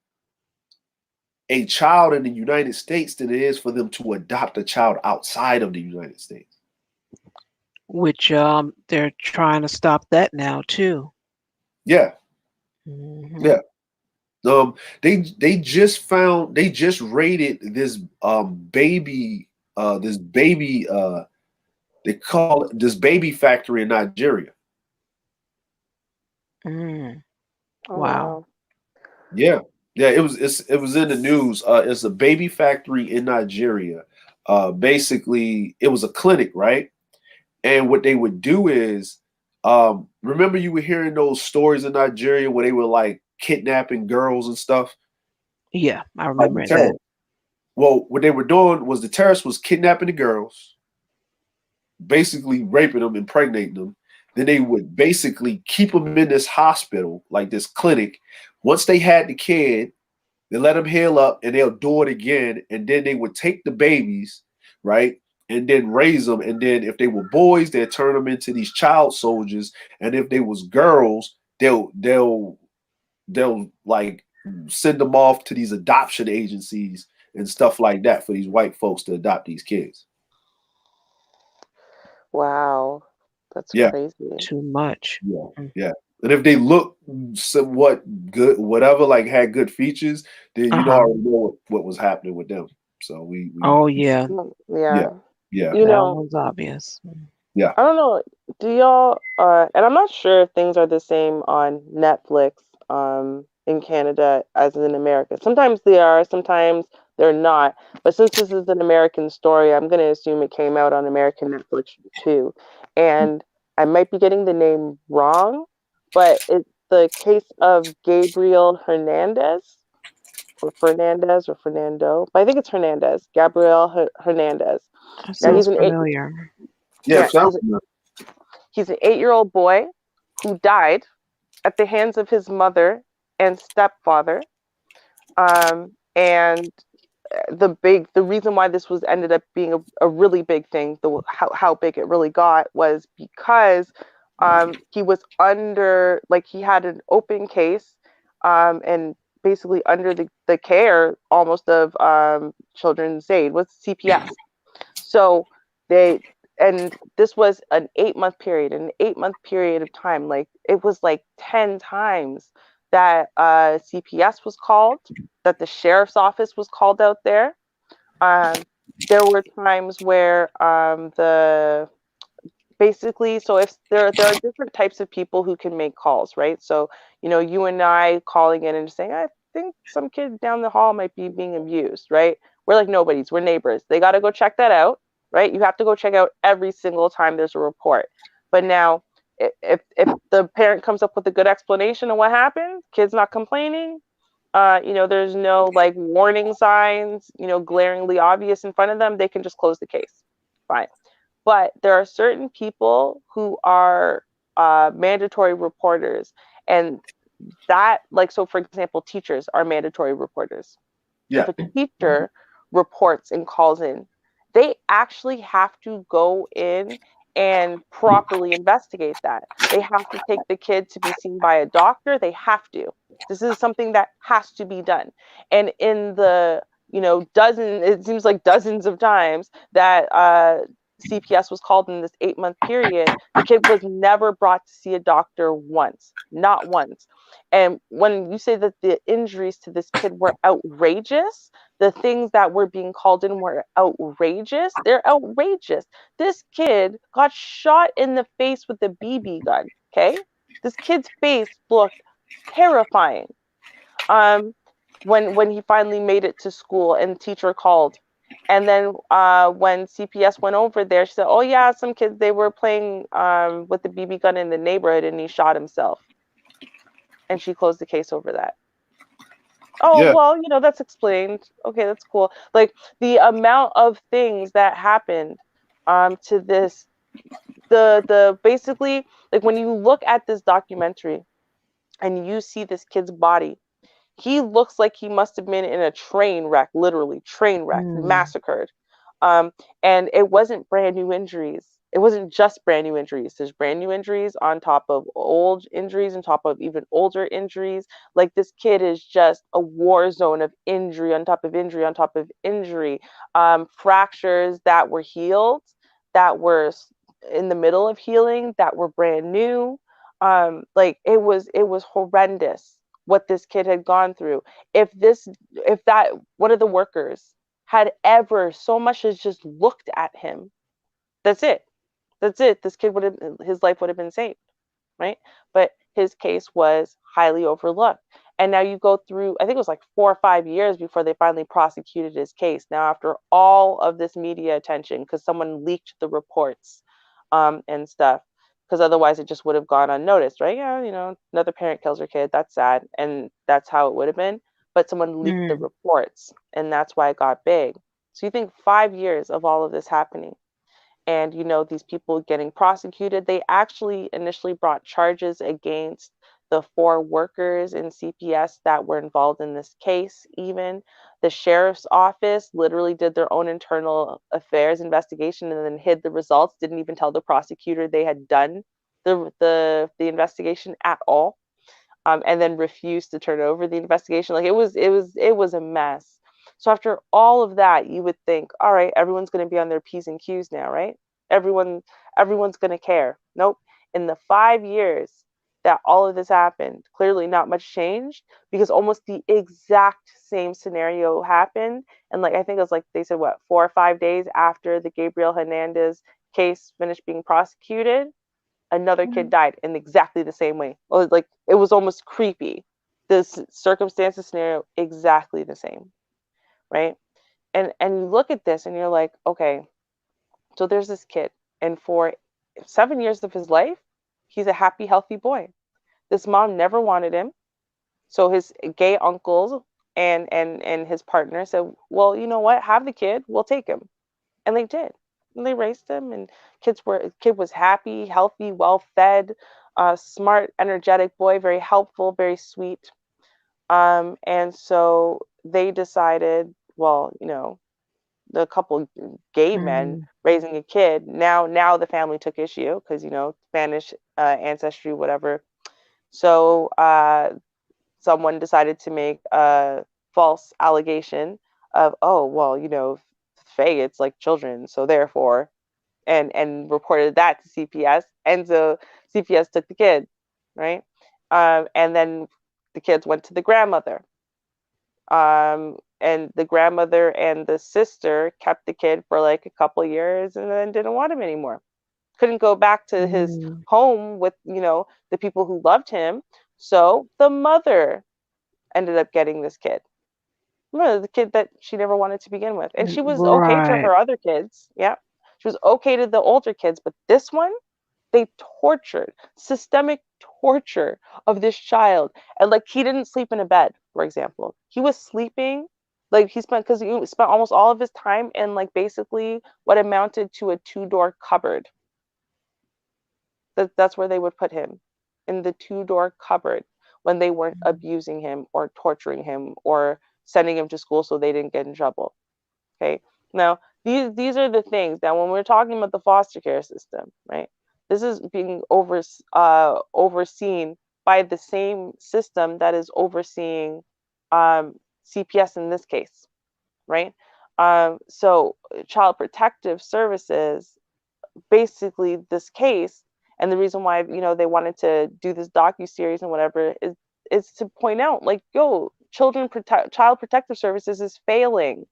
a child in the United States than it is for them to adopt a child outside of the United States. Which they're trying to stop that now too. Yeah, Hmm. yeah. They just raided this baby they call it this baby factory in Nigeria. Mm. Oh Wow. wow. Yeah. Yeah, it was in the news. It's a baby factory in Nigeria. Basically it was a clinic, right? And what they would do is remember you were hearing those stories in Nigeria where they were like kidnapping girls and stuff? Yeah, I Like the remember that. terrorists. Well, what they were doing was the terrorists was kidnapping the girls, basically raping them, impregnating them. Then they would basically keep them in this hospital, like this clinic. Once they had the kid, they let them heal up and they'll do it again. And then they would take the babies, right? And then raise them. And then if they were boys, they'd turn them into these child soldiers. And if they was girls, they'll like send them off to these adoption agencies and stuff like that for these white folks to adopt these kids. Wow. That's Yeah, crazy. Too much. yeah, Mm. yeah. And if they look somewhat good, whatever, like had good features, then you know Uh-huh. already know what was happening with them. So we Oh yeah, Mm, yeah, yeah. yeah, You that know, was obvious. Mm. I don't know. Do y'all, and I'm not sure if things are the same on Netflix in Canada as in America. Sometimes they are, sometimes they're not. But since this is an American story, I'm going to assume it came out on American Netflix too. And I might be getting the name wrong, but it's the case of Gabriel Hernandez or Fernandez or Fernando. But I think it's Hernandez, Gabriel Hernandez. That Now sounds familiar. Yeah, yeah, he's an 8-year-old boy who died at the hands of his mother and stepfather. And the reason why this was ended up being a really big thing, how big it really got, was because he was under, like, he had an open case, and basically under the care almost of Children's Aid with CPS. So they, and this was an 8-month period, an 8-month period of time. Like, it was like 10 times that CPS was called, that the sheriff's office was called out there. There were times where the basically, so if there are different types of people who can make calls, right? So, you and I calling in and saying, I think some kid down the hall might be being abused, right? We're like nobodies, we're neighbors. They got to go check that out, right? You have to go check out every single time there's a report. But now, if the parent comes up with a good explanation of what happened, kid's not complaining, there's no like warning signs, glaringly obvious in front of them, they can just close the case. Fine. But there are certain people who are mandatory reporters, and that, like, so for example, teachers are mandatory reporters. Yeah. If a teacher reports and calls in, they actually have to go in and properly investigate that. They have to take the kid to be seen by a doctor. They have to. This is something that has to be done. And in the, it seems like dozens of times that CPS was called in this 8-month period, the kid was never brought to see a doctor once, not once. And when you say that the injuries to this kid were outrageous, the things that were being called in were outrageous. They're outrageous. This kid got shot in the face with a BB gun. Okay, this kid's face looked terrifying. When he finally made it to school and the teacher called, and then when CPS went over there, she said, "Oh yeah, some kids, they were playing with the BB gun in the neighborhood, and he shot himself." And she closed the case over that. Oh, Yeah. well, that's explained. Okay, that's cool. Like, the amount of things that happened to this, the basically, like, when you look at this documentary and you see this kid's body, he looks like he must have been in a train wreck, literally train wreck, massacred. And it wasn't brand new injuries. It wasn't just brand new injuries. There's brand new injuries on top of old injuries, on top of even older injuries. Like, this kid is just a war zone of injury on top of injury on top of injury. Fractures that were healed, that were in the middle of healing, that were brand new. Like, it was horrendous what this kid had gone through. If that one of the workers had ever so much as just looked at him, that's it. That's it. This kid his life would have been saved, right? But his case was highly overlooked. And now you go through, I think it was like 4 or 5 years before they finally prosecuted his case. Now, after all of this media attention, because someone leaked the reports and stuff, because otherwise it just would have gone unnoticed, right? Yeah, another parent kills her kid. That's sad. And that's how it would have been. But someone leaked the reports, and that's why it got big. So you think 5 years of all of this happening, and these people getting prosecuted. They actually initially brought charges against the 4 workers in CPS that were involved in this case. Even the sheriff's office literally did their own internal affairs investigation and then hid the results, didn't even tell the prosecutor they had done the investigation at all, and then refused to turn over the investigation. Like, it was a mess. So after all of that, you would think, all right, everyone's going to be on their P's and Q's now, right? Everyone's going to care. Nope. In the 5 years that all of this happened. Clearly not much changed, because almost the exact same scenario happened. And like, I think it was like, they said, what, 4 or 5 days after the Gabriel Hernandez case finished being prosecuted, another kid died in exactly the same way. Like, it was almost creepy. The circumstances, scenario, exactly the same, right? And you look at this and you're like, okay, so there's this kid, and for 7 years of his life, he's a happy, healthy boy. This mom never wanted him, so his gay uncles and his partner said, well, you know what, have the kid, we'll take him. And they did. And they raised him, and kid was happy, healthy, well fed, smart, energetic boy, very helpful, very sweet. And so they decided, well, you know, the couple gay men raising a kid, now the family took issue because, you know, Spanish ancestry, whatever. So someone decided to make a false allegation of, oh, well, you know, faggots like children, so therefore, and reported that to CPS, and so CPS took the kid, right? And then the kids went to the grandmother, and the grandmother and the sister kept the kid for like a couple years and then didn't want him anymore. Couldn't go back to his home with, you know, the people who loved him. So the mother ended up getting this kid. Remember, the kid that she never wanted to begin with. And she was okay to her other kids. Yeah. She was okay to the older kids, but this one, they tortured, systemic torture of this child. And like, he didn't sleep in a bed, for example. He was sleeping, like, because he spent almost all of his time in like basically what amounted to a 2-door cupboard. That's where they would put him, in the 2-door cupboard, when they weren't abusing him or torturing him or sending him to school so they didn't get in trouble. Okay. Now, these are the things that when we're talking about the foster care system, right? This is being overseen by the same system that is overseeing CPS in this case, right? So Child Protective Services, basically this case, and the reason why, you know, they wanted to do this docu-series and whatever is to point out, like, yo, Child Protective Services is failing.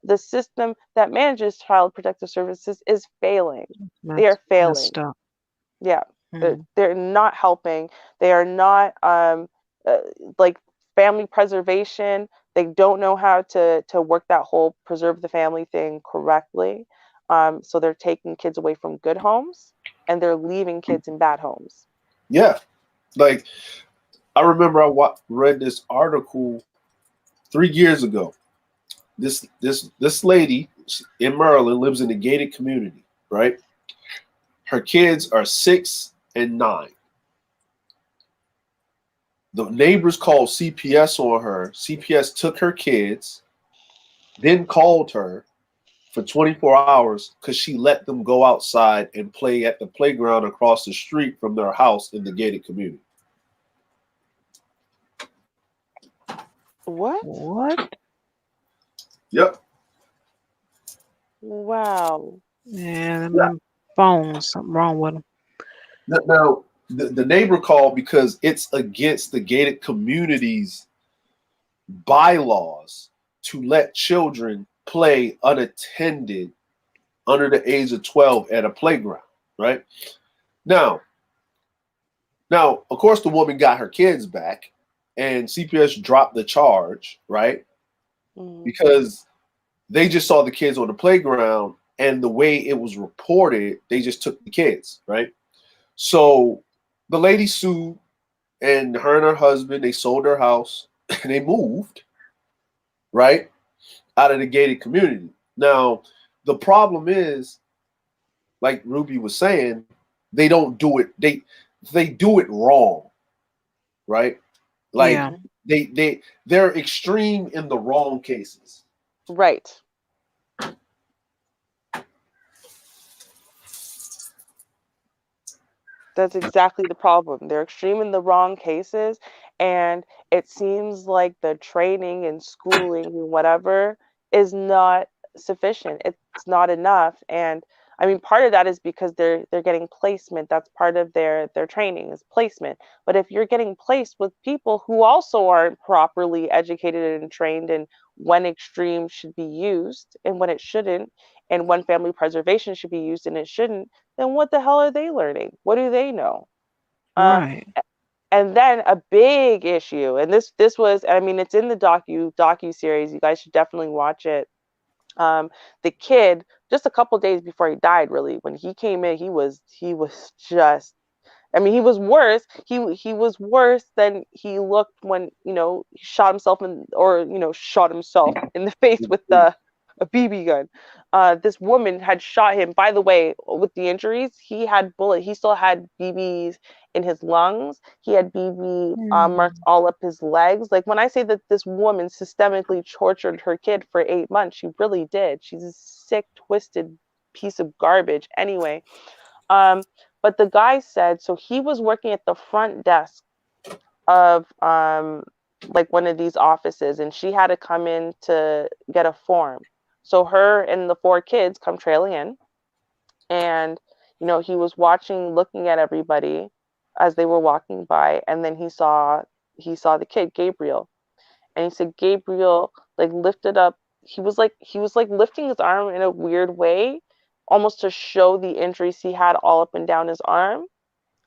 The system that manages Child Protective Services is failing. They are failing. Yeah, they're not helping. They are not like family preservation. They don't know how to work that whole preserve the family thing correctly. So they're taking kids away from good homes and they're leaving kids in bad homes. Yeah, like I remember I read this article 3 years ago. This lady in Maryland lives in a gated community, right? Her kids are 6 and 9. The neighbors called CPS on her. CPS took her kids, then called her for 24 hours because she let them go outside and play at the playground across the street from their house in the gated community. What? Yep. Wow. Yeah, my phone, something wrong with them. Now, the neighbor called because it's against the gated community's bylaws to let children play unattended under the age of 12 at a playground, right? Now, of course, the woman got her kids back and CPS dropped the charge, right? Because they just saw the kids on the playground and the way it was reported, they just took the kids, right? So the lady sued, and her and her husband, they sold their house and they moved, right, out of the gated community. Now, the problem is, like Ruby was saying, they don't do it. They do it wrong, right? Like they're extreme in the wrong cases. Right. That's exactly the problem. They're extreme in the wrong cases, and it seems like the training and schooling and whatever is not sufficient. It's not enough. And I mean, part of that is because they're getting placement. That's part of their training is placement. But if you're getting placed with people who also aren't properly educated and trained in when extreme should be used and when it shouldn't, and when family preservation should be used and it shouldn't, then what the hell are they learning? What do they know? Right. And then a big issue, and this was, I mean, it's in the docu series. You guys should definitely watch it. The kid, just a couple days before he died, really, when he came in, he was just, I mean, he was worse. He was worse than he looked when, you know, he shot himself in, or, you know, shot himself in the face with a BB gun. This woman had shot him. By the way, with the injuries, he had bullet. He still had BBs in his lungs. He had BB marks all up his legs. Like, when I say that this woman systemically tortured her kid for 8 months, she really did. She's a sick, twisted piece of garbage. Anyway, but the guy said, so he was working at the front desk of like one of these offices, and she had to come in to get a form. So her and the 4 kids come trailing in, and, you know, he was watching, looking at everybody as they were walking by, and then he saw the kid, Gabriel, and he said Gabriel like lifted up. He was like lifting his arm in a weird way, almost to show the injuries he had all up and down his arm,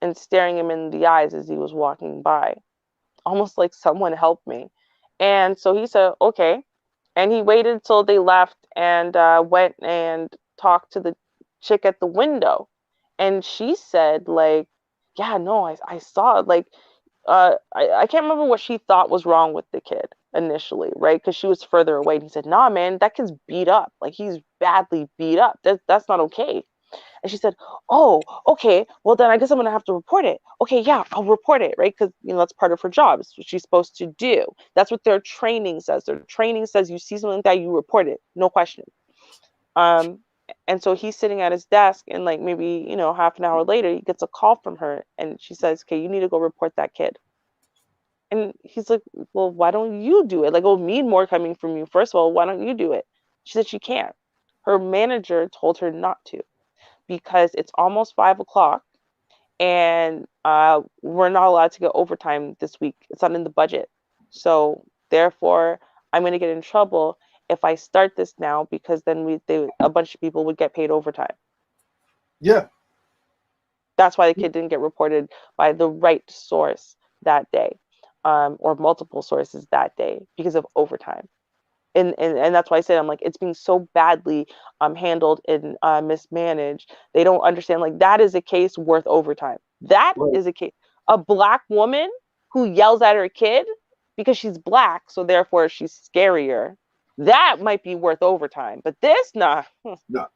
and staring him in the eyes as he was walking by, almost like, someone help me. And so he said, okay. And he waited till they left, and went and talked to the chick at the window. And she said, like, yeah, no, I saw it. Like, I can't remember what she thought was wrong with the kid initially, right? Because she was further away. And he said, nah, man, that kid's beat up. Like, he's badly beat up. That's not okay. And she said, oh, okay, well, then I guess I'm going to have to report it. Okay, yeah, I'll report it, right? Because, you know, that's part of her job. It's what she's supposed to do. That's what their training says. Their training says you see something like that, you report it. No question. And so he's sitting at his desk, and like maybe, you know, half an hour later, he gets a call from her, and she says, okay, you need to go report that kid. And he's like, well, why don't you do it? Like, it'll mean more coming from you. First of all, why don't you do it? She said she can't. Her manager told her not to, because it's almost 5 o'clock, and we're not allowed to get overtime this week. It's not in the budget. So therefore, I'm going to get in trouble if I start this now, because then a bunch of people would get paid overtime. Yeah. That's why the kid didn't get reported by the right source that day, or multiple sources that day, because of overtime. And that's why I said, I'm like, it's being so badly handled and mismanaged. They don't understand, like, that is a case worth overtime. That Right. is a case. A Black woman who yells at her kid because she's Black, so therefore she's scarier. That might be worth overtime. But this, nah, No.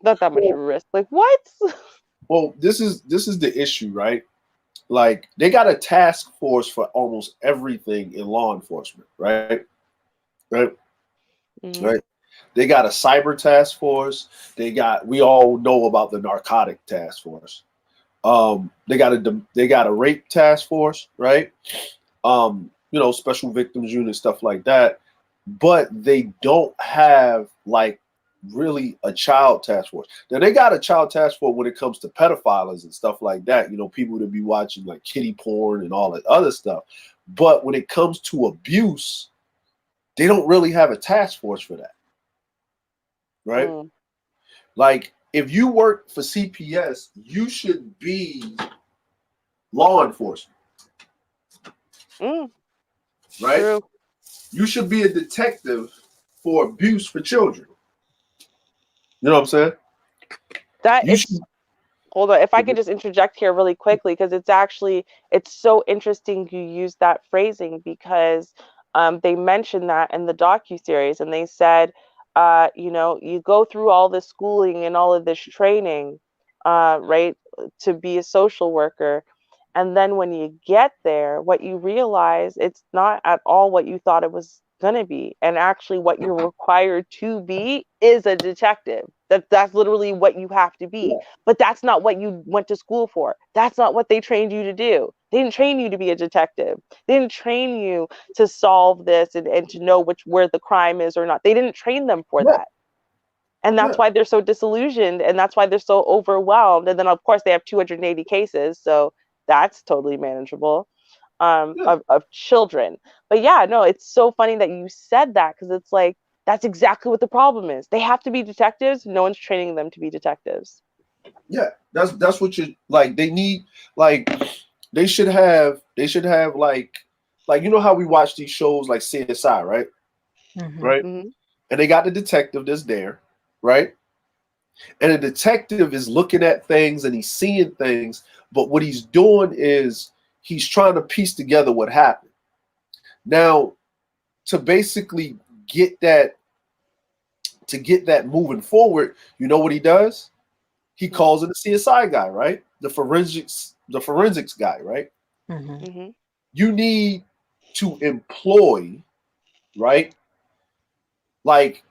not that much of a risk. Like, what? Well, this is the issue, right? Like, they got a task force for almost everything in law enforcement, right? Right. Mhm. Right. They got a cyber task force. We all know about the narcotic task force. They got a rape task force, right? You know, special victims unit, stuff like that. But they don't have, like, really a child task force. Now, they got a child task force when it comes to pedophiles and stuff like that. You know, people that be watching like kiddie porn and all that other stuff. But when it comes to abuse, they don't really have a task force for that. Right? Mm. Like, if you work for CPS, you should be law enforcement. Mm. Right? True. You should be a detective for abuse for children. You know what I'm saying? That You is. should. Hold on, if I could just interject here really quickly, because it's so interesting you use that phrasing, because they mentioned that in the docu-series, and they said, you know, you go through all this schooling and all of this training, right, to be a social worker, and then when you get there, what you realize, it's not at all what you thought it was going to be, and actually what you're required to be is a detective. That's literally what you have to be. But that's not what you went to school for. That's not what they trained you to do. They didn't train you to be a detective. They didn't train you to solve this and to know where the crime is or not. They didn't train them for Yeah. that. And that's why they're so disillusioned, and that's why they're so overwhelmed. And then of course they have 280 cases, so that's totally manageable, of children. But yeah, no, it's so funny that you said that, because it's like that's exactly what the problem is. They have to be detectives. No one's training them to be detectives. Yeah, that's what you like. They need, like, they should have like you know how we watch these shows like CSI, right? Right? Mm-hmm. And they got the detective that's there, right? And the detective is looking at things and he's seeing things, but what he's doing is he's trying to piece together what happened. Now, to basically get that moving forward, you know what he does? He calls in the CSI guy, right? The forensics guy, right? Mm-hmm. You need to employ, right? Like,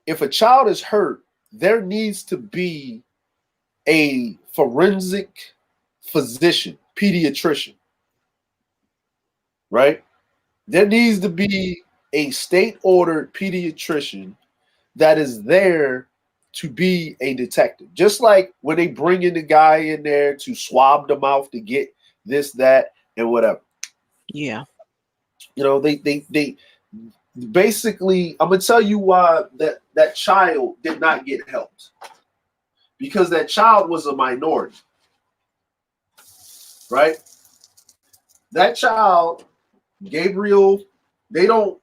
if a child is hurt, there needs to be a forensic physician, pediatrician, right? There needs to be a state-ordered pediatrician that is there to be a detective. Just like when they bring in the guy in there to swab the mouth to get this, that, and whatever. Yeah. You know, they basically, I'm gonna tell you why that child did not get helped. Because that child was a minority. Right? That child, Gabriel, they don't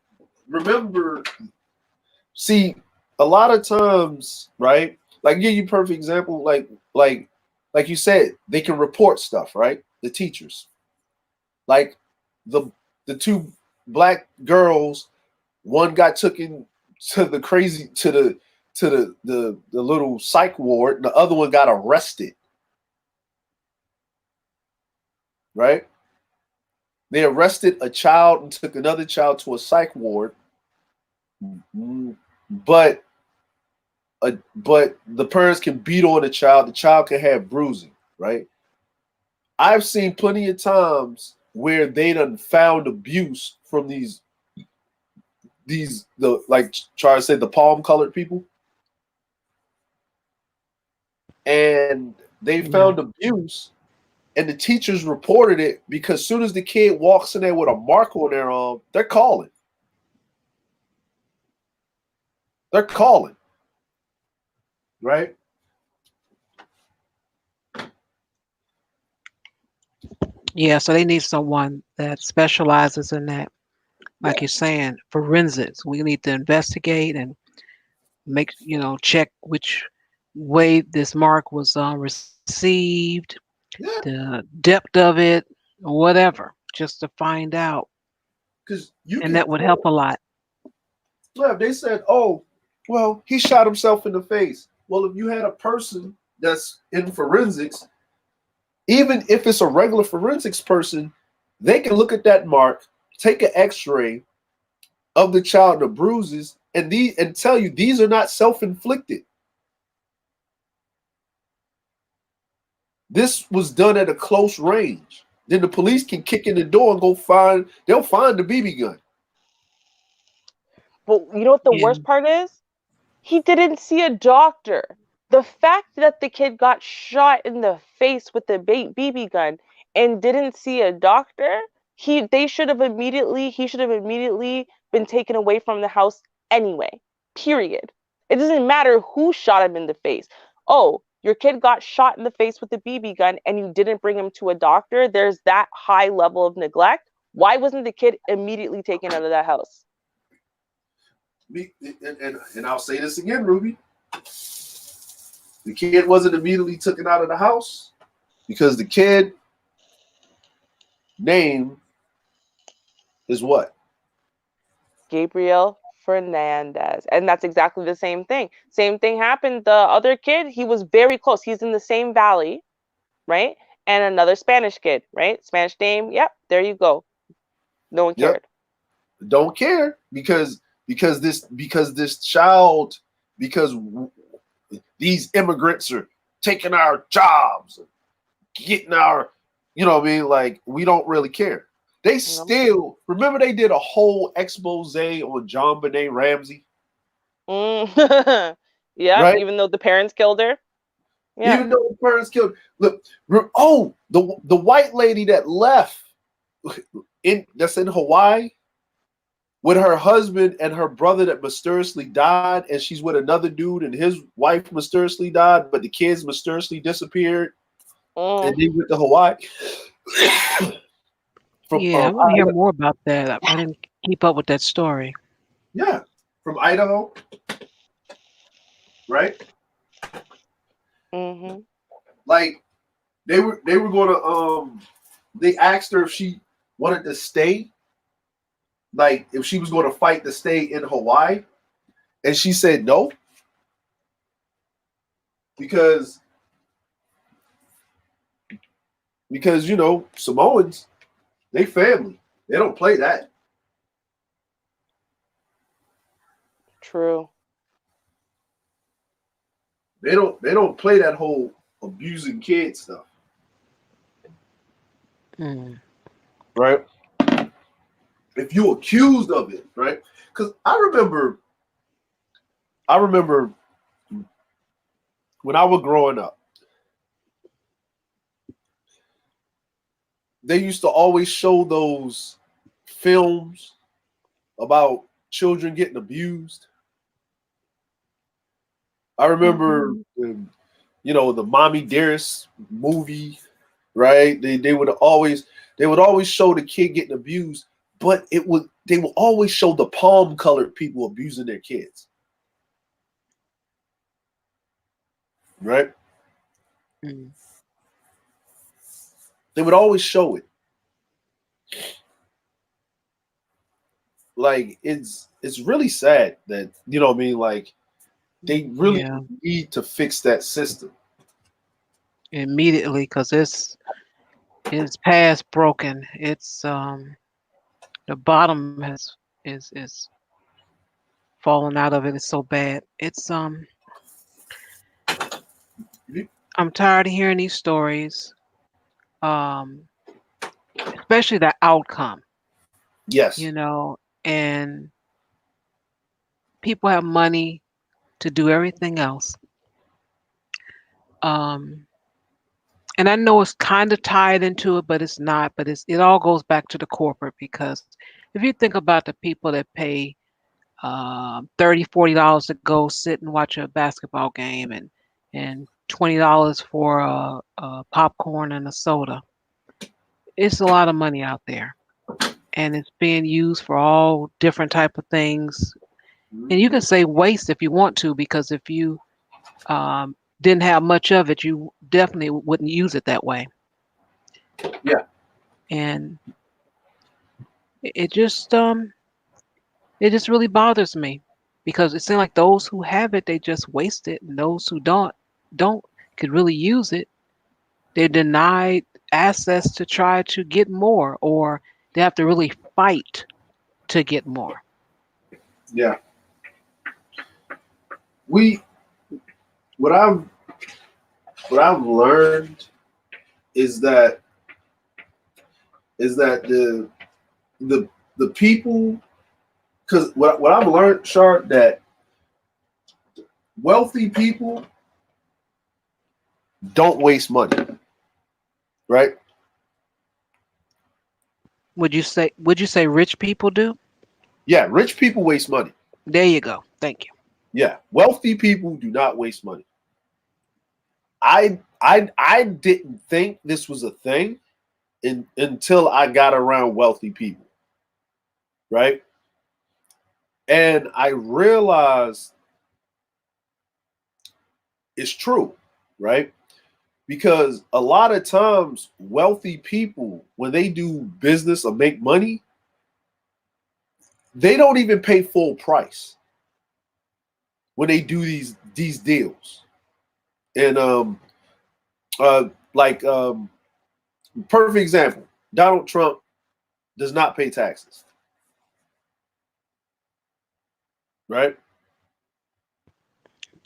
remember. See, a lot of times, right? Like, give you a perfect example, like you said, they can report stuff, right? The teachers. Like the two black girls, one got taken to the little psych ward, and the other one got arrested. Right? They arrested a child and took another child to a psych ward, but the parents can beat on the child can have bruising, right? I've seen plenty of times where they done found abuse from these like Charles said, the palm colored people, and they found abuse, and the teachers reported it, because as soon as the kid walks in there with a mark on their arm, they're calling. Right? Yeah, so they need someone that specializes in that. Like you're saying, forensics. We need to investigate and make, check which way this mark was received, the depth of it, or whatever, just to find out. Because that would help a lot. Yeah, they said, oh, well, he shot himself in the face. Well, if you had a person that's in forensics, even if it's a regular forensics person, they can look at that mark, take an x-ray of the child, the bruises, and tell you these are not self-inflicted. This was done at a close range. Then the police can kick in the door and they'll find the BB gun. But you know what the worst part is? He didn't see a doctor. The fact that the kid got shot in the face with the BB gun and didn't see a doctor, he should have immediately been taken away from the house anyway. Period. It doesn't matter who shot him in the face. Oh, your kid got shot in the face with a BB gun and you didn't bring him to a doctor. There's that high level of neglect. Why wasn't the kid immediately taken out of that house? And I'll say this again, Ruby. The kid wasn't immediately taken out of the house because the kid name is what? Gabriel Fernandez. And that's exactly the same thing. Same thing happened. The other kid, he was very close. He's in the same valley, right? And another Spanish kid, right? Spanish name. Yep, there you go. No one cared. Don't care because these immigrants are taking our jobs, getting our, like, we don't really care. They still remember they did a whole expose on JonBenet Ramsey. Yeah, right? even though the parents killed her. Yeah. Even though the parents killed. Look, oh, the white lady that left that's in Hawaii with her husband and her brother that mysteriously died, and she's with another dude, and his wife mysteriously died, but the kids mysteriously disappeared, and they went to Hawaii. From Yeah, I want to hear more about that. I didn't keep up with that story. yeah, from Idaho, right? Mm-hmm. Like they were going to they asked her if she wanted to stay, like if she was going to fight to stay in Hawaii, and she said no because you know Samoans, they family, they don't play that. True. They don't play that whole abusing kids stuff, right? If you accused of it, right? Because I remember when I was growing up, they used to always show those films about children getting abused. I remember, you know, the Mommy Dearest movie, right? They would always show the kid getting abused, but they would always show the palm colored people abusing their kids, right? They would always show it. Like it's really sad that, you know what I mean, like they really need to fix that system Immediately, because it's past broken. It's the bottom is falling out of it. It's so bad. It's I'm tired of hearing these stories. Especially the outcome. Yes. You know, and people have money to do everything else. And I know it's kind of tied into it, but it's not. But it all goes back to the corporate, because if you think about the people that pay $30, $40 to go sit and watch a basketball game, and $20 for a popcorn and a soda, it's a lot of money out there, and it's being used for all different type of things. And you can say waste if you want to, because if you didn't have much of it, you definitely wouldn't use it that way. Yeah. And it just really bothers me, because it seems like those who have it, they just waste it, and those who don't could really use it. They're denied access to try to get more, or they have to really fight to get more. Yeah. What I've learned is that the people, because what I've learned, Shard, that wealthy people don't waste money, right? Would you say rich people do? Yeah, rich people waste money. There you go. Thank you. Yeah, wealthy people do not waste money. I didn't think this was a thing until I got around wealthy people, right? And I realized it's true, right? Because a lot of times wealthy people, when they do business or make money, they don't even pay full price when they do these deals. And like perfect example, Donald Trump does not pay taxes, right?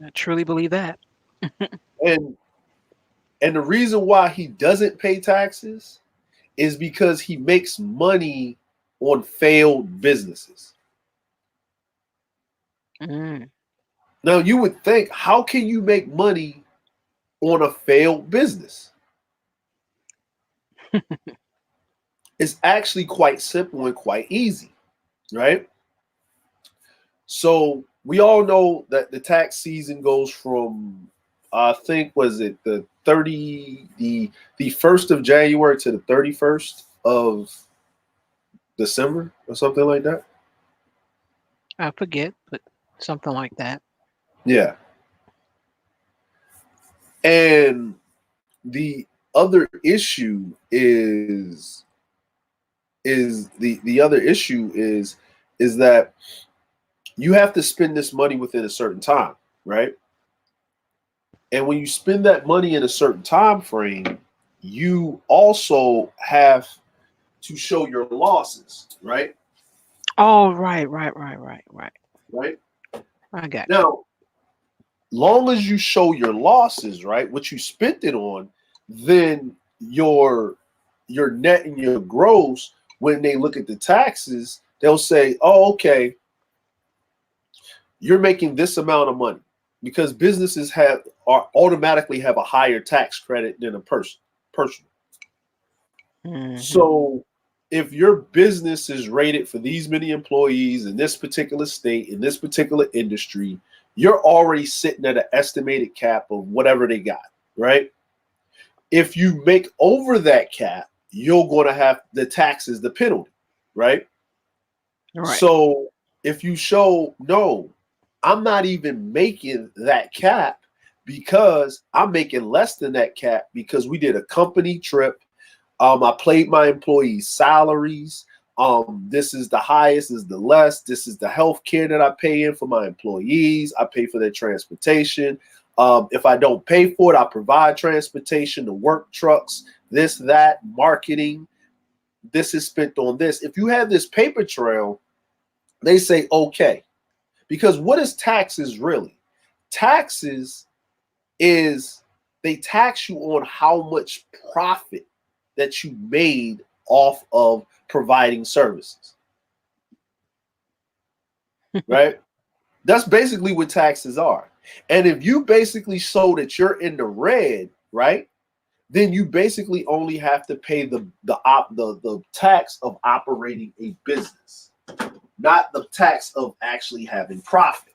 I truly believe that. And the reason why he doesn't pay taxes is because he makes money on failed businesses. Mm. Now you would think, how can you make money on a failed business? It's actually quite simple and quite easy, right? So we all know that the tax season goes from, I think, was it the 1st of January to the 31st of December or something like that. I forget, but something like that. Yeah. And the other issue is the other issue is that you have to spend this money within a certain time, right? And when you spend that money in a certain time frame, you also have to show your losses, right? Oh, right. Right. I got you. Now, long as you show your losses, right, what you spent it on, then your net and your gross, when they look at the taxes, they'll say, oh, okay, you're making this amount of money, because businesses automatically have a higher tax credit than a personal. Mhm. So if your business is rated for these many employees in this particular state, in this particular industry, you're already sitting at an estimated cap of whatever they got, right? If you make over that cap, you're going to have the taxes, the penalty, right? Right. So if you show, no, I'm not even making that cap because I'm making less than that cap because we did a company trip. I paid my employees' salaries. This is the highest, this is the less. This is the health care that I pay in for my employees. I pay for their transportation. If I don't pay for it, I provide transportation, the work trucks, this, that, marketing. This is spent on this. If you have this paper trail, they say, okay. Because what is taxes really? Taxes is they tax you on how much profit that you made off of providing services. Right? That's basically what taxes are. And if you basically show that you're in the red, right, then you basically only have to pay the tax of operating a business, not the tax of actually having profit.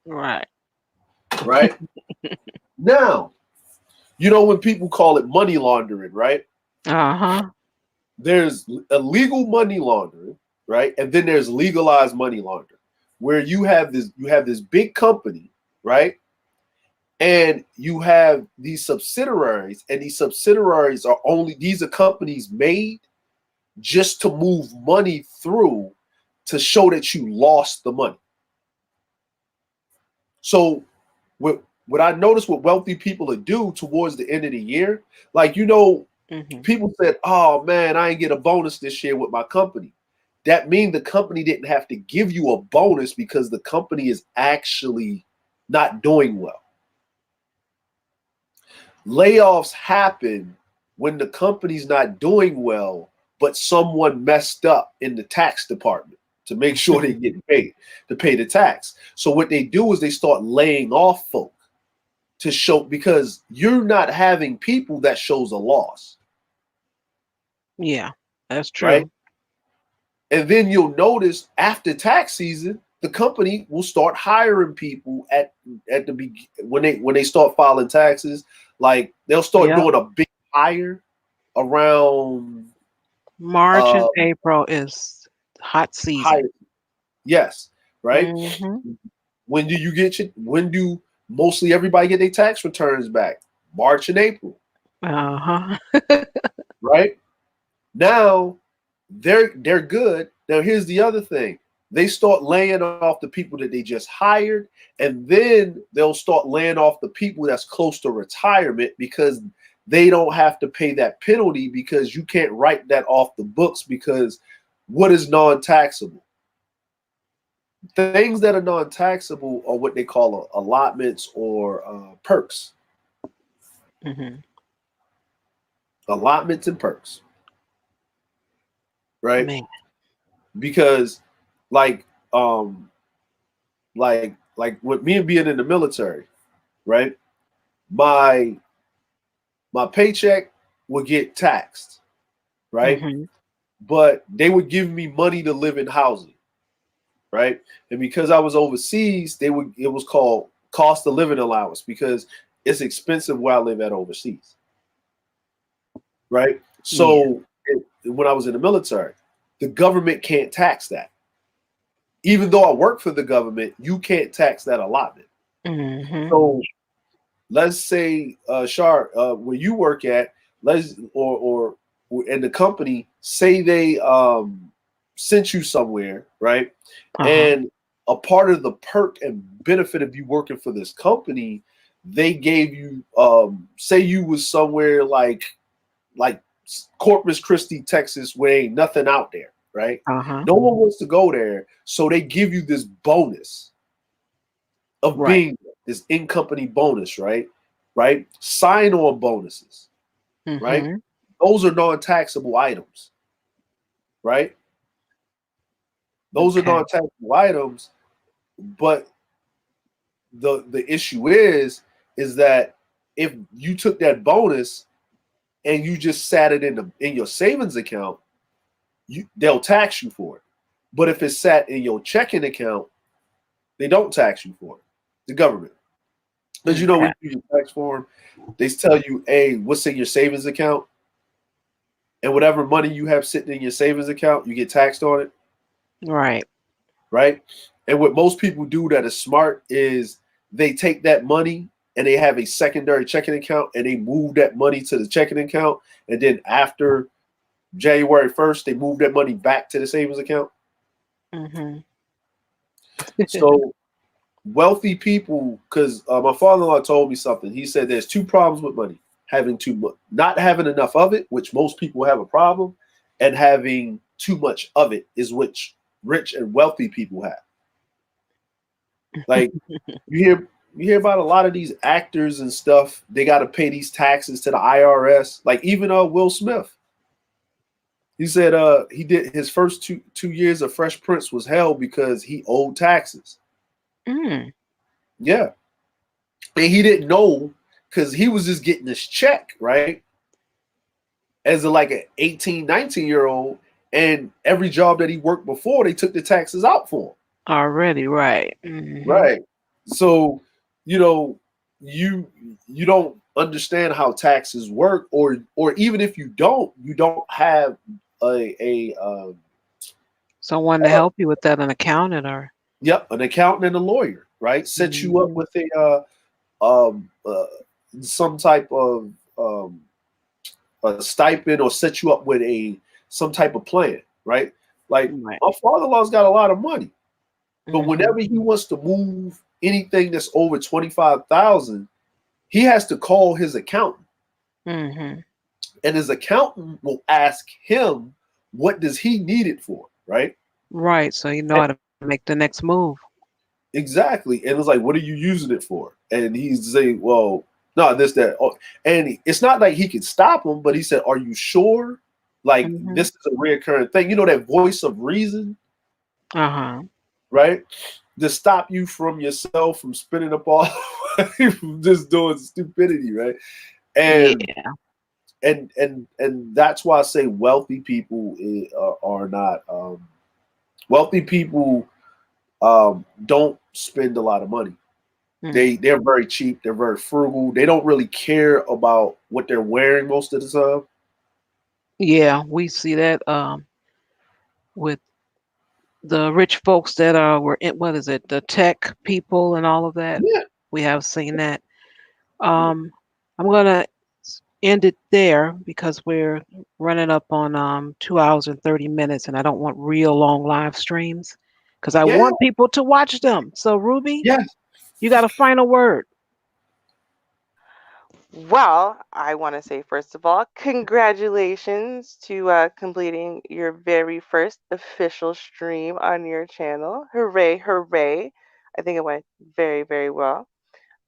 Right. Right? Now, you know when people call it money laundering, right? Uh-huh. There's illegal money laundering, right? And then there's legalized money laundering, where you have this big company, right? And you have these subsidiaries, and these subsidiaries these are companies made just to move money through to show that you lost the money. So what I noticed what wealthy people do towards the end of the year, like, people said, oh man, I ain't get a bonus this year with my company. That means the company didn't have to give you a bonus because the company is actually not doing well. Layoffs happen when the company's not doing well, but someone messed up in the tax department to make sure they get paid to pay the tax. So what they do is they start laying off folk to show, because you're not having people that shows a loss. Yeah, that's true. Right. And then you'll notice after tax season, the company will start hiring people at the when they start filing taxes. Like they'll start doing a big hire around March and April is hot season. Hire. Yes, right. Mm-hmm. When do mostly everybody get their tax returns back? March and April. Uh-huh. Right? Now they're good. Now here's the other thing. They start laying off the people that they just hired, and then they'll start laying off the people that's close to retirement because they don't have to pay that penalty, because you can't write that off the books, because what is non-taxable? Things that are non-taxable are what they call allotments or perks. Mm-hmm. Allotments and perks. Right? Man. Because like like with me being in the military, right? My paycheck would get taxed, right? Mm-hmm. But they would give me money to live in housing, right? And because I was overseas, it was called cost of living allowance because it's expensive where I live at overseas, right? Yeah. So when I was in the military, the government can't tax that. Even though I work for the government, you can't tax that allotment. Mm-hmm. So let's say, Shar, where you work at, let's or in the company, say they sent you somewhere, right? Uh-huh. And a part of the perk and benefit of you working for this company, they gave you, say you was somewhere like Corpus Christi, Texas, where ain't nothing out there, right? Uh-huh. No one wants to go there, so they give you this bonus of Right. being this in company bonus, right? Right? Sign on bonuses, right? Mm-hmm. Those are non taxable items, right? Those are Okay. non taxable items, but the issue is that if you took that bonus and you just sat it in your savings account, they'll tax you for it. But if it's sat in your checking account, they don't tax you for it. The government. Because you know Okay. when you do your tax form, they tell you, hey, what's in your savings account? And whatever money you have sitting in your savings account, you get taxed on it, Right. right? And what most people do that is smart is they take that money and they have a secondary checking account and they move that money to the checking account. And then after January 1st, they move that money back to the savings account. Mm-hmm. So wealthy people, because my father-in-law told me something. He said there's two problems with money: having too much, not having enough of it, which most people have a problem, and having too much of it is which rich and wealthy people have. Like you hear about a lot of these actors and stuff. They got to pay these taxes to the IRS. Like even Will Smith. He said he did his first two years of Fresh Prince was hell because he owed taxes. Mm. Yeah. And he didn't know because he was just getting this check, right? As like an 18, 19-year-old. And every job that he worked before, they took the taxes out for him. Already, right. Mm-hmm. Right. So, you know, you don't understand how taxes work, or even if you don't have a Someone to help you with that, an accountant or yep, an accountant and a lawyer, right? Set you up mm-hmm. with um uh, some type of a stipend, or set you up with some type of plan, right? Like Right. my father-in-law's got a lot of money, but Mm-hmm. whenever he wants to move anything that's over 25,000, he has to call his accountant, Mm-hmm. and his accountant will ask him what does he need it for, right? Right. So you know how to make the next move. Exactly. And it's like, what are you using it for? And he's saying, well, no, this, that. Oh. And it's not like he could stop him, but he said, are you sure? Like, Mm-hmm. this is a reoccurring thing. You know, that voice of reason, Uh-huh. right? To stop you from yourself from spinning up all, from just doing stupidity, right? And Yeah. and that's why I say wealthy people are not wealthy people don't spend a lot of money. Mm. They're very cheap. They're very frugal. They don't really care about what they're wearing most of the time. Yeah, we see that with the rich folks that were in, what is it, the tech people and all of that. Yeah, We have seen that. yeah, I'm gonna end it there because we're running up on 2 hours and 30 minutes, and I don't want real long live streams because I yeah, want people to watch them. So, Ruby, yeah. you got a final word. Well, I want to say, first of all, congratulations to completing your very first official stream on your channel. Hooray, hooray. I think it went very, very well.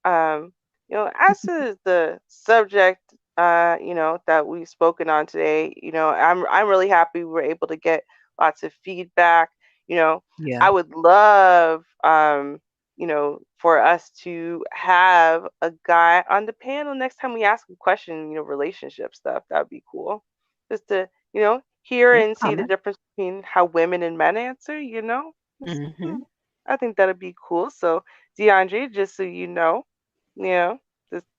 Um, as to the subject, that we've spoken on today, I'm really happy we were able to get lots of feedback. You know, Yeah. I would love for us to have a guy on the panel next time we ask a question, relationship stuff. That'd be cool. Just to, hear No and see the comment. difference between how women and men answer. Just, Hmm. I think that'd be cool. So, DeAndre, just so you know,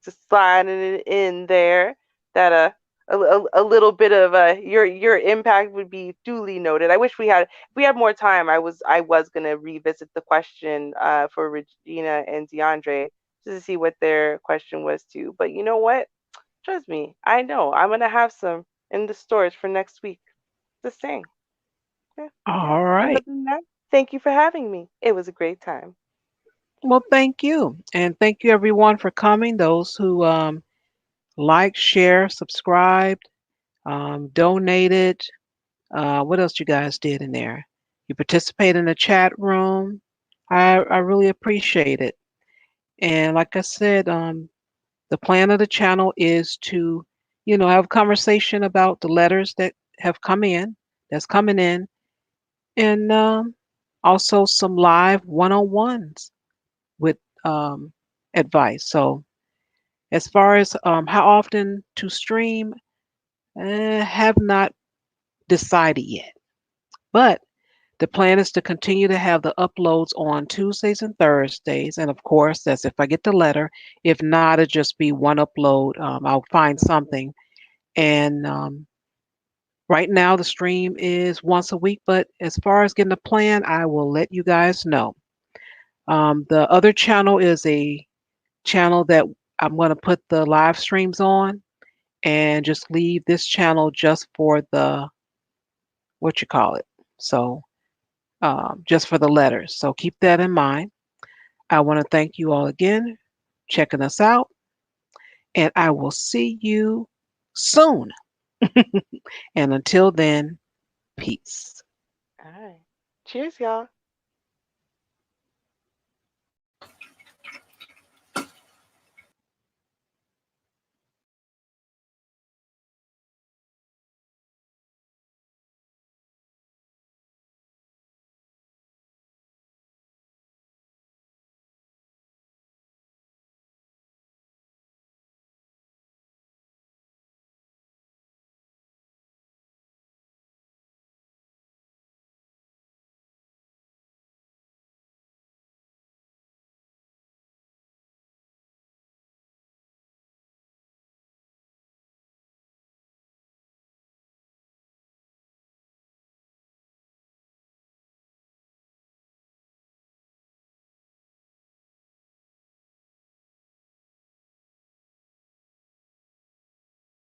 just sliding it in there that a little bit of your impact would be duly noted. I wish if we had more time. I was gonna revisit the question for Regina and DeAndre just to see what their question was too. But you know what? Trust me, I know I'm gonna have some in the stores for next week. Just saying. Yeah, yeah. All And other right. than that, thank you for having me. It was a great time. Well, thank you. And thank you everyone for coming. Those who liked, share, subscribed, donated. What else you guys did in there? You participate in the chat room. I really appreciate it. And like I said, the plan of the channel is to, have a conversation about the letters that have come in, that's coming in, and also some live one-on-ones with advice. So as far as how often to stream, have not decided yet. But the plan is to continue to have the uploads on Tuesdays and Thursdays. And of course, that's if I get the letter. If not, it'll just be one upload. I'll find something. And right now, the stream is once a week. But as far as getting a plan, I will let you guys know. The other channel is a channel that I'm going to put the live streams on and just leave this channel just for the, what you call it. So just for the letters. So keep that in mind. I want to thank you all again checking us out, and I will see you soon. And until then, peace. All right. Cheers, y'all.